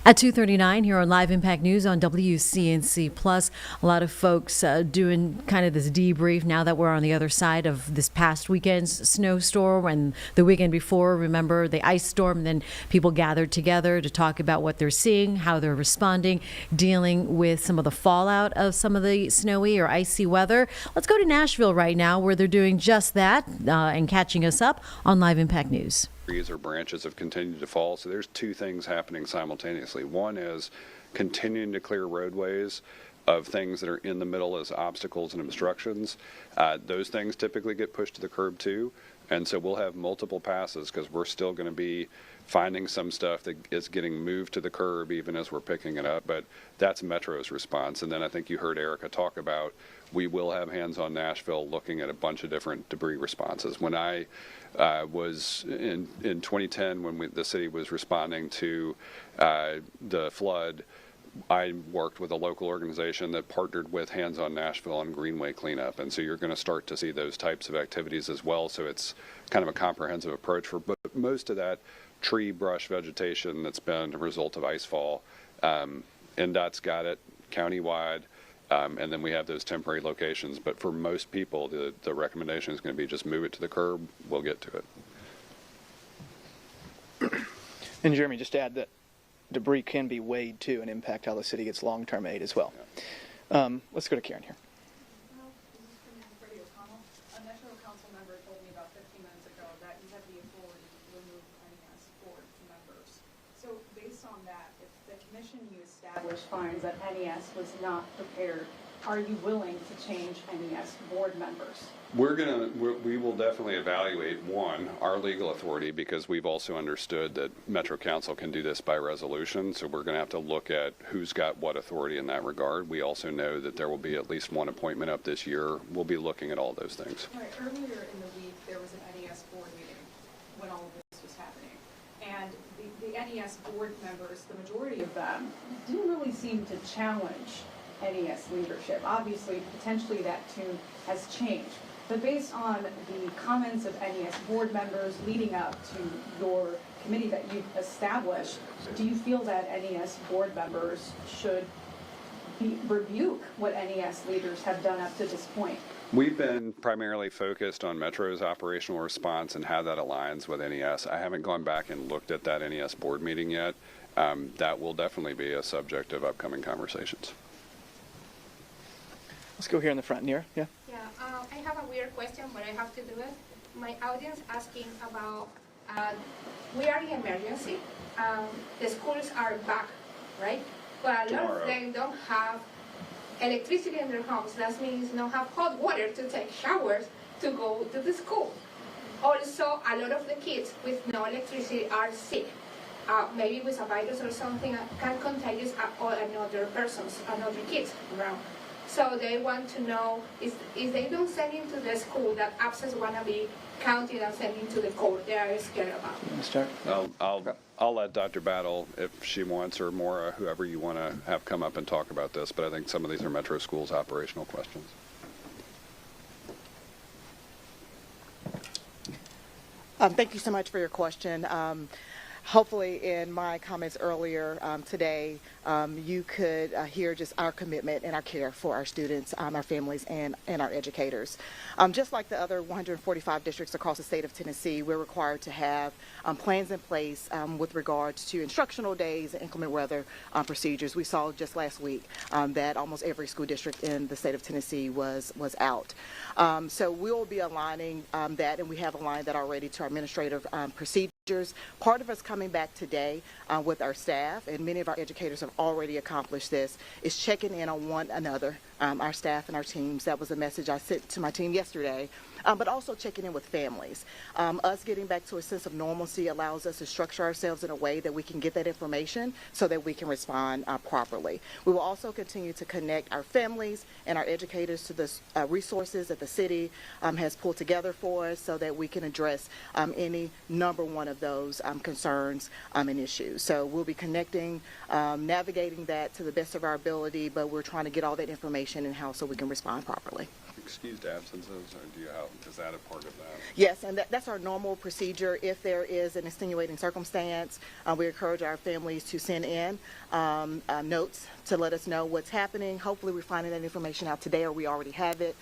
At 2:39 here on Live Impact News on WCNC Plus, a lot of folks doing kind of this debrief now that we're on the other side of this past weekend's snowstorm and the weekend before. Remember the ice storm? Then people gathered together to talk about what they're seeing, how they're responding, dealing with some of the fallout of some of the snowy or icy weather. Let's go to Nashville right now, where they're doing just that and catching us up on Live Impact News. Trees or branches have continued to fall, so there's two things happening simultaneously. One is continuing to clear roadways of things that are in the middle as obstacles and obstructions. Those things typically get pushed to the curb too, and so we'll have multiple passes because we're still going to be finding some stuff that is getting moved to the curb even as we're picking it up, but that's Metro's response. And then I think you heard Erica talk about we will have Hands on Nashville looking at a bunch of different debris responses. When I was in 2010, when the city was responding to the flood, I worked with a local organization that partnered with Hands on Nashville on Greenway cleanup, and so you're going to start to see those types of activities as well. So it's kind of a comprehensive approach for most of that tree, brush, vegetation that's been a result of ice fall. NDOT's got it countywide. And then we have those temporary locations. But for most people, the recommendation is going to be just move it to the curb. We'll get to it. And Jeremy, just to add that debris can be weighed too and impact how the city gets long-term aid as well. Yeah. Let's go to Karen here. A Metro Council member told me about 15 minutes ago that you have the authority to remove NES board members. So based on that, if the commission you established finds that NES was not prepared, are you willing to change NES board members? We will definitely evaluate, one, our legal authority, because we've also understood that Metro Council can do this by resolution. So we're going to have to look at who's got what authority in that regard. We also know that there will be at least one appointment up this year. We'll be looking at all those things. All right, earlier in the week, there was an NES board meeting when all of this was happening. And the NES board members, the majority of them, didn't really seem to challenge NES leadership. Obviously, potentially that tune has changed. But based on the comments of NES board members leading up to your committee that you've established, do you feel that NES board members should rebuke what NES leaders have done up to this point? We've been primarily focused on Metro's operational response and how that aligns with NES. I haven't gone back and looked at that NES board meeting yet. That will definitely be a subject of upcoming conversations. Let's go here in the front, Nira. Yeah. Yeah, I have a weird question, but I have to do it. My audience asking about, we are in emergency. The schools are back, right? But a lot of them don't have electricity in their homes. That means don't have hot water to take showers to go to the school. Also, a lot of the kids with no electricity are sick. Maybe with a virus or something can contagious another persons, another kids around. So they want to know if they don't send him to the school, that absence want to be counted and sent him to the court. They are scared about. Start. I'll let Dr. Battle, if she wants, or Maura, whoever you want to have come up and talk about this, but I think some of these are Metro Schools operational questions. Thank you so much for your question. Hopefully in my comments earlier today, you could hear just our commitment and our care for our students, our families, and our educators. Just like the other 145 districts across the state of Tennessee, we're required to have plans in place with regards to instructional days and inclement weather procedures. We saw just last week that almost every school district in the state of Tennessee was out. So we'll be aligning that, and we have aligned that already to our administrative procedures. Part of us coming back today with our staff, and many of our educators have already accomplished this, is checking in on one another, our staff and our teams. That was a message I sent to my team yesterday, but also checking in with families. Us getting back to a sense of normalcy allows us to structure ourselves in a way that we can get that information so that we can respond properly. We will also continue to connect our families and our educators to the resources that the city has pulled together for us so that we can address any number one of those concerns and issues. So we'll be connecting, navigating that to the best of our ability, but we're trying to get all that information information and how so we can respond properly. Excused absences, or is that a part of that? Yes, and that's our normal procedure. If there is an extenuating circumstance, we encourage our families to send in notes to let us know what's happening. Hopefully we're finding that information out today, or we already have it.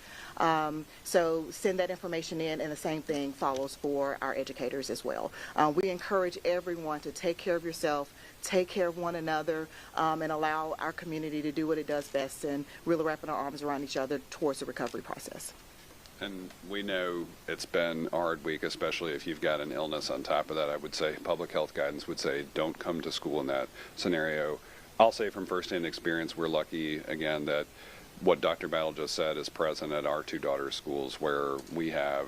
So send that information in, and the same thing follows for our educators as well. We encourage everyone to take care of yourself, take care of one another, and allow our community to do what it does best, and really wrapping our arms around each other towards the recovery process. And we know it's been a hard week, especially if you've got an illness on top of that. I would say public health guidance would say don't come to school in that scenario. I'll say from firsthand experience, we're lucky, again, that what Dr. Battle just said is present at our two daughters' schools, where we have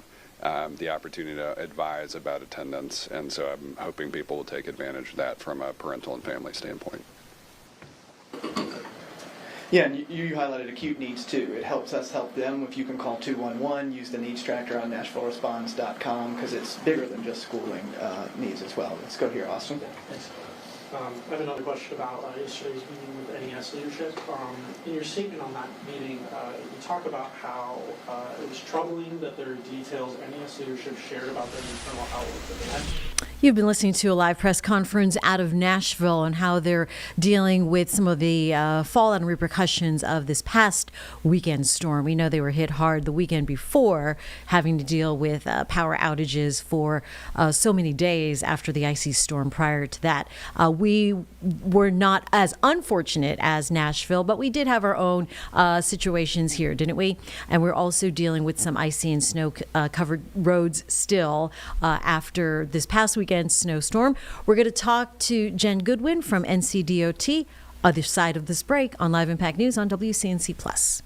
the opportunity to advise about attendance. And so I'm hoping people will take advantage of that from a parental and family standpoint. Yeah, and you highlighted acute needs too. It helps us help them. If you can call 211, use the needs tracker on NashvilleResponds.com, because it's bigger than just schooling needs as well. Let's go here, Austin. Thanks. I have another question about yesterday's meeting with NES leadership. In your statement on that meeting, you talk about how it was troubling that there are details NES leadership shared about their internal outlook that they had. You've been listening to a live press conference out of Nashville on how they're dealing with some of the fallout and repercussions of this past weekend storm. We know they were hit hard the weekend before, having to deal with power outages for so many days after the icy storm prior to that. We were not as unfortunate as Nashville, but we did have our own situations here, didn't we? And we're also dealing with some icy and snow covered roads still after this past weekend snowstorm. We're going to talk to Jen Goodwin from NCDOT, other side of this break on Live Impact News on WCNC Plus.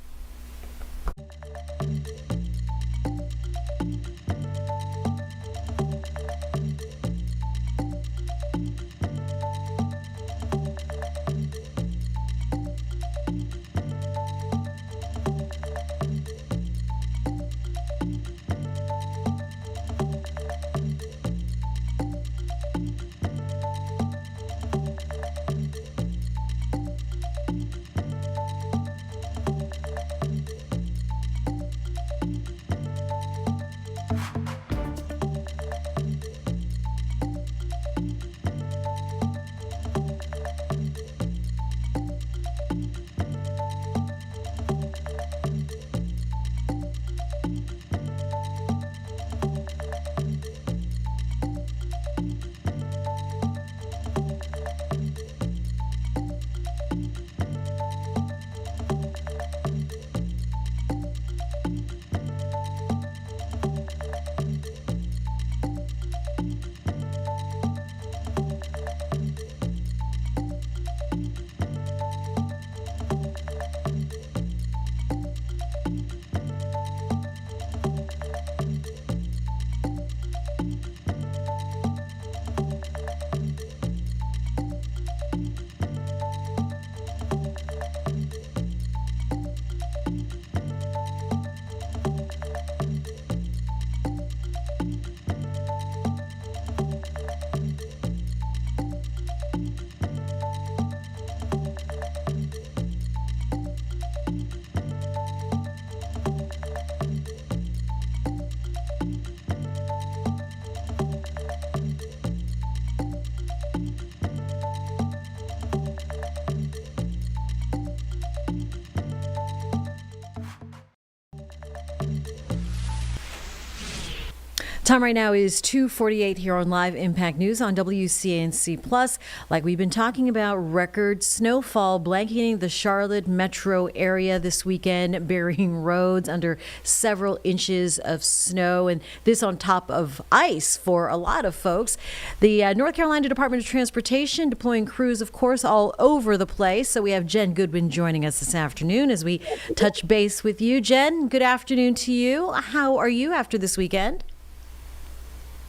Time right now is 2:48 here on Live Impact News on WCNC Plus. Like we've been talking about, record snowfall blanketing the Charlotte metro area this weekend, burying roads under several inches of snow, and this on top of ice for a lot of folks. The North Carolina Department of Transportation deploying crews, of course, all over the place. So we have Jen Goodwin joining us this afternoon as we touch base with you. Jen, good afternoon to you. How are you after this weekend?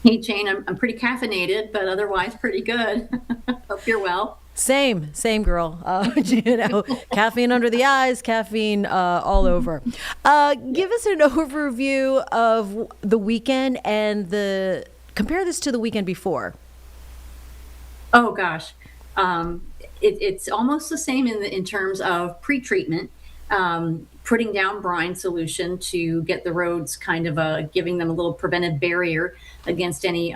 Hey, Jane, I'm pretty caffeinated, but otherwise pretty good. Hope you're well. Same girl. Caffeine under the eyes, caffeine all over. Give us an overview of the weekend and compare this to the weekend before. Oh gosh, it's almost the same in terms of pre-treatment. putting down brine solution to get the roads kind of giving them a little preventive barrier against any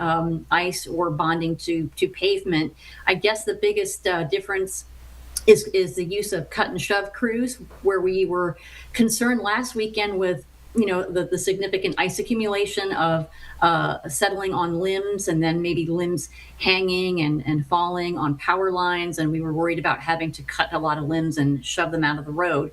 ice or bonding to pavement. I guess the biggest difference is the use of cut and shove crews, where we were concerned last weekend with the significant ice accumulation of settling on limbs, and then maybe limbs hanging and falling on power lines, and we were worried about having to cut a lot of limbs and shove them out of the road.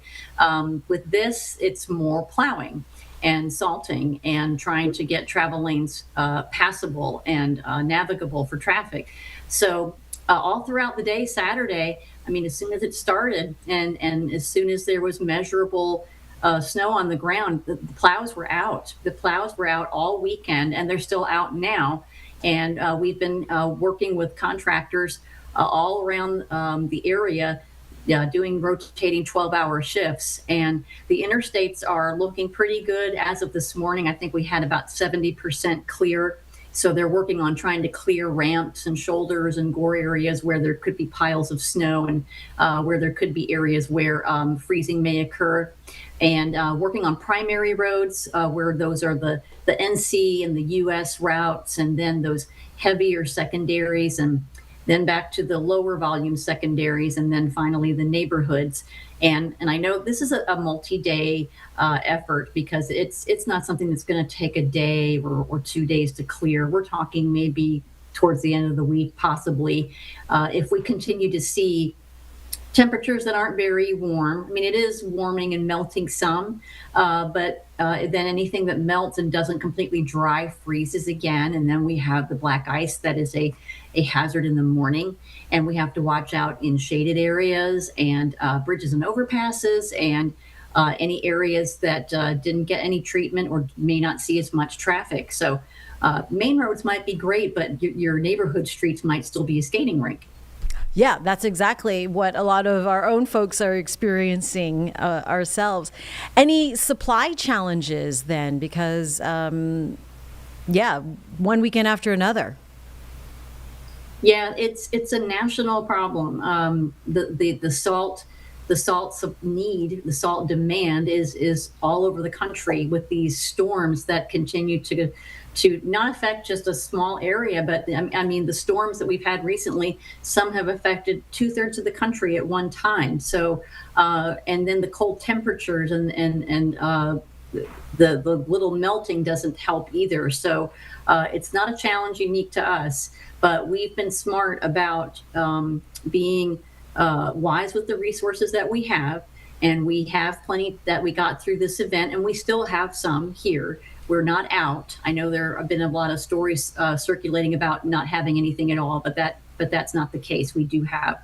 With this, it's more plowing and salting and trying to get travel lanes passable and navigable for traffic. So all throughout the day, Saturday, I mean, as soon as it started and as soon as there was measurable snow on the ground, the plows were out. The plows were out all weekend, and they're still out now. And we've been working with contractors all around the area, doing rotating 12-hour shifts. And the interstates are looking pretty good as of this morning. I think we had about 70% clear. So they're working on trying to clear ramps and shoulders and gore areas where there could be piles of snow, and where there could be areas where freezing may occur. And working on primary roads where those are the NC and the US routes, and then those heavier secondaries, and then back to the lower volume secondaries, and then finally the neighborhoods. And I know this is a multi-day effort, because it's not something that's going to take a day or 2 days to clear. We're talking maybe towards the end of the week, possibly, if we continue to see temperatures that aren't very warm. I mean, it is warming and melting some, but then anything that melts and doesn't completely dry freezes again. And then we have the black ice that is a hazard in the morning. And we have to watch out in shaded areas and bridges and overpasses, and any areas that didn't get any treatment or may not see as much traffic. So main roads might be great, but your neighborhood streets might still be a skating rink. Yeah, that's exactly what a lot of our own folks are experiencing ourselves. Any supply challenges then? Because, one weekend after another. Yeah, it's a national problem. The salt need, the salt demand is all over the country, with these storms that continue to not affect just a small area, but I mean, the storms that we've had recently, some have affected 2/3 of the country at one time. So, and then the cold temperatures and the little melting doesn't help either. So it's not a challenge unique to us, but we've been smart about being wise with the resources that we have. And we have plenty that we got through this event, and we still have some here. We're not out. I know there have been a lot of stories circulating about not having anything at all, but that's not the case. We do have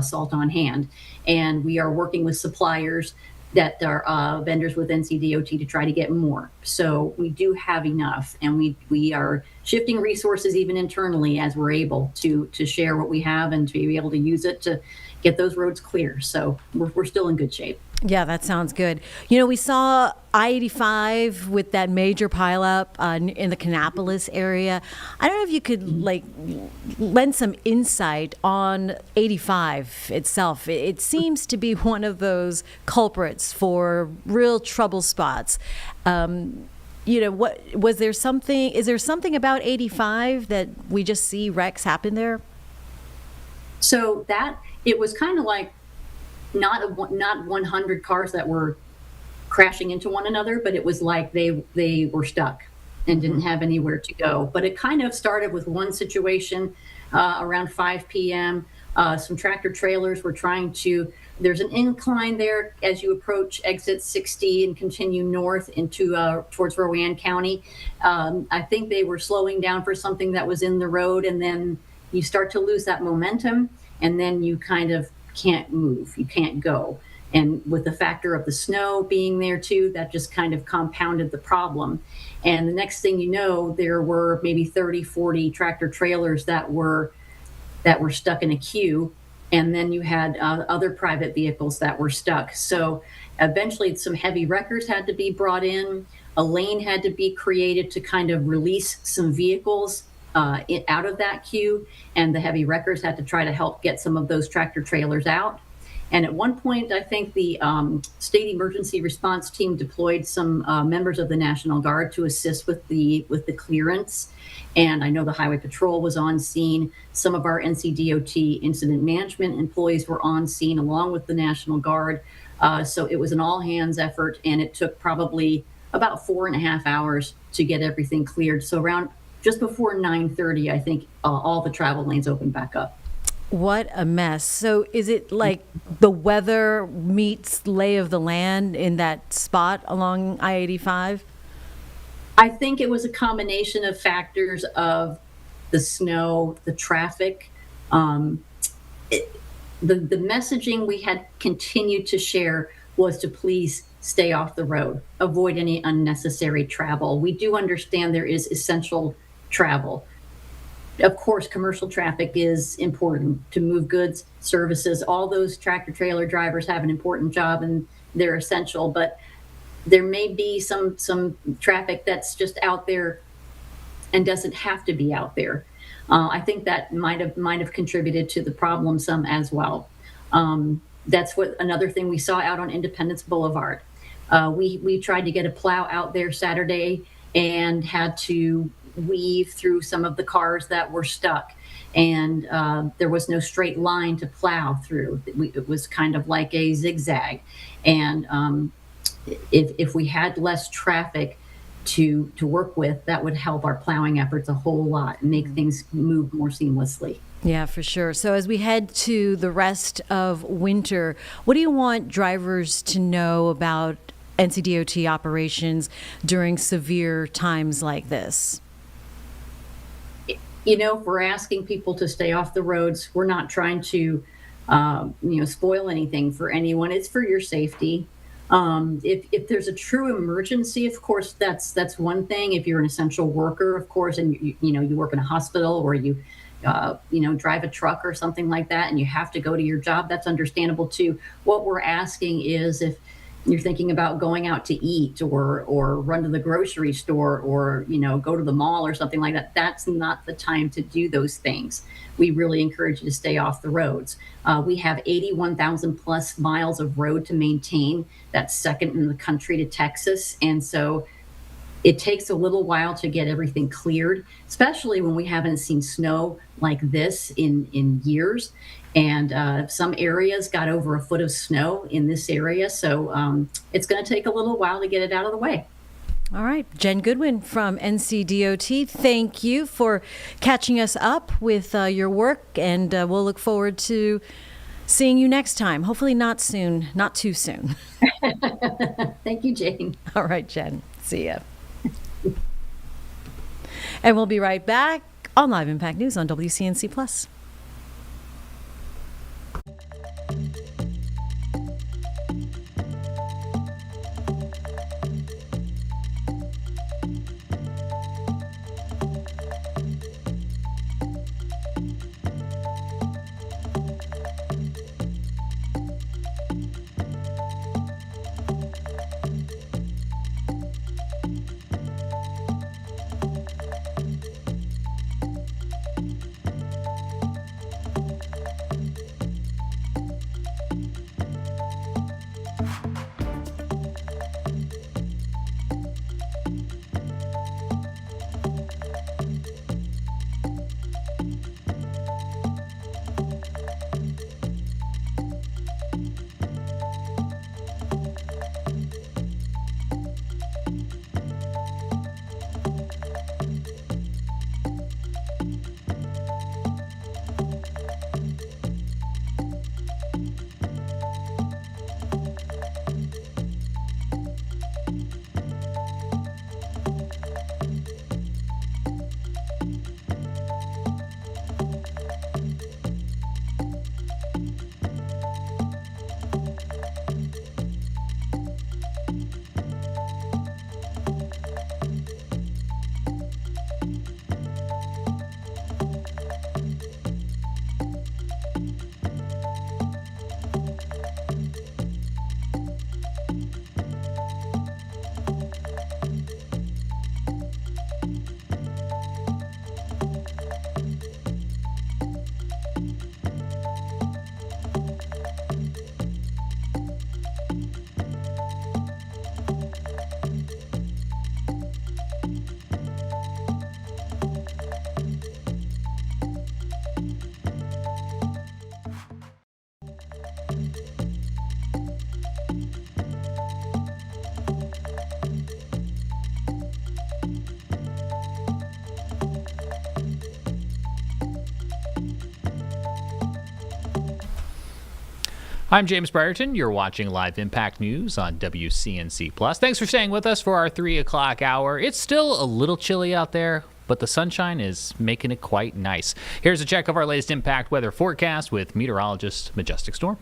salt on hand, and we are working with suppliers that are vendors with NCDOT to try to get more. So we do have enough, and we are shifting resources even internally as we're able to share what we have and to be able to use it to get those roads clear. So we're still in good shape. Yeah, that sounds good. You know, we saw I-85 with that major pileup in the Kannapolis area. I don't know if you could lend some insight on 85 itself. It seems to be one of those culprits for real trouble spots. Is there something about 85 that we just see wrecks happen there? So it was kind of like not 100 cars that were crashing into one another, but it was like they were stuck and didn't have anywhere to go. But it kind of started with one situation around 5 p.m. Some tractor trailers were there's an incline there as you approach exit 60 and continue north into towards Rowan County. I think they were slowing down for something that was in the road, and then you start to lose that momentum, and then you kind of can't move, you can't go. And with the factor of the snow being there too, that just kind of compounded the problem. And the next thing you know, there were maybe 30, 40 tractor trailers that were stuck in a queue. And then you had other private vehicles that were stuck. So eventually some heavy wreckers had to be brought in. A lane had to be created to kind of release some vehicles out of that queue, and the heavy wreckers had to try to help get some of those tractor trailers out. And at one point, I think the state emergency response team deployed some members of the National Guard to assist with the clearance. And I know the Highway Patrol was on scene. Some of our NCDOT incident management employees were on scene along with the National Guard. So it was an all-hands effort, and it took probably about 4.5 hours to get everything cleared. So around just before 9:30, I think all the travel lanes opened back up. What a mess. So is it like the weather meets lay of the land in that spot along I-85? I think it was a combination of factors of the snow, the traffic. The messaging we had continued to share was to please stay off the road, avoid any unnecessary travel. We do understand there is essential travel. Of course, commercial traffic is important to move goods, services. All those tractor trailer drivers have an important job and they're essential, but there may be some traffic that's just out there and doesn't have to be out there. I think that might have contributed to the problem some as well. That's what another thing we saw out on Independence Boulevard. We tried to get a plow out there Saturday and had to weave through some of the cars that were stuck, and there was no straight line to plow through. It was kind of like a zigzag, and if we had less traffic to work with, that would help our plowing efforts a whole lot and make things move more seamlessly. Yeah, for sure. So as we head to the rest of winter, what do you want drivers to know about NCDOT operations during severe times like this? You know, if we're asking people to stay off the roads, we're not trying to, spoil anything for anyone. It's for your safety. If there's a true emergency, of course, that's one thing. If you're an essential worker, of course, and you work in a hospital or you drive a truck or something like that, and you have to go to your job, that's understandable too. What we're asking is if you're thinking about going out to eat or run to the grocery store or, go to the mall or something like that, that's not the time to do those things. We really encourage you to stay off the roads. We have 81,000 plus miles of road to maintain. That's second in the country to Texas. And so it takes a little while to get everything cleared, especially when we haven't seen snow like this in years. And some areas got over a foot of snow in this area. So it's going to take a little while to get it out of the way. All right. Jen Goodwin from NCDOT, thank you for catching us up with your work. And we'll look forward to seeing you next time. Hopefully not soon, not too soon. Thank you, Jane. All right, Jen. See ya. And we'll be right back on Live Impact News on WCNC Plus. I'm James Brierton. You're watching Live Impact News on WCNC+. Thanks for staying with us for our 3 o'clock hour. It's still a little chilly out there, but the sunshine is making it quite nice. Here's a check of our latest impact weather forecast with meteorologist Majestic Storm.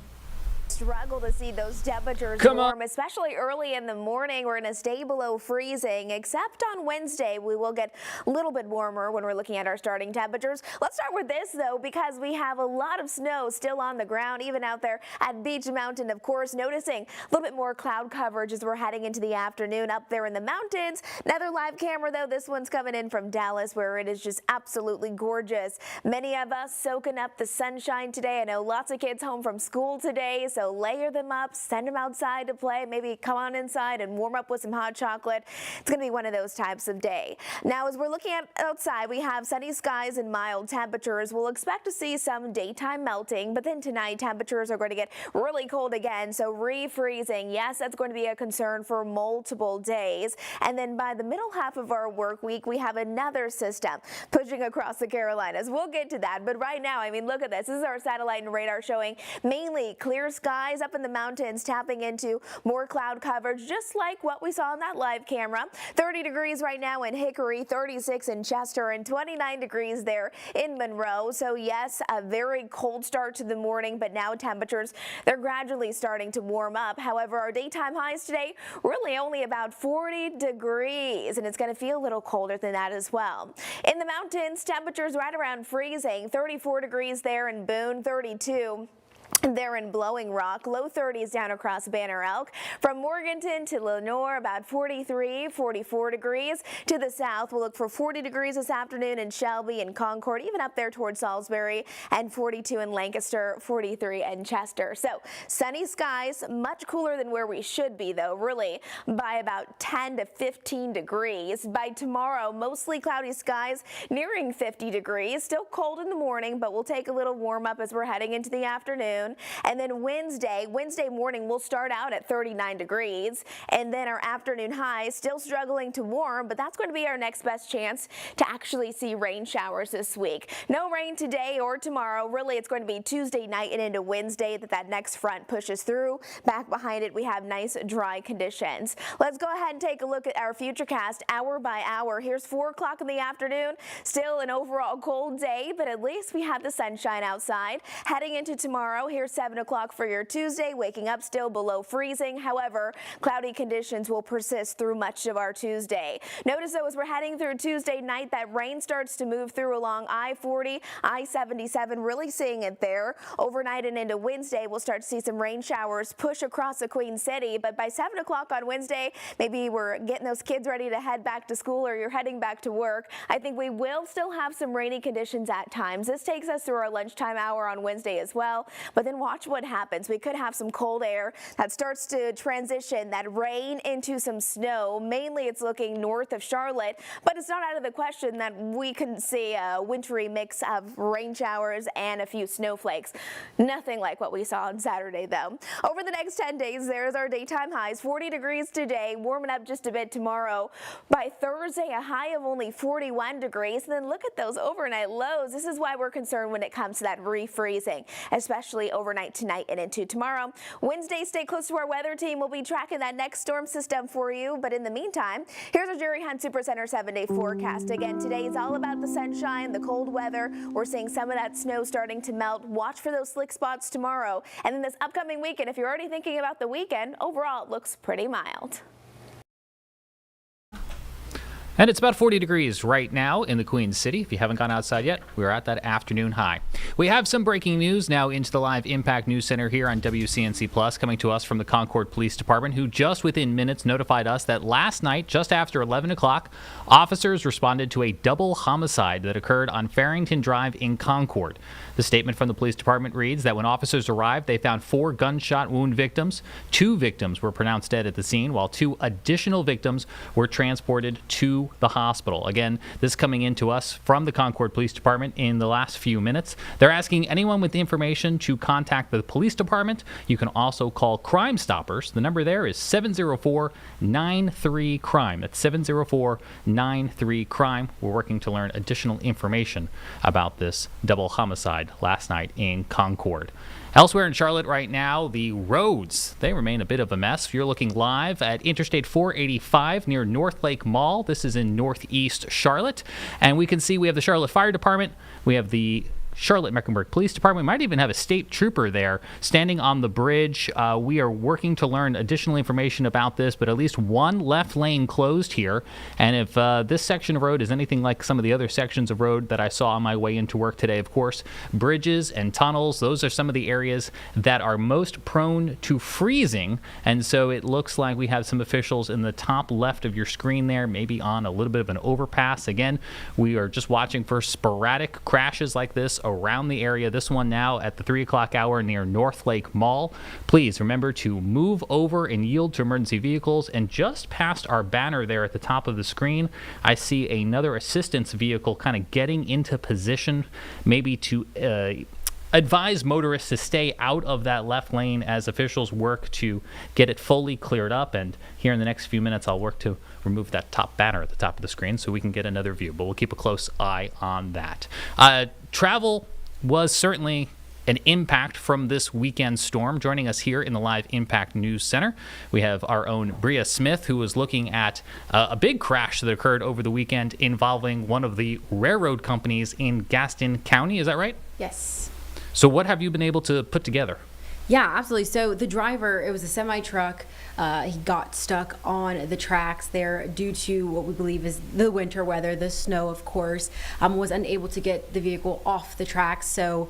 Struggle to see those temperatures warm, especially early in the morning. We're going to stay below freezing, except on Wednesday. We will get a little bit warmer when we're looking at our starting temperatures. Let's start with this, though, because we have a lot of snow still on the ground, even out there at Beach Mountain, of course. Noticing a little bit more cloud coverage as we're heading into the afternoon up there in the mountains. Another live camera, though. This one's coming in from Dallas, where it is just absolutely gorgeous. Many of us soaking up the sunshine today. I know lots of kids home from school today, so layer them up, send them outside to play, maybe come on inside and warm up with some hot chocolate. It's going to be one of those types of day. Now, as we're looking at outside, we have sunny skies and mild temperatures. We'll expect to see some daytime melting, but then tonight temperatures are going to get really cold again, so refreezing. Yes, that's going to be a concern for multiple days. And then by the middle half of our work week, we have another system pushing across the Carolinas. We'll get to that, but right now, I mean, look at this. This is our satellite and radar showing mainly clear skies up in the mountains, tapping into more cloud coverage, just like what we saw on that live camera. 30 degrees right now in Hickory, 36 in Chester, and 29 degrees there in Monroe. So yes, a very cold start to the morning, but now temperatures, they're gradually starting to warm up. However, our daytime highs today really only about 40 degrees, and it's going to feel a little colder than that as well. In the mountains, temperatures right around freezing, 34 degrees there in Boone, 32 there in Blowing Rock, low 30s down across Banner Elk. From Morganton to Lenoir, about 43, 44 degrees. To the south, we'll look for 40 degrees this afternoon in Shelby and Concord, even up there towards Salisbury, and 42 in Lancaster, 43 in Chester. So sunny skies, much cooler than where we should be, though, really by about 10 to 15 degrees. By tomorrow, mostly cloudy skies nearing 50 degrees. Still cold in the morning, but we'll take a little warm up as we're heading into the afternoon. And then Wednesday morning, we'll start out at 39 degrees. And then our afternoon high, still struggling to warm, but that's going to be our next best chance to actually see rain showers this week. No rain today or tomorrow. Really, it's going to be Tuesday night and into Wednesday that next front pushes through. Back behind it, we have nice dry conditions. Let's go ahead and take a look at our futurecast hour by hour. Here's 4 o'clock in the afternoon. Still an overall cold day, but at least we have the sunshine outside. Heading into tomorrow, here's 7 o'clock for your Tuesday, waking up still below freezing. However, cloudy conditions will persist through much of our Tuesday. Notice, though, as we're heading through Tuesday night, that rain starts to move through along I-40, I-77, really seeing it there. Overnight and into Wednesday, we'll start to see some rain showers push across the Queen City, but by 7 o'clock on Wednesday, maybe we're getting those kids ready to head back to school or you're heading back to work. I think we will still have some rainy conditions at times. This takes us through our lunchtime hour on Wednesday as well, but then watch what happens. We could have some cold air that starts to transition that rain into some snow. Mainly it's looking north of Charlotte, but it's not out of the question that we can see a wintry mix of rain showers and a few snowflakes. Nothing like what we saw on Saturday, though. Over the next 10 days, there's our daytime highs. 40 degrees today, warming up just a bit tomorrow. By Thursday, a high of only 41 degrees. And then look at those overnight lows. This is why we're concerned when it comes to that refreezing, especially overnight tonight and into tomorrow. Wednesday, stay close to our weather team. We'll be tracking that next storm system for you. But in the meantime, here's our Jerry Hunt Super Center 7-day forecast. Again, today is all about the sunshine, the cold weather. We're seeing some of that snow starting to melt. Watch for those slick spots tomorrow. And then this upcoming weekend, if you're already thinking about the weekend, overall it looks pretty mild. And it's about 40 degrees right now in the Queen City. If you haven't gone outside yet, we're at that afternoon high. We have some breaking news now into the Live Impact News Center here on WCNC Plus, coming to us from the Concord Police Department, who just within minutes notified us that last night, just after 11 o'clock, officers responded to a double homicide that occurred on Farrington Drive in Concord. The statement from the police department reads that when officers arrived, they found 4 gunshot wound victims. 2 victims were pronounced dead at the scene, while 2 additional victims were transported to the hospital. Again, this coming into us from the Concord Police Department in the last few minutes. They're asking anyone with information to contact the police department. You can also call Crime Stoppers. The number there is 704-93-CRIME. That's 704-93-CRIME. We're working to learn additional information about this double homicide last night in Concord. Elsewhere in Charlotte right now, the roads, they remain a bit of a mess. If you're looking live at Interstate 485 near North Lake Mall, this is in northeast Charlotte. And we can see we have the Charlotte Fire Department, we have the Charlotte-Mecklenburg Police Department. We might even have a state trooper there standing on the bridge. We are working to learn additional information about this, but at least one left lane closed here. And if this section of road is anything like some of the other sections of road that I saw on my way into work today, of course, bridges and tunnels, those are some of the areas that are most prone to freezing. And so it looks like we have some officials in the top left of your screen there, maybe on a little bit of an overpass. Again, we are just watching for sporadic crashes like this around the area. This one now at the 3 o'clock hour near North Lake Mall. Please remember to move over and yield to emergency vehicles. And just past our banner there at the top of the screen, I see another assistance vehicle kind of getting into position, maybe to advise motorists to stay out of that left lane as officials work to get it fully cleared up. And here in the next few minutes, I'll work to remove that top banner at the top of the screen so we can get another view, but we'll keep a close eye on that. Travel was certainly an impact from this weekend storm. Joining us here in the Live Impact News Center, we have our own Bria Smith, who was looking at a big crash that occurred over the weekend involving one of the railroad companies in Gaston County. Is that right? Yes. So what have you been able to put together? Yeah, absolutely. So the driver, it was a semi-truck. He got stuck on the tracks there due to what we believe is the winter weather, the snow, of course, was unable to get the vehicle off the tracks. So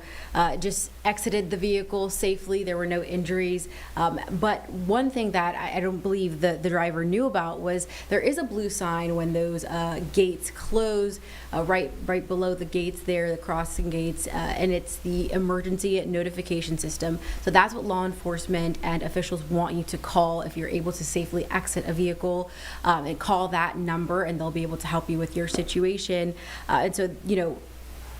just exited the vehicle safely. There were no injuries. But one thing that I don't believe the driver knew about was there is a blue sign when those gates close, right below the gates there, the crossing gates, and it's the emergency notification system. So that's what law enforcement and officials want you to call if you're able to safely exit a vehicle, and call that number, and they'll be able to help you with your situation. And so,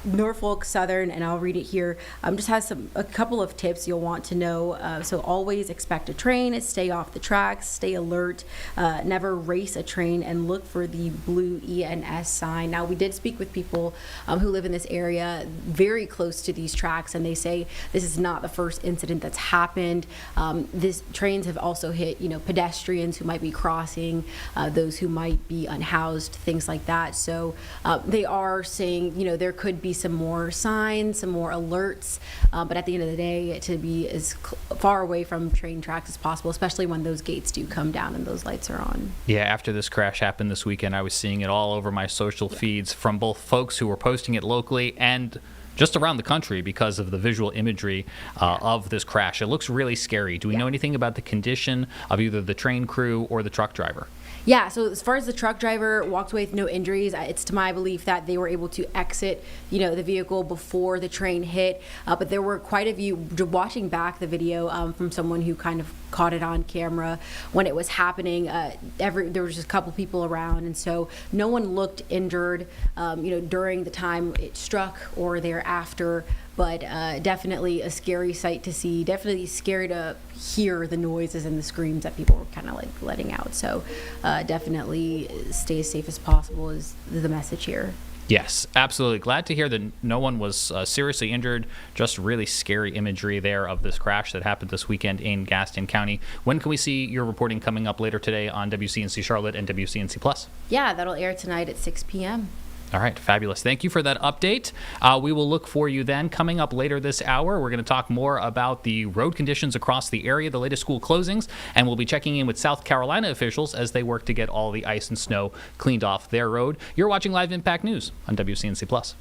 Norfolk Southern, and I'll read it here, just has a couple of tips you'll want to know. So always expect a train, stay off the tracks, stay alert, never race a train, and look for the blue ENS sign. Now, we did speak with people who live in this area very close to these tracks, and they say this is not the first incident that's happened. These trains have also hit, pedestrians who might be crossing, those who might be unhoused, things like that. So they are saying, there could be some more signs, some more alerts, but at the end of the day, to be as far away from train tracks as possible, especially when those gates do come down and those lights are on. Yeah, after this crash happened this weekend, I was seeing it all over my social feeds from both folks who were posting it locally and just around the country because of the visual imagery of this crash. It looks really scary. Do we know anything about the condition of either the train crew or the truck driver? Yeah, so as far as the truck driver walked away with no injuries, it's to my belief that they were able to exit, the vehicle before the train hit. But there were quite a few, watching back the video from someone who kind of caught it on camera when it was happening. There was just a couple people around, and so no one looked injured, during the time it struck or thereafter. But definitely a scary sight to see, definitely scary to hear the noises and the screams that people were kind of like letting out. So definitely stay as safe as possible is the message here. Yes, absolutely. Glad to hear that no one was seriously injured. Just really scary imagery there of this crash that happened this weekend in Gaston County. When can we see your reporting coming up later today on WCNC Charlotte and WCNC Plus? Yeah, that'll air tonight at 6 p.m. All right, fabulous. Thank you for that update. We will look for you then. Coming up later this hour, we're going to talk more about the road conditions across the area, the latest school closings, and we'll be checking in with South Carolina officials as they work to get all the ice and snow cleaned off their road. You're watching Live Impact News on WCNC Plus.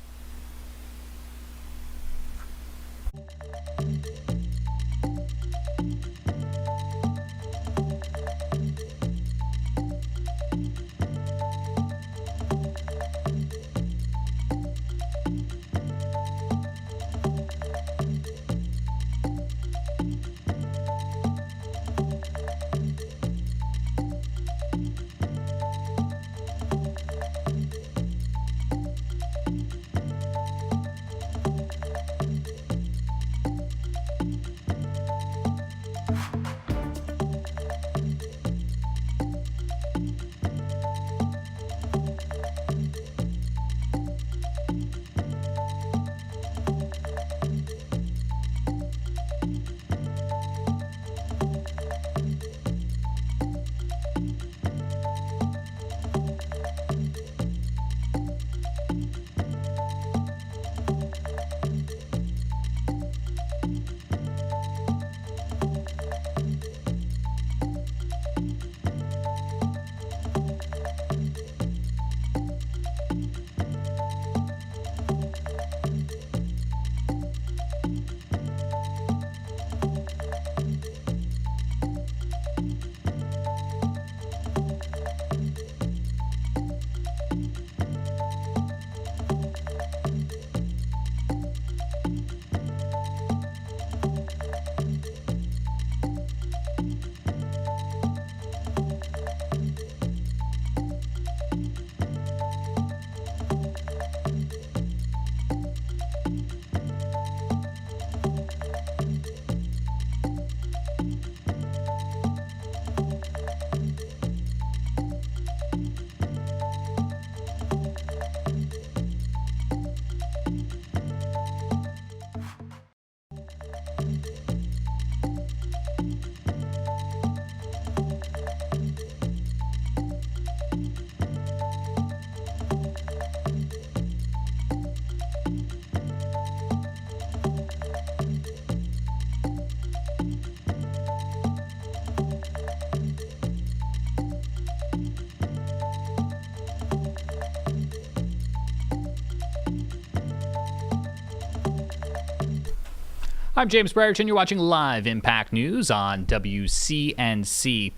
I'm James Brierton. You're watching Live Impact News on WCNC+.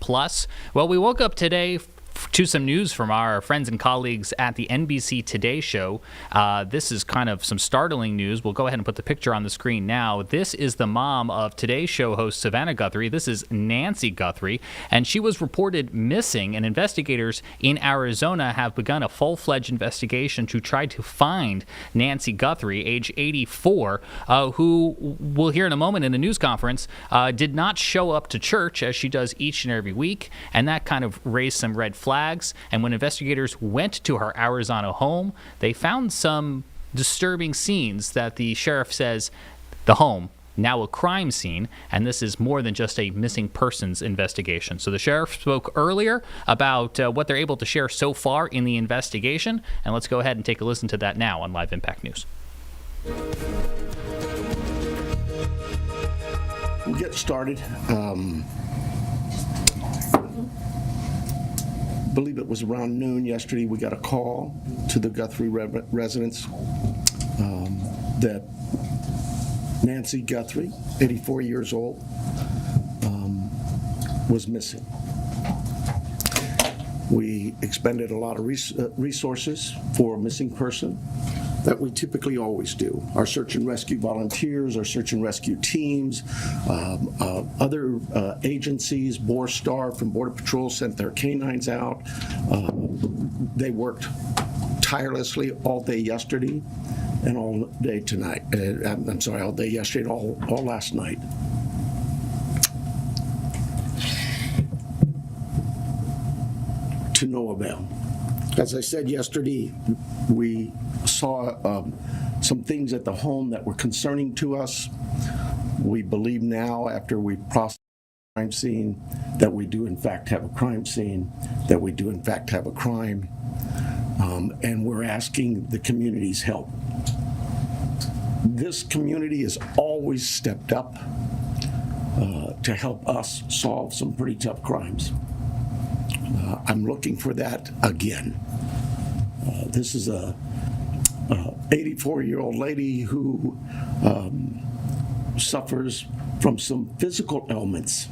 Well, we woke up today to some news from our friends and colleagues at the NBC Today show. This is kind of some startling news. We'll go ahead and put the picture on the screen now. This is the mom of Today show host Savannah Guthrie. This is Nancy Guthrie, and she was reported missing, and investigators in Arizona have begun a full-fledged investigation to try to find Nancy Guthrie, age 84, who we'll hear in a moment in the news conference, did not show up to church as she does each and every week, and that kind of raised some red flags. And when investigators went to her Arizona home, they found some disturbing scenes that the sheriff says the home, now a crime scene, and this is more than just a missing persons investigation. So the sheriff spoke earlier about what they're able to share so far in the investigation, and let's go ahead and take a listen to that now on Live Impact News. We'll get started. I believe it was around noon yesterday, we got a call to the Guthrie residence that Nancy Guthrie, 84 years old, was missing. We expended a lot of resources for a missing person that we typically always do. Our search and rescue volunteers, our search and rescue teams, other agencies, Borstar from Border Patrol sent their canines out. They worked tirelessly all day yesterday and all day tonight. I'm sorry, all day yesterday and all last night. To no avail. As I said yesterday, we saw some things at the home that were concerning to us. We believe now, after we processed the crime scene, that we do in fact have a crime scene, that we do in fact have a crime, and we're asking the community's help. This community has always stepped up to help us solve some pretty tough crimes. I'm looking for that again. This is a 84-year-old lady who suffers from some physical ailments,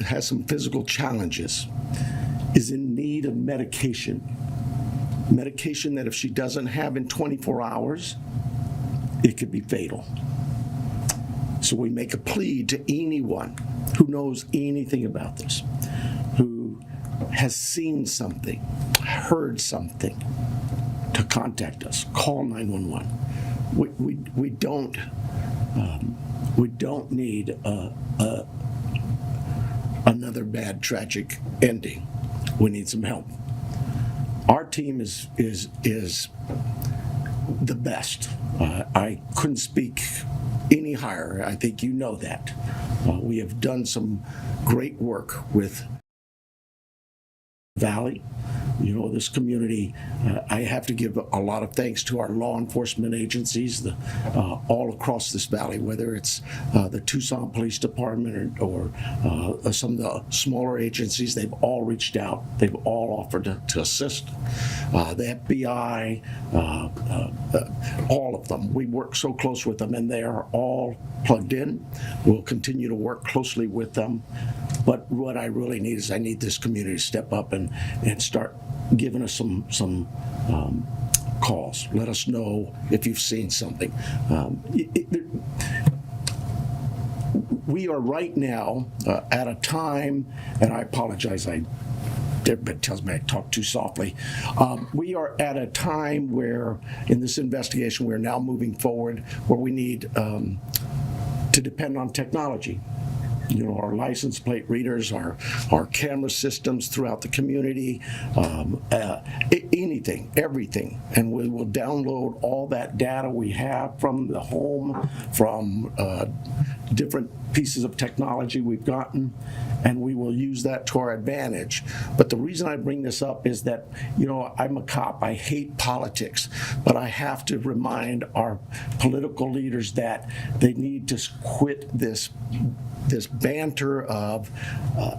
has some physical challenges, is in need of medication that if she doesn't have in 24 hours, it could be fatal. So we make a plea to anyone who knows anything about this, who has seen something, heard something, to contact us. Call 911. We don't need another bad tragic ending. We need some help. Our team is the best. I couldn't speak any higher. I think you know that. We have done some great work with Valley. You know, this community, I have to give a lot of thanks to our law enforcement agencies all across this valley, whether it's the Tucson Police Department or some of the smaller agencies. They've all reached out. They've all offered to assist. The FBI, all of them. We work so close with them, and they are all plugged in. We'll continue to work closely with them. But what I really need is I need this community to step up and start giving us some calls. Let us know if you've seen something. We are right now at a time, and I apologize, everybody tells me I talk too softly. We are at a time where, in this investigation, we're now moving forward where we need to depend on technology. You know, our license plate readers, our camera systems throughout the community, anything, everything. And we will download all that data we have from the home, from different pieces of technology we've gotten, and we will use that to our advantage. But the reason I bring this up is that, I'm a cop. I hate politics, but I have to remind our political leaders that they need to quit this banter of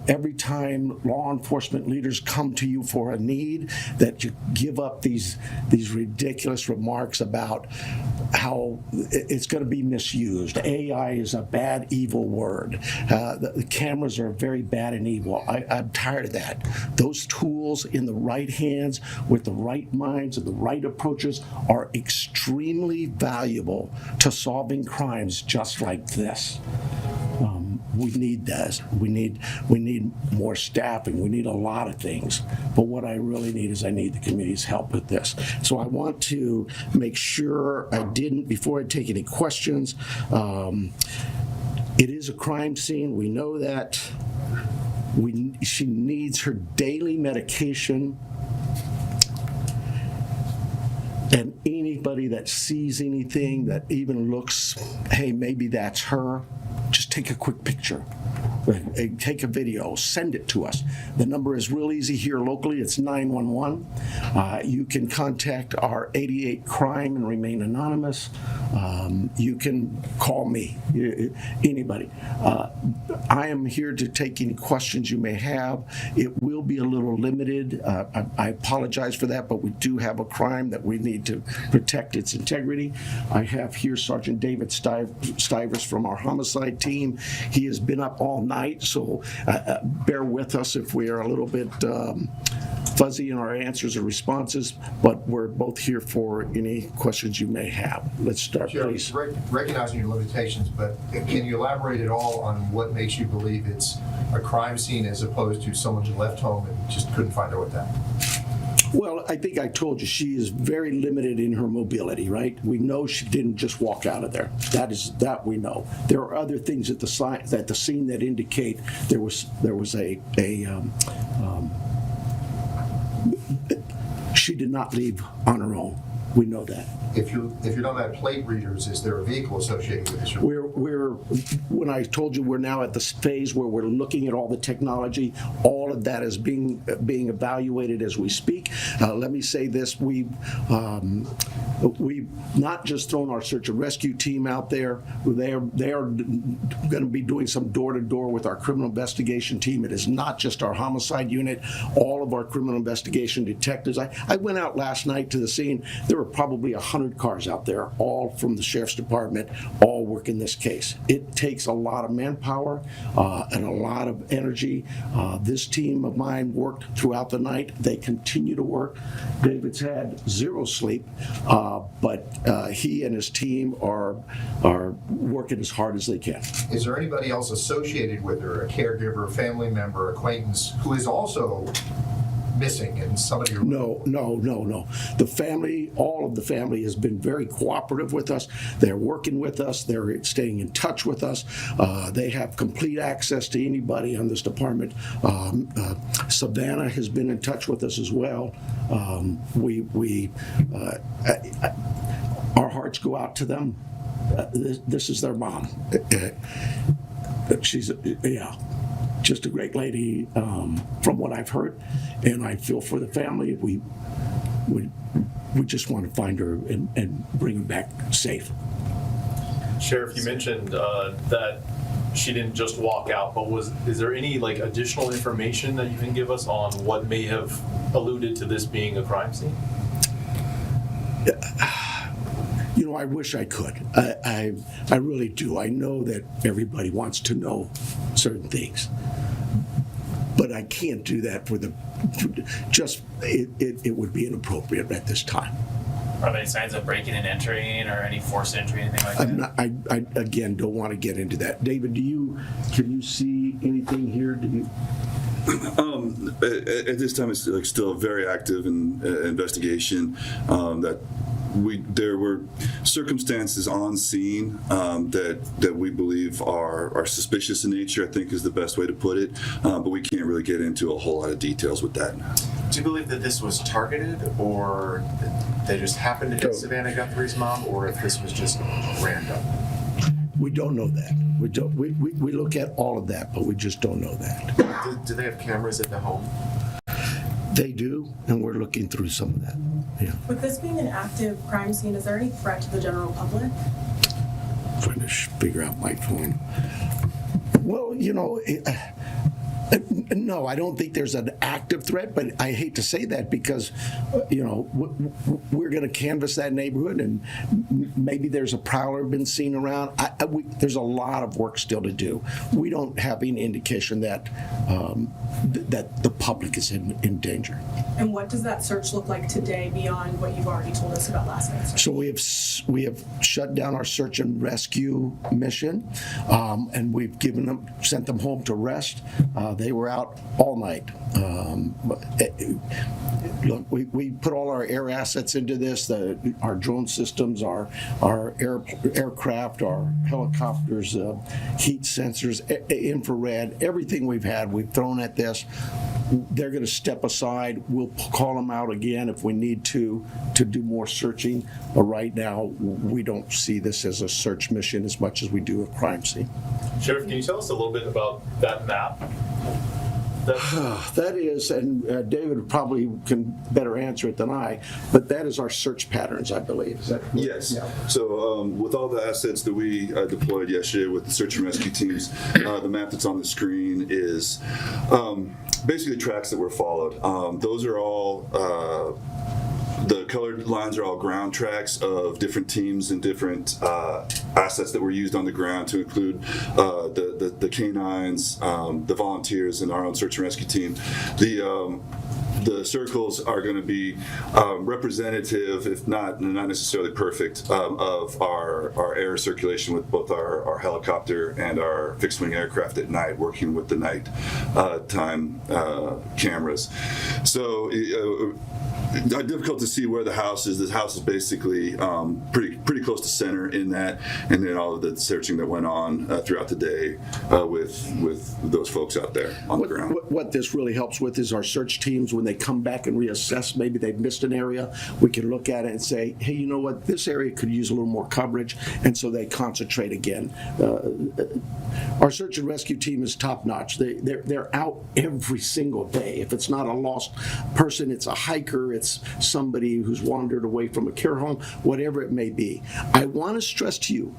every time law enforcement leaders come to you for a need, that you give up these ridiculous remarks about how it's going to be misused. AI is a bad, evil word. The cameras are very bad and evil. I'm tired of that. Those tools in the right hands, with the right minds and the right approaches, are extremely valuable to solving crimes just like this. We need this. We need more staffing. We need a lot of things. But what I really need is I need the community's help with this. So I want to make sure before I take any questions, it is a crime scene. We know that. She needs her daily medication. And anybody that sees anything that even looks, hey, maybe that's her, just take a quick picture. Take a video, send it to us. The number is real easy here locally. It's 911. You can contact our 88 Crime and remain anonymous. You can call me, anybody. I am here to take any questions you may have. It will be a little limited. I apologize for that, but we do have a crime that we need to protect its integrity. I have here Sergeant David Stivers from our homicide team. He has been up all night, so bear with us if we are a little bit fuzzy in our answers or responses, but we're both here for any questions you may have. Let's start, please. Recognizing your limitations, but can you elaborate at all on what makes you believe it's a crime scene as opposed to someone who left home and just couldn't find their way back? Well, I think I told you she is very limited in her mobility, right? We know she didn't just walk out of there. That we know. There are other things at the scene that indicate there was she did not leave on her own. We know that. If you're talking about plate readers, is there a vehicle associated with this? When I told you we're now at the phase where we're looking at all the technology, all of that is being evaluated as we speak. Let me say this: we've not just thrown our search and rescue team out there. They are going to be doing some door-to-door with our criminal investigation team. It is not just our homicide unit. All of our criminal investigation detectives. I went out last night to the scene. There were probably 100 cars out there, all from the Sheriff's Department, all working this case. It takes a lot of manpower and a lot of energy. This team of mine worked throughout the night. They continue to work. David's had zero sleep, but he and his team are working as hard as they can. Is there anybody else associated with her, a caregiver, family member, acquaintance, who is also missing in some of your... No. The family, all of the family has been very cooperative with us. They're working with us. They're staying in touch with us. They have complete access to anybody on this department. Savannah has been in touch with us as well. Our hearts go out to them. This is their mom. She's, just a great lady from what I've heard, and I feel for the family. We just want to find her and bring her back safe. Sheriff, you mentioned that she didn't just walk out, but is there any additional information that you can give us on what may have alluded to this being a crime scene? I wish I could. I really do. I know that everybody wants to know certain things, but I can't do that it would be inappropriate at this time. Are there any signs of breaking and entering or any forced entry, anything like that? I again don't want to get into that. David, can you see anything here? At this time, it's still a very active investigation. There were circumstances on scene that we believe are suspicious in nature, I think is the best way to put it, but we can't really get into a whole lot of details with that. Do you believe that this was targeted, or they just happened to hit Savannah Guthrie's mom, or if this was just random? We don't know that. We don't. We look at all of that, but we just don't know that. Do they have cameras at the home? They do, and we're looking through some of that. Yeah. With this being an active crime scene, is there any threat to the general public? Trying to figure out my phone. Well, no, I don't think there's an active threat, but I hate to say that because, we're going to canvass that neighborhood, and maybe there's a prowler been seen around. There's a lot of work still to do. We don't have any indication that that the public is in danger. And what does that search look like today beyond what you've already told us about last night's search? So we have shut down our search and rescue mission, and we've sent them home to rest. They were out all night. Look, we put all our air assets into this, our drone systems, our aircraft, our helicopters, heat sensors, infrared, everything we've had, we've thrown at this. They're going to step aside. We'll call them out again if we need to do more searching. But right now, we don't see this as a search mission as much as we do a crime scene. Sheriff, can you tell us a little bit about that map? That is, and David probably can better answer it than I, but that is our search patterns, I believe. Is that correct? Yes. Yeah. So with all the assets that we deployed yesterday with the search and rescue teams, the map that's on the screen is basically tracks that were followed. Those are all the colored lines are all ground tracks of different teams and different assets that were used on the ground, to include the canines, the volunteers, and our own search and rescue team. The circles are going to be representative, if not necessarily perfect, of our air circulation with both our helicopter and our fixed-wing aircraft at night, working with the night time cameras. So difficult to see where the house is. This house is basically pretty close to center in that, and then all of the searching that went on throughout the day with those folks out there on the ground. What this really helps with is our search teams, when they come back and reassess, maybe they've missed an area, we can look at it and say, hey, you know what, this area could use a little more coverage, and so they concentrate again. Our search and rescue team is top notch. They're out every single day. If it's not a lost person, it's a hiker, it's somebody who's wandered away from a care home, whatever it may be. I want to stress to you,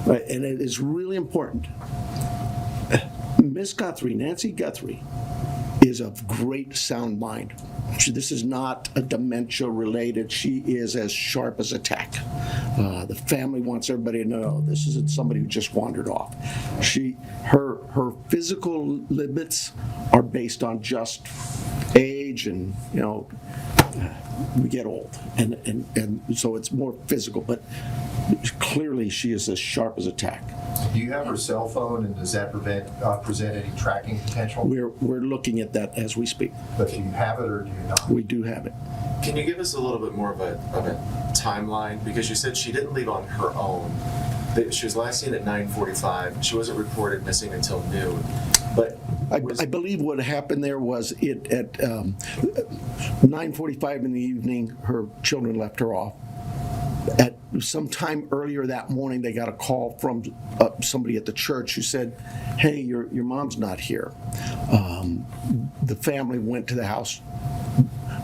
right, and it is really important, Miss Guthrie, Nancy Guthrie, is of great sound mind. This is not a dementia related. She is as sharp as a tack. The family wants everybody to know this isn't somebody who just wandered off. Her physical limits are based on just age, and we get old, and so it's more physical. But clearly, she is as sharp as a tack. Do you have her cell phone, and does that present any tracking potential? We're looking at that as we speak. But do you have it, or do you not? We do have it. Can you give us a little bit more of a timeline? Because you said she didn't leave on her own. She was last seen at 9:45. She wasn't reported missing until noon. But I believe what happened there was at 9:45 in the evening, her children left her off. At some time earlier that morning, they got a call from somebody at the church who said, hey, your mom's not here. The family went to the house.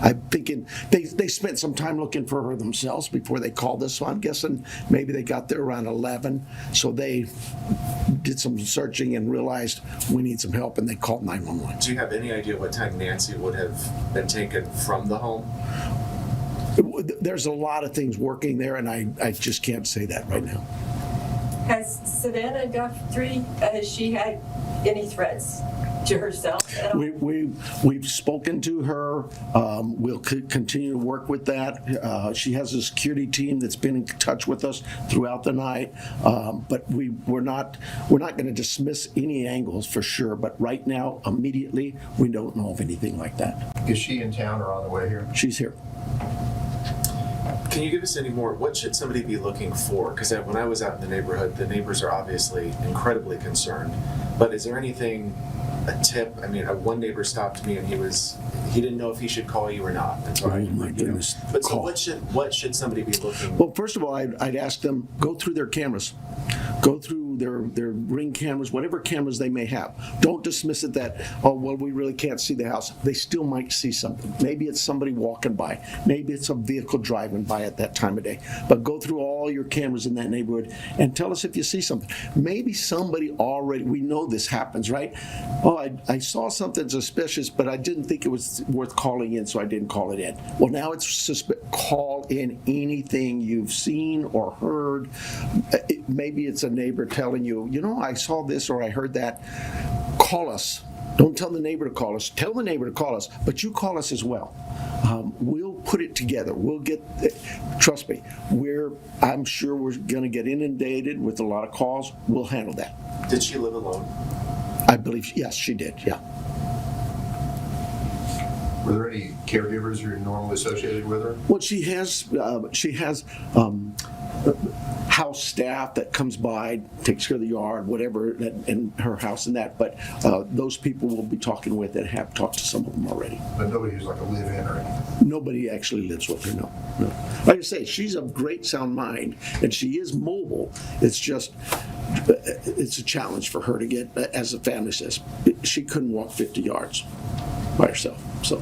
I'm thinking they spent some time looking for her themselves before they called us, so I'm guessing maybe they got there around 11. So they did some searching and realized we need some help, and they called 911. Do you have any idea what time Nancy would have been taken from the home? There's a lot of things working there, and I just can't say that right now. Has Savannah Guthrie, has she had any threats to herself at all? We've spoken to her. We'll continue to work with that. She has a security team that's been in touch with us throughout the night. But we're not going to dismiss any angles for sure. But right now, immediately, we don't know of anything like that. Is she in town or on the way here? She's here. Can you give us any more? What should somebody be looking for? Because when I was out in the neighborhood, the neighbors are obviously incredibly concerned. But is there anything, a tip? I mean, one neighbor stopped me and he didn't know if he should call you or not. That's why. Oh my goodness! But so what should somebody be looking? Well, first of all, I'd ask them, go through their cameras, go through through their Ring cameras, whatever cameras they may have. Don't dismiss it that, oh, well, we really can't see the house. They still might see something. Maybe it's somebody walking by. Maybe it's a vehicle driving by at that time of day. But go through all your cameras in that neighborhood and tell us if you see something. Maybe somebody already, we know this happens, right? Oh, I saw something suspicious, but I didn't think it was worth calling in, so I didn't call it in. Well, now it's call in anything you've seen or heard. Maybe it's a neighbor telling you, I saw this or I heard that. Call us. Don't tell the neighbor to call us. Tell the neighbor to call us, but you call us as well. We'll put it together. We'll get, trust me, I'm sure we're going to get inundated with a lot of calls. We'll handle that. Did she live alone? I believe, yes, she did, yeah. Were there any caregivers you're normally associated with her? Well, she has house staff that comes by, takes care of the yard, whatever, in her house and that. But those people we'll be talking with and have talked to some of them already. But nobody who's like a live-in or anything? Nobody actually lives with her, no. Like I say, she's of great sound mind, and she is mobile. It's just, it's a challenge for her to get, as the family says. She couldn't walk 50 yards by herself, so.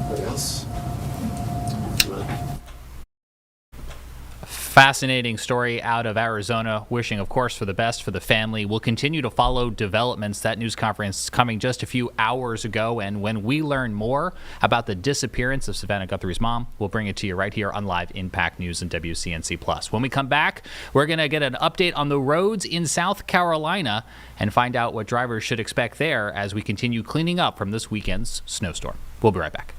What else? Fascinating story out of Arizona. Wishing, of course, for the best for the family. We'll continue to follow developments. That news conference coming just a few hours ago, and when we learn more about the disappearance of Savannah Guthrie's mom, we'll bring it to you right here on Live Impact News and WCNC Plus. When we come back, we're going to get an update on the roads in South Carolina and find out what drivers should expect there as we continue cleaning up from this weekend's snowstorm. We'll be right back.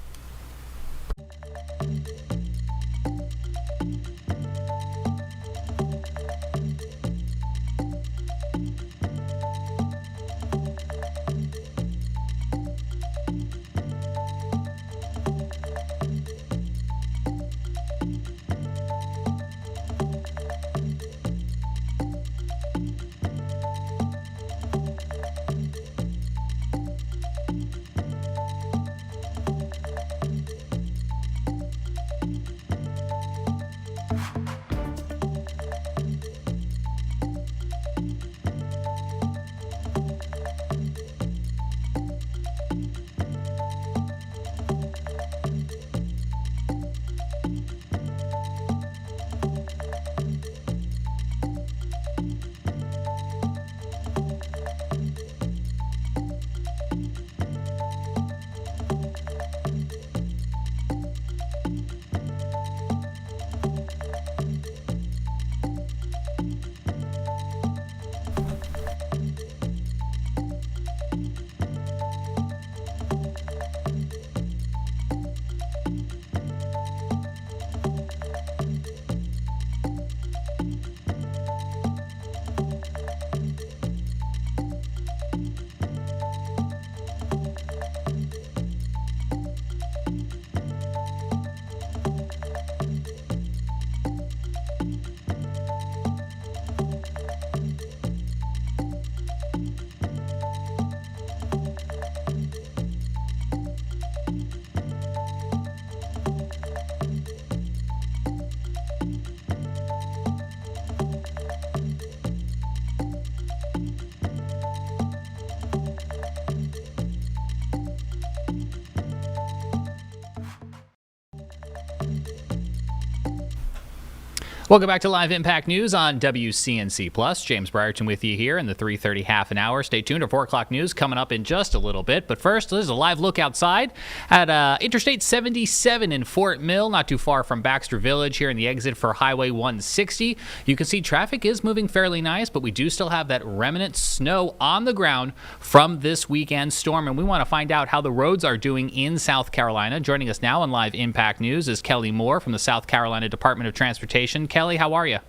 Welcome back to Live Impact News on WCNC Plus. James Brierton with you here in the 3:30 half an hour. Stay tuned. Our 4 o'clock news coming up in just a little bit. But first, there's a live look outside at Interstate 77 in Fort Mill, not too far from Baxter Village here in the exit for Highway 160. You can see traffic is moving fairly nice, but we do still have that remnant snow on the ground from this weekend storm. And we want to find out how the roads are doing in South Carolina. Joining us now on Live Impact News is Kelly Moore from the South Carolina Department of Transportation. Kelly, how are you?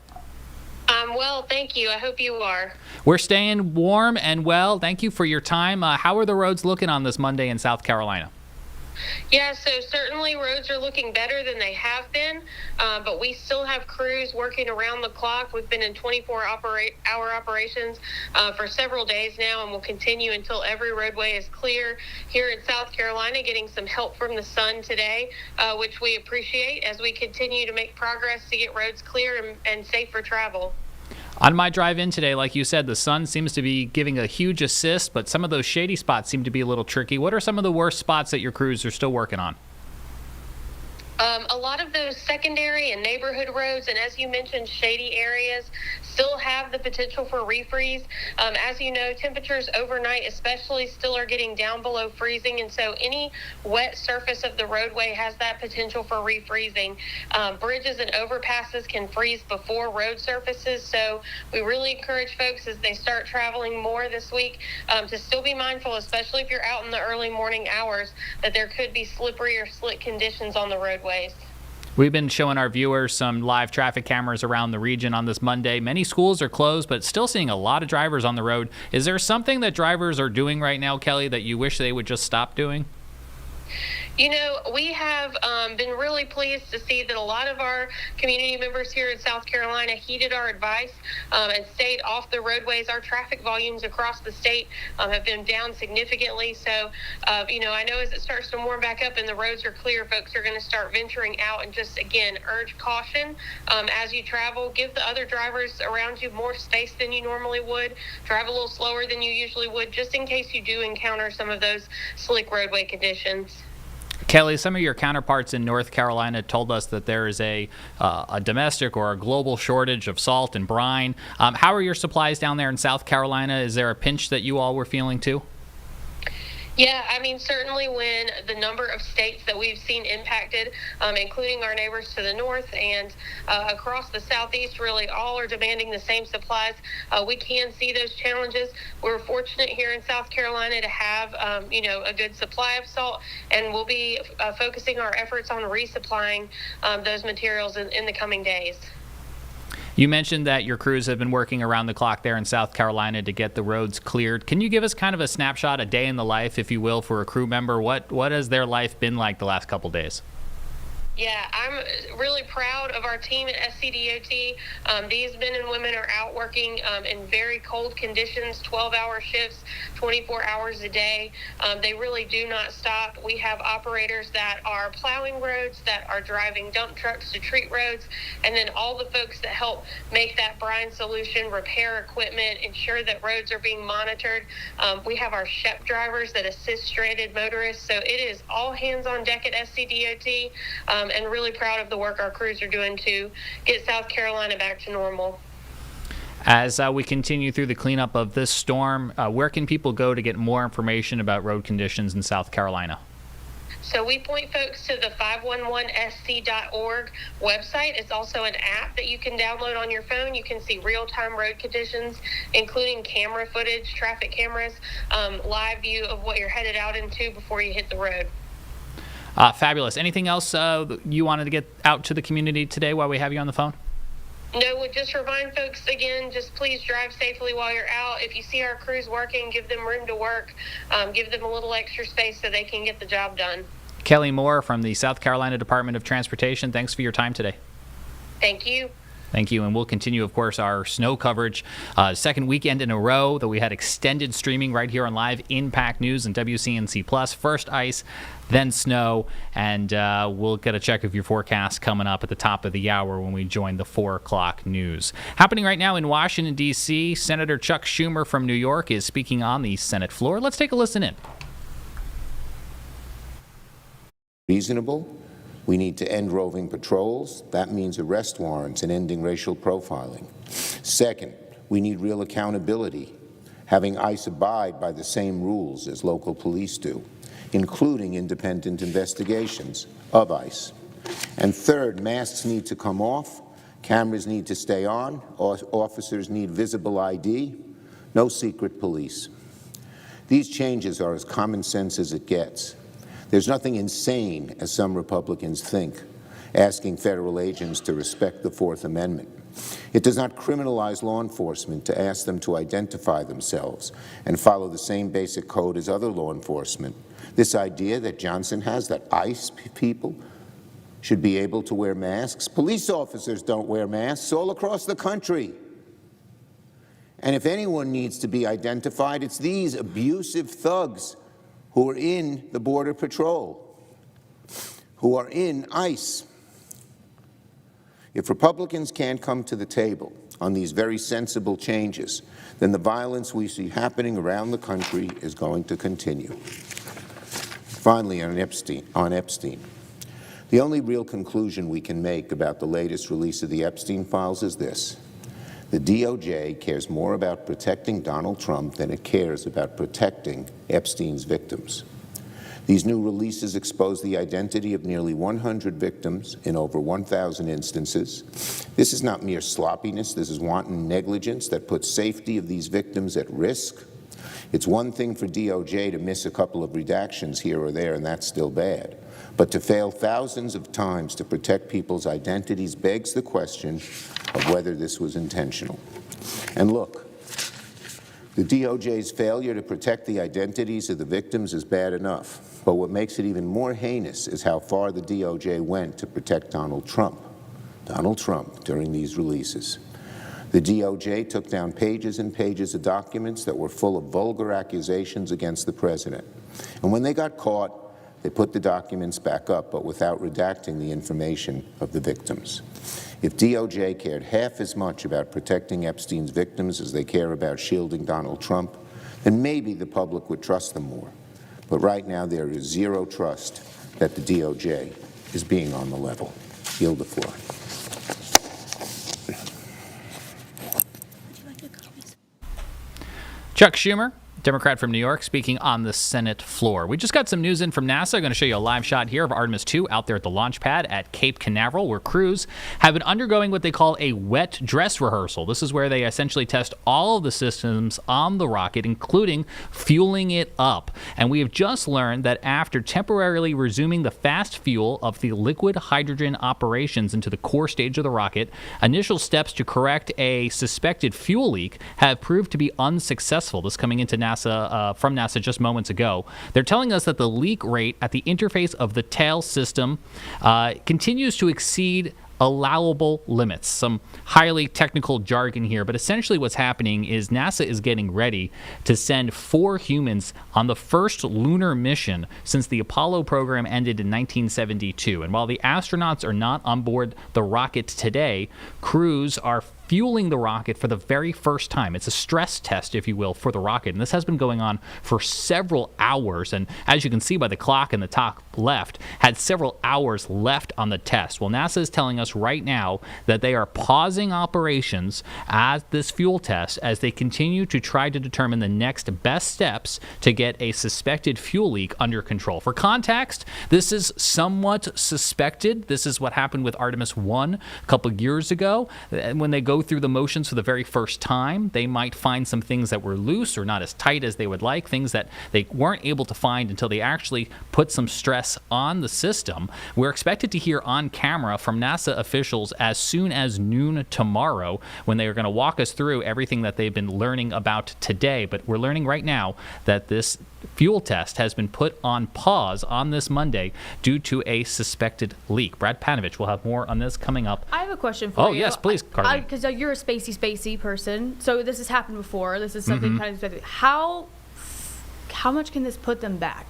I'm well, thank you. I hope you are. We're staying warm and well. Thank you for your time. How are the roads looking on this Monday in South Carolina? Yeah, so certainly roads are looking better than they have been, but we still have crews working around the clock. We've been in 24-hour operations for several days now, and we'll continue until every roadway is clear. Here in South Carolina, getting some help from the sun today, which we appreciate as we continue to make progress to get roads clear and safe for travel. On my drive in today, like you said, the sun seems to be giving a huge assist, but some of those shady spots seem to be a little tricky. What are some of the worst spots that your crews are still working on? A lot of those secondary and neighborhood roads, and as you mentioned, shady areas still have the potential for refreeze. As you know, temperatures overnight especially still are getting down below freezing, and so any wet surface of the roadway has that potential for refreezing. Bridges and overpasses can freeze before road surfaces, so we really encourage folks as they start traveling more this week to still be mindful, especially if you're out in the early morning hours, that there could be slippery or slick conditions on the roadways. We've been showing our viewers some live traffic cameras around the region on this Monday. Many schools are closed, but still seeing a lot of drivers on the road. Is there something that drivers are doing right now, Kelly, that you wish they would just stop doing? You know, we have been really pleased to see that a lot of our community members here in South Carolina heeded our advice and stayed off the roadways. Our traffic volumes across the state have been down significantly. So, you know, I know as it starts to warm back up and the roads are clear, folks are going to start venturing out, and just, again, urge caution as you travel. Give the other drivers around you more space than you normally would. Drive a little slower than you usually would, just in case you do encounter some of those slick roadway conditions. Kelly, some of your counterparts in North Carolina told us that there is a domestic or a global shortage of salt and brine. How are your supplies down there in South Carolina? Is there a pinch that you all were feeling too? Yeah, I mean, certainly when the number of states that we've seen impacted, including our neighbors to the north and across the southeast, really all are demanding the same supplies. We can see those challenges. We're fortunate here in South Carolina to have, you know, a good supply of salt, and we'll be focusing our efforts on resupplying those materials in the coming days. You mentioned that your crews have been working around the clock there in South Carolina to get the roads cleared. Can you give us kind of a snapshot, a day in the life, if you will, for a crew member? What has their life been like the last couple days? Yeah, I'm really proud of our team at SCDOT. These men and women are out working in very cold conditions, 12-hour shifts, 24 hours a day. They really do not stop. We have operators that are plowing roads, that are driving dump trucks to treat roads, and then all the folks that help make that brine solution, repair equipment, ensure that roads are being monitored. We have our SHEP drivers that assist stranded motorists. So it is all hands on deck at SCDOT. And really proud of the work our crews are doing to get South Carolina back to normal. As we continue through the cleanup of this storm, where can people go to get more information about road conditions in South Carolina? So we point folks to the 511sc.org website. It's also an app that you can download on your phone. You can see real-time road conditions, including camera footage, traffic cameras, live view of what you're headed out into before you hit the road. Fabulous. Anything else you wanted to get out to the community today while we have you on the phone? No, we'll just remind folks again, just please drive safely while you're out. If you see our crews working, give them room to work. Give them a little extra space so they can get the job done. Kelly Moore from the South Carolina Department of Transportation, thanks for your time today. Thank you. Thank you, and we'll continue, of course, our snow coverage. Second weekend in a row that we had extended streaming right here on Live Impact News and WCNC Plus. First ice, then snow, and we'll get a check of your forecast coming up at the top of the hour when we join the 4 o'clock news. Happening right now in Washington, D.C., Senator Chuck Schumer from New York is speaking on the Senate floor. Let's take a listen in. Reasonable. We need to end roving patrols. That means arrest warrants and ending racial profiling. Second, we need real accountability, having ICE abide by the same rules as local police do, including independent investigations of ICE. And third, masks need to come off, cameras need to stay on, officers need visible ID, no secret police. These changes are as common sense as it gets. There's nothing insane, as some Republicans think, asking federal agents to respect the Fourth Amendment. It does not criminalize law enforcement to ask them to identify themselves and follow the same basic code as other law enforcement. This idea that Johnson has, that ICE people should be able to wear masks. Police officers don't wear masks all across the country. And if anyone needs to be identified, it's these abusive thugs who are in the Border Patrol, who are in ICE. If Republicans can't come to the table on these very sensible changes, then the violence we see happening around the country is going to continue. Finally, on Epstein. The only real conclusion we can make about the latest release of the Epstein files is this: the DOJ cares more about protecting Donald Trump than it cares about protecting Epstein's victims. These new releases expose the identity of nearly 100 victims in over 1,000 instances. This is not mere sloppiness. This is wanton negligence that puts safety of these victims at risk. It's one thing for DOJ to miss a couple of redactions here or there, and that's still bad. But to fail thousands of times to protect people's identities begs the question of whether this was intentional. And look, the DOJ's failure to protect the identities of the victims is bad enough. But what makes it even more heinous is how far the DOJ went to protect Donald Trump. Donald Trump during these releases. The DOJ took down pages and pages of documents that were full of vulgar accusations against the president. And when they got caught, they put the documents back up, but without redacting the information of the victims. If DOJ cared half as much about protecting Epstein's victims as they care about shielding Donald Trump, then maybe the public would trust them more. But right now there is zero trust that the DOJ is being on the level. Yield the floor. Chuck Schumer, Democrat from New York, speaking on the Senate floor. We just got some news in from NASA. I'm going to show you a live shot here of Artemis 2 out there at the launch pad at Cape Canaveral, where crews have been undergoing what they call a wet dress rehearsal. This is where they essentially test all of the systems on the rocket, including fueling it up. And we have just learned that after temporarily resuming the fast fuel of the liquid hydrogen operations into the core stage of the rocket, initial steps to correct a suspected fuel leak have proved to be unsuccessful. This coming into NASA from NASA just moments ago. They're telling us that the leak rate at the interface of the tail system continues to exceed allowable limits. Some highly technical jargon here, but essentially what's happening is NASA is getting ready to send 4 humans on the first lunar mission since the Apollo program ended in 1972. And while the astronauts are not on board the rocket today, crews are fueling the rocket for the very first time. It's a stress test, if you will, for the rocket. And this has been going on for several hours. And as you can see by the clock in the top left, had several hours left on the test. Well, NASA is telling us right now that they are pausing operations at this fuel test as they continue to try to determine the next best steps to get a suspected fuel leak under control. For context, this is somewhat suspected. This is what happened with Artemis 1 a couple of years ago. When they go through the motions for the very first time, they might find some things that were loose or not as tight as they would like, things that they weren't able to find until they actually put some stress on the system. We're expected to hear on camera from NASA officials as soon as noon tomorrow when they are going to walk us through everything that they've been learning about today. But we're learning right now that this fuel test has been put on pause on this Monday due to a suspected leak. Brad Panovich will have more on this coming up. I have a question for you. Oh, yes, please, Carly. Because you're a spacey person, so this has happened before. This is something kind of expected. How much can this put them back?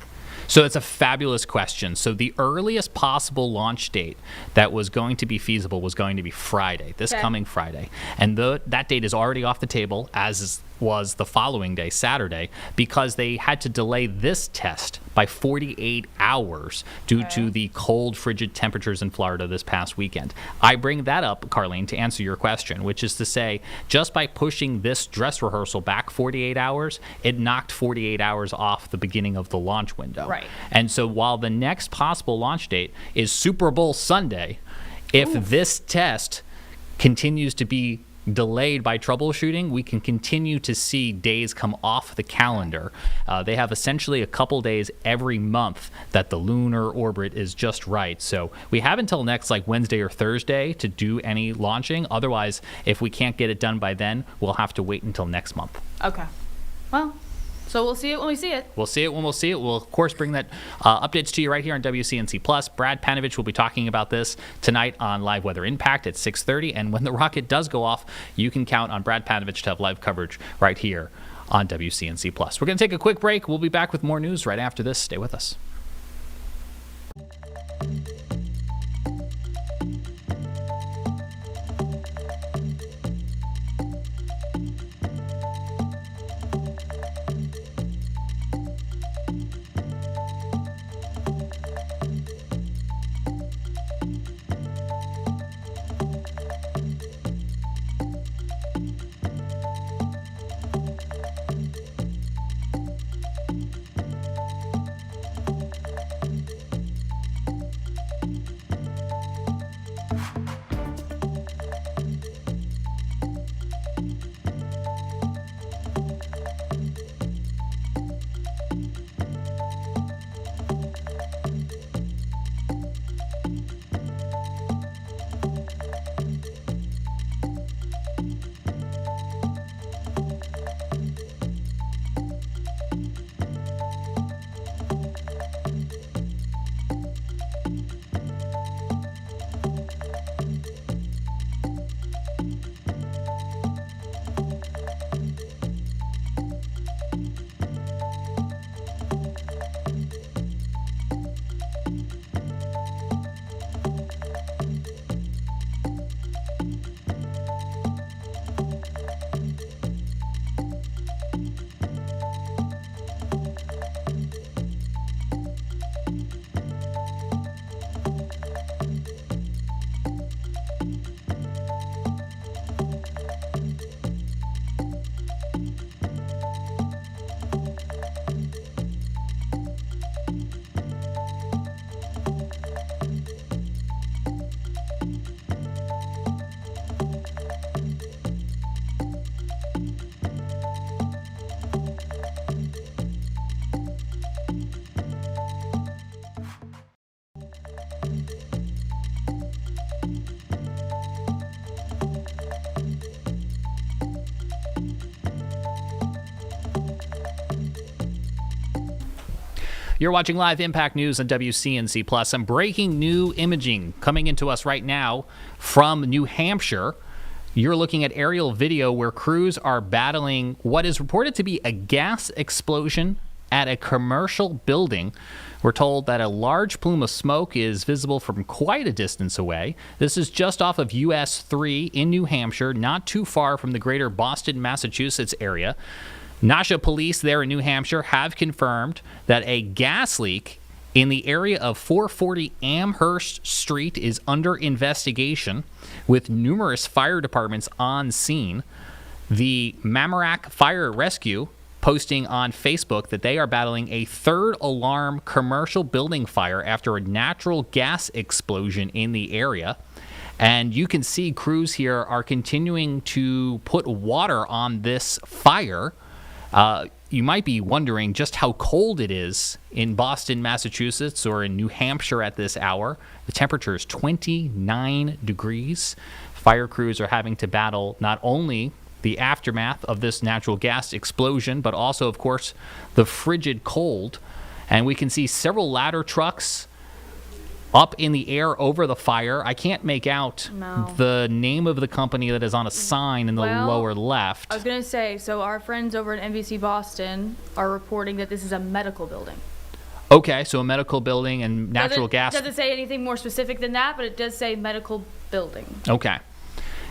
So it's a fabulous question. So the earliest possible launch date that was going to be feasible was going to be Friday, this coming Friday. And that date is already off the table, as was the following day, Saturday, because they had to delay this test by 48 hours due to the cold, frigid temperatures in Florida this past weekend. I bring that up, Carlene, to answer your question, which is to say, just by pushing this dress rehearsal back 48 hours, it knocked 48 hours off the beginning of the launch window. Right. And so while the next possible launch date is Super Bowl Sunday, if this test continues to be delayed by troubleshooting, we can continue to see days come off the calendar. They have essentially a couple days every month that the lunar orbit is just right. So we have until next Wednesday or Thursday to do any launching. Otherwise, if we can't get it done by then, we'll have to wait until next month. Okay. Well, so we'll see it when we see it. We'll see it when we'll see it. We'll, of course, bring that updates to you right here on WCNC+. Brad Panovich will be talking about this tonight on Live Weather Impact at 6:30. And when the rocket does go off, you can count on Brad Panovich to have live coverage right here on WCNC+. We're going to take a quick break. We'll be back with more news right after this. Stay with us. You're watching Live Impact News on WCNC Plus. Some breaking new imaging coming into us right now from New Hampshire. You're looking at aerial video where crews are battling what is reported to be a gas explosion at a commercial building. We're told that a large plume of smoke is visible from quite a distance away. This is just off of US 3 in New Hampshire, not too far from the greater Boston, Massachusetts area. Nasha police there in New Hampshire have confirmed that a gas leak in the area of 440 Amherst Street is under investigation, with numerous fire departments on scene. The Mamaroneck Fire Rescue posting on Facebook that they are battling a third alarm commercial building fire after a natural gas explosion in the area. And you can see crews here are continuing to put water on this fire. You might be wondering just how cold it is in Boston, Massachusetts, or in New Hampshire at this hour. The temperature is 29 degrees. Fire crews are having to battle not only the aftermath of this natural gas explosion, but also, of course, the frigid cold. And we can see several ladder trucks up in the air over the fire. I can't make out the name of the company that is on a sign in the lower left. I was going to say, so our friends over at NBC Boston are reporting that this is a medical building. Okay, so a medical building and natural gas. It doesn't say anything more specific than that, but it does say medical building. Okay.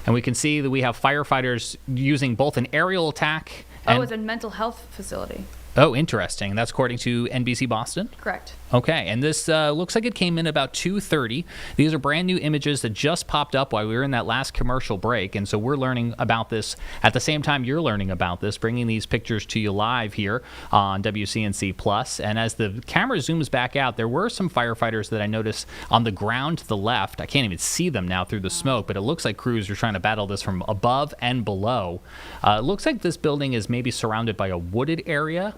And we can see that we have firefighters using both an aerial attack and... Oh, it's a mental health facility. Oh, interesting. That's according to NBC Boston? Correct. Okay, and this looks like it came in about 2:30. These are brand new images that just popped up while we were in that last commercial break, and so we're learning about this at the same time you're learning about this, bringing these pictures to you live here on WCNC Plus. And as the camera zooms back out, there were some firefighters that I noticed on the ground to the left. I can't even see them now through the smoke, but it looks like crews are trying to battle this from above and below. It looks like this building is maybe surrounded by a wooded area.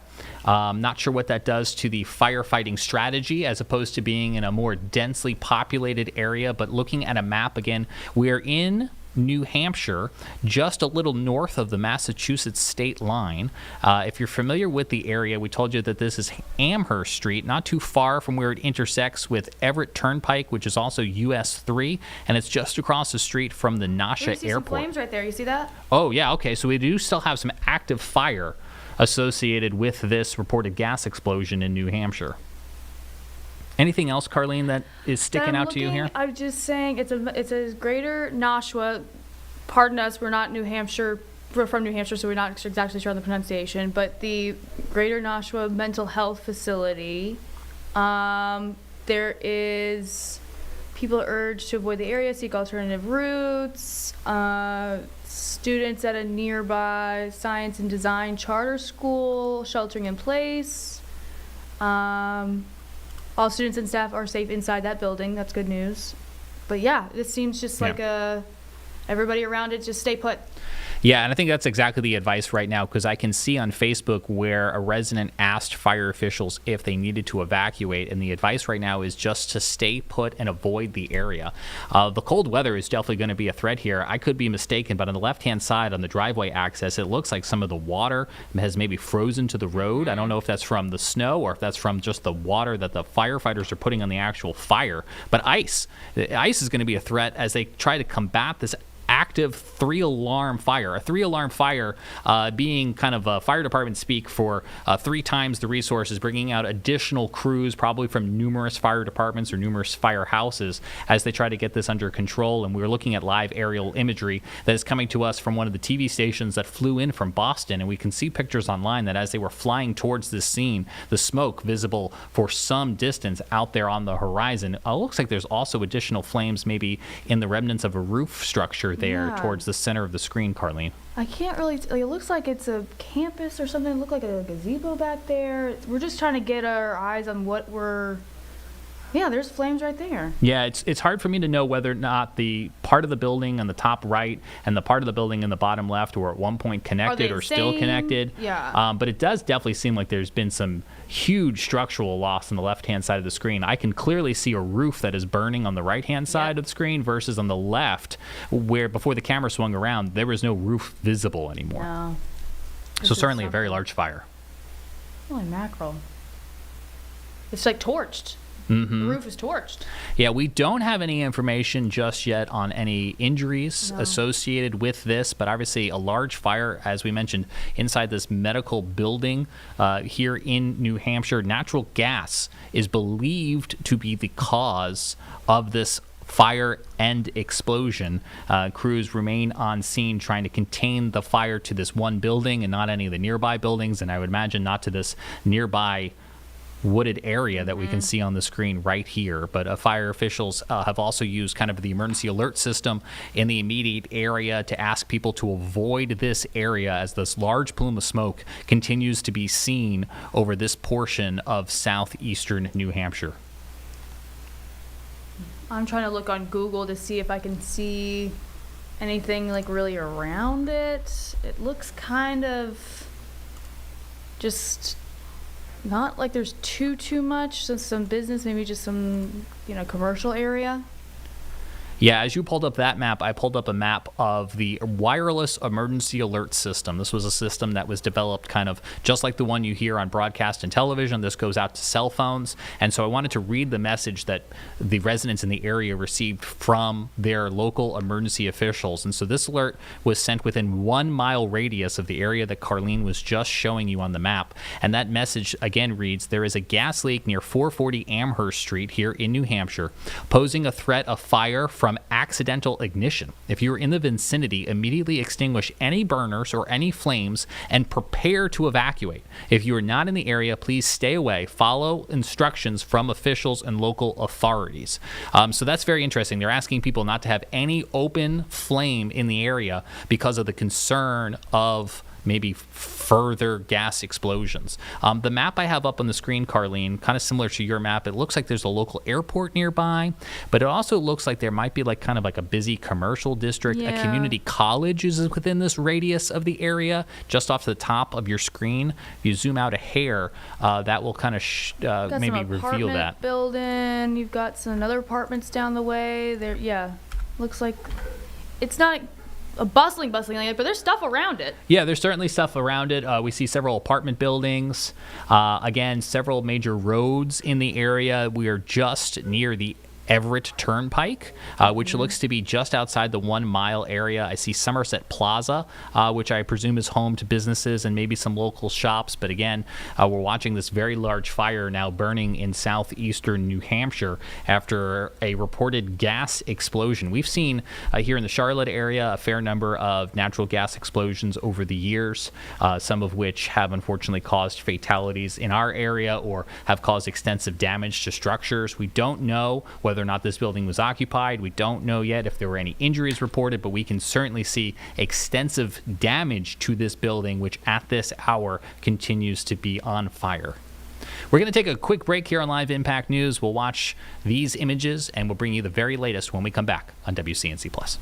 Not sure what that does to the firefighting strategy as opposed to being in a more densely populated area. But looking at a map again, we're in New Hampshire, just a little north of the Massachusetts state line. If you're familiar with the area, we told you that this is Amherst Street, not too far from where it intersects with Everett Turnpike, which is also US 3, and it's just across the street from the Nasha You see Airport. some flames right there. You see that? Oh, yeah, okay. So we do still have some active fire associated with this reported gas explosion in New Hampshire. Anything else, Carlene, that is sticking out to you here? I'm just saying it's a greater Nashua. Pardon us, we're not New Hampshire. We're from New Hampshire, so we're not exactly sure on the pronunciation. But the Greater Nashua Mental Health Facility, there is people are urged to avoid the area, seek alternative routes. Students at a nearby science and design charter school sheltering in place. All students and staff are safe inside that building. That's good news. But yeah, this seems just like everybody around it, just stay put. Yeah, and I think that's exactly the advice right now, because I can see on Facebook where a resident asked fire officials if they needed to evacuate, and the advice right now is just to stay put and avoid the area. The cold weather is definitely going to be a threat here. I could be mistaken, but on the left-hand side on the driveway access, it looks like some of the water has maybe frozen to the road. I don't know if that's from the snow or if that's from just the water that the firefighters are putting on the actual fire. But ice is going to be a threat as they try to combat this active 3-alarm fire. A 3-alarm fire being kind of a fire department speak for 3 times the resources, bringing out additional crews, probably from numerous fire departments or numerous firehouses, as they try to get this under control. And we're looking at live aerial imagery that is coming to us from one of the TV stations that flew in from Boston. And we can see pictures online that as they were flying towards this scene, the smoke visible for some distance out there on the horizon. It looks like there's also additional flames maybe in the remnants of a roof structure there towards the center of the screen, Carlene. I can't really. It looks like it's a campus or something. It looked like a gazebo back there. We're just trying to get our eyes on what we're. Yeah, there's flames right there. Yeah, it's hard for me to know whether or not the part of the building on the top right and the part of the building in the bottom left were at one point connected or still connected. Yeah. But it does definitely seem like there's been some huge structural loss on the left-hand side of the screen. I can clearly see a roof that is burning on the right-hand side of the screen versus on the left, where before the camera swung around, there was no roof visible anymore. No. So certainly a very large fire. Holy mackerel. It's like torched. Mm-hmm. The roof is torched. Yeah, we don't have any information just yet on any injuries associated with this, but obviously a large fire, as we mentioned, inside this medical building here in New Hampshire. Natural gas is believed to be the cause of this fire and explosion. Crews remain on scene trying to contain the fire to this one building and not any of the nearby buildings, and I would imagine not to this nearby wooded area that we can see on the screen right here. But fire officials have also used kind of the emergency alert system in the immediate area to ask people to avoid this area as this large plume of smoke continues to be seen over this portion of southeastern New Hampshire. I'm trying to look on Google to see if I can see anything like really around it. It looks kind of just not like there's too much. So some business, maybe just some, commercial area. Yeah, as you pulled up that map, I pulled up a map of the wireless emergency alert system. This was a system that was developed kind of just like the one you hear on broadcast and television. This goes out to cell phones. And so I wanted to read the message that the residents in the area received from their local emergency officials. And so this alert was sent within 1 mile radius of the area that Carlene was just showing you on the map. And that message again reads, "There is a gas leak near 440 Amherst Street here in New Hampshire, posing a threat of fire from from accidental ignition. If you're in the vicinity, immediately extinguish any burners or any flames and prepare to evacuate. If you are not in the area, please stay away. Follow instructions from officials and local authorities. So that's very interesting. They're asking people not to have any open flame in the area because of the concern of maybe further gas explosions. The map I have up on the screen, Carlene, kind of similar to your map, it looks like there's a local airport nearby, but it also looks like there might be kind of a busy commercial district. A community college is within this radius of the area, just off the top of your screen. If you zoom out a hair, that will kind of maybe reveal that. Building, you've got some other apartments down the way. There, looks like it's not a bustling area, but there's stuff around it. Yeah, there's certainly stuff around it. We see several apartment buildings. Again, several major roads in the area. We are just near the Everett Turnpike, which looks to be just outside the 1 mile area. I see Somerset Plaza, which I presume is home to businesses and maybe some local shops. But again, we're watching this very large fire now burning in southeastern New Hampshire after a reported gas explosion. We've seen here in the Charlotte area a fair number of natural gas explosions over the years, some of which have unfortunately caused fatalities in our area or have caused extensive damage to structures. We don't know whether or not this building was occupied. We don't know yet if there were any injuries reported, but we can certainly see extensive damage to this building, which at this hour continues to be on fire. We're going to take a quick break here on Live Impact News. We'll watch these images and we'll bring you the very latest when we come back on WCNC Plus.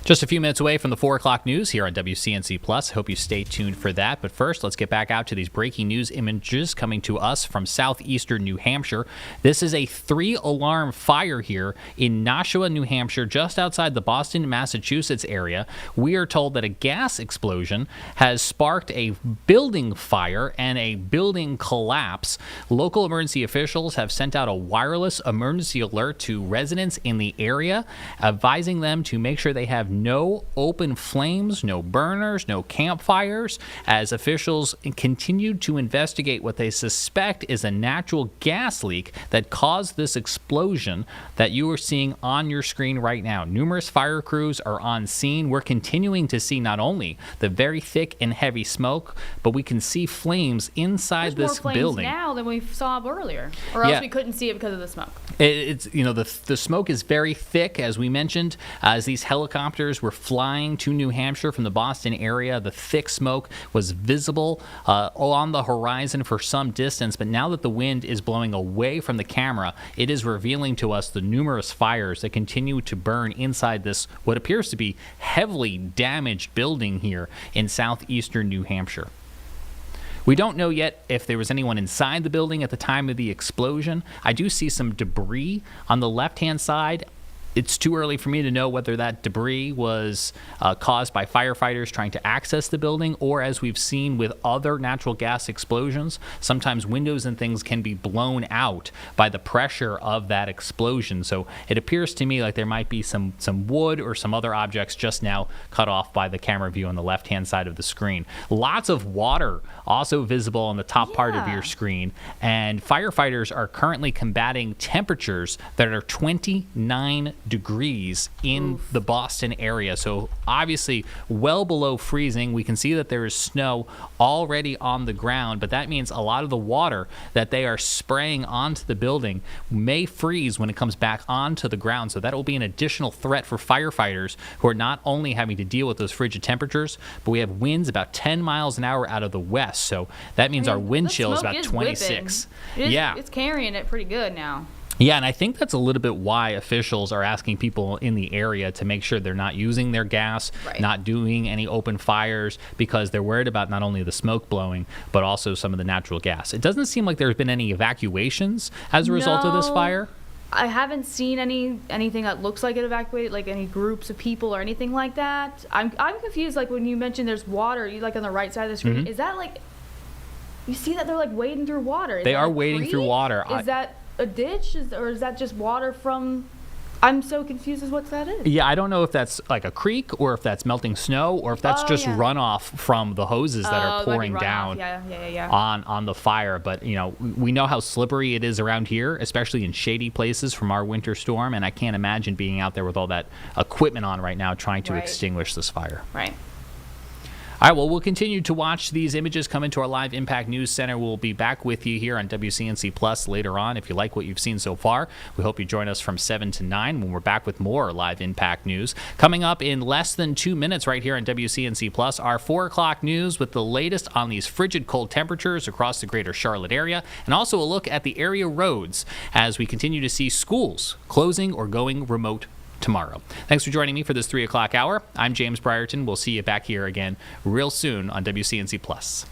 Just a few minutes away from the 4 o'clock news here on WCNC Plus. Hope you stay tuned for that. But first, let's get back out to these breaking news images coming to us from southeastern New Hampshire. This is a 3-alarm fire here in Nashua, New Hampshire, just outside the Boston, Massachusetts area. We are told that a gas explosion has sparked a building fire and a building collapse. Local emergency officials have sent out a wireless emergency alert to residents in the area, advising them to make sure they have no open flames, no burners, no campfires, as officials continued to investigate what they suspect is a natural gas leak that caused this explosion that you are seeing on your screen right now. Numerous fire crews are on scene. We're continuing to see not only the very thick and heavy smoke, but we can see flames inside this building. There's more flames now than we saw earlier, or else we couldn't see it because of the smoke. It's the smoke is very thick, as we mentioned, as these helicopters helicopters were flying to New Hampshire from the Boston area. The thick smoke was visible on the horizon for some distance, but now that the wind is blowing away from the camera, it is revealing to us the numerous fires that continue to burn inside this, what appears to be heavily damaged building here in southeastern New Hampshire. We don't know yet if there was anyone inside the building at the time of the explosion. I do see some debris on the left-hand side. It's too early for me to know whether that debris was caused by firefighters trying to access the building, or as we've seen with other natural gas explosions, sometimes windows and things can be blown out by the pressure of that explosion. So it appears to me like there might be some wood or some other objects just now cut off by the camera view on the left-hand side of the screen. Lots of water also visible on the top part of your screen, and firefighters are currently combating temperatures that are 29 degrees in the Boston area. So obviously well below freezing. We can see that there is snow already on the ground, but that means a lot of the water that they are spraying onto the building may freeze when it comes back onto the ground. So that will be an additional threat for firefighters who are not only having to deal with those frigid temperatures, but we have winds about 10 miles an hour out of the west. So that means our wind chill is about 26. It's carrying it pretty good now. Yeah, and I think that's a little bit why officials are asking people in the area to make sure they're not using their gas, not doing any open fires, because they're worried about not only the smoke blowing, but also some of the natural gas. It doesn't seem like there's been any evacuations as a result of this fire. I haven't seen anything that looks like it evacuated, like any groups of people or anything like that. I'm confused, like when you mentioned there's water, you like on the right side of the screen, is that like, you see that they're like wading through water? They are wading through water. Is that a ditch, or is that just water from? I'm so confused as what that is. Yeah, I don't know if that's like a creek or if that's melting snow or if that's just runoff from the hoses that are pouring down on the fire. But you know, we know how slippery it is around here, especially in shady places from our winter storm, and I can't imagine being out there with all that equipment on right now trying to extinguish this fire. Right. All right, well, we'll continue to watch these images come into our Live Impact News Center. We'll be back with you here on WCNC Plus later on. If you like what you've seen so far, we hope you join us from 7 to 9 when we're back with more Live Impact News. Coming up in less than 2 minutes right here on WCNC Plus, our 4 o'clock news with the latest on these frigid cold temperatures across the greater Charlotte area, and also a look at the area roads as we continue to see schools closing or going remote tomorrow. Thanks for joining me for this 3 o'clock hour. I'm James Brierton. We'll see you back here again real soon on WCNC Plus.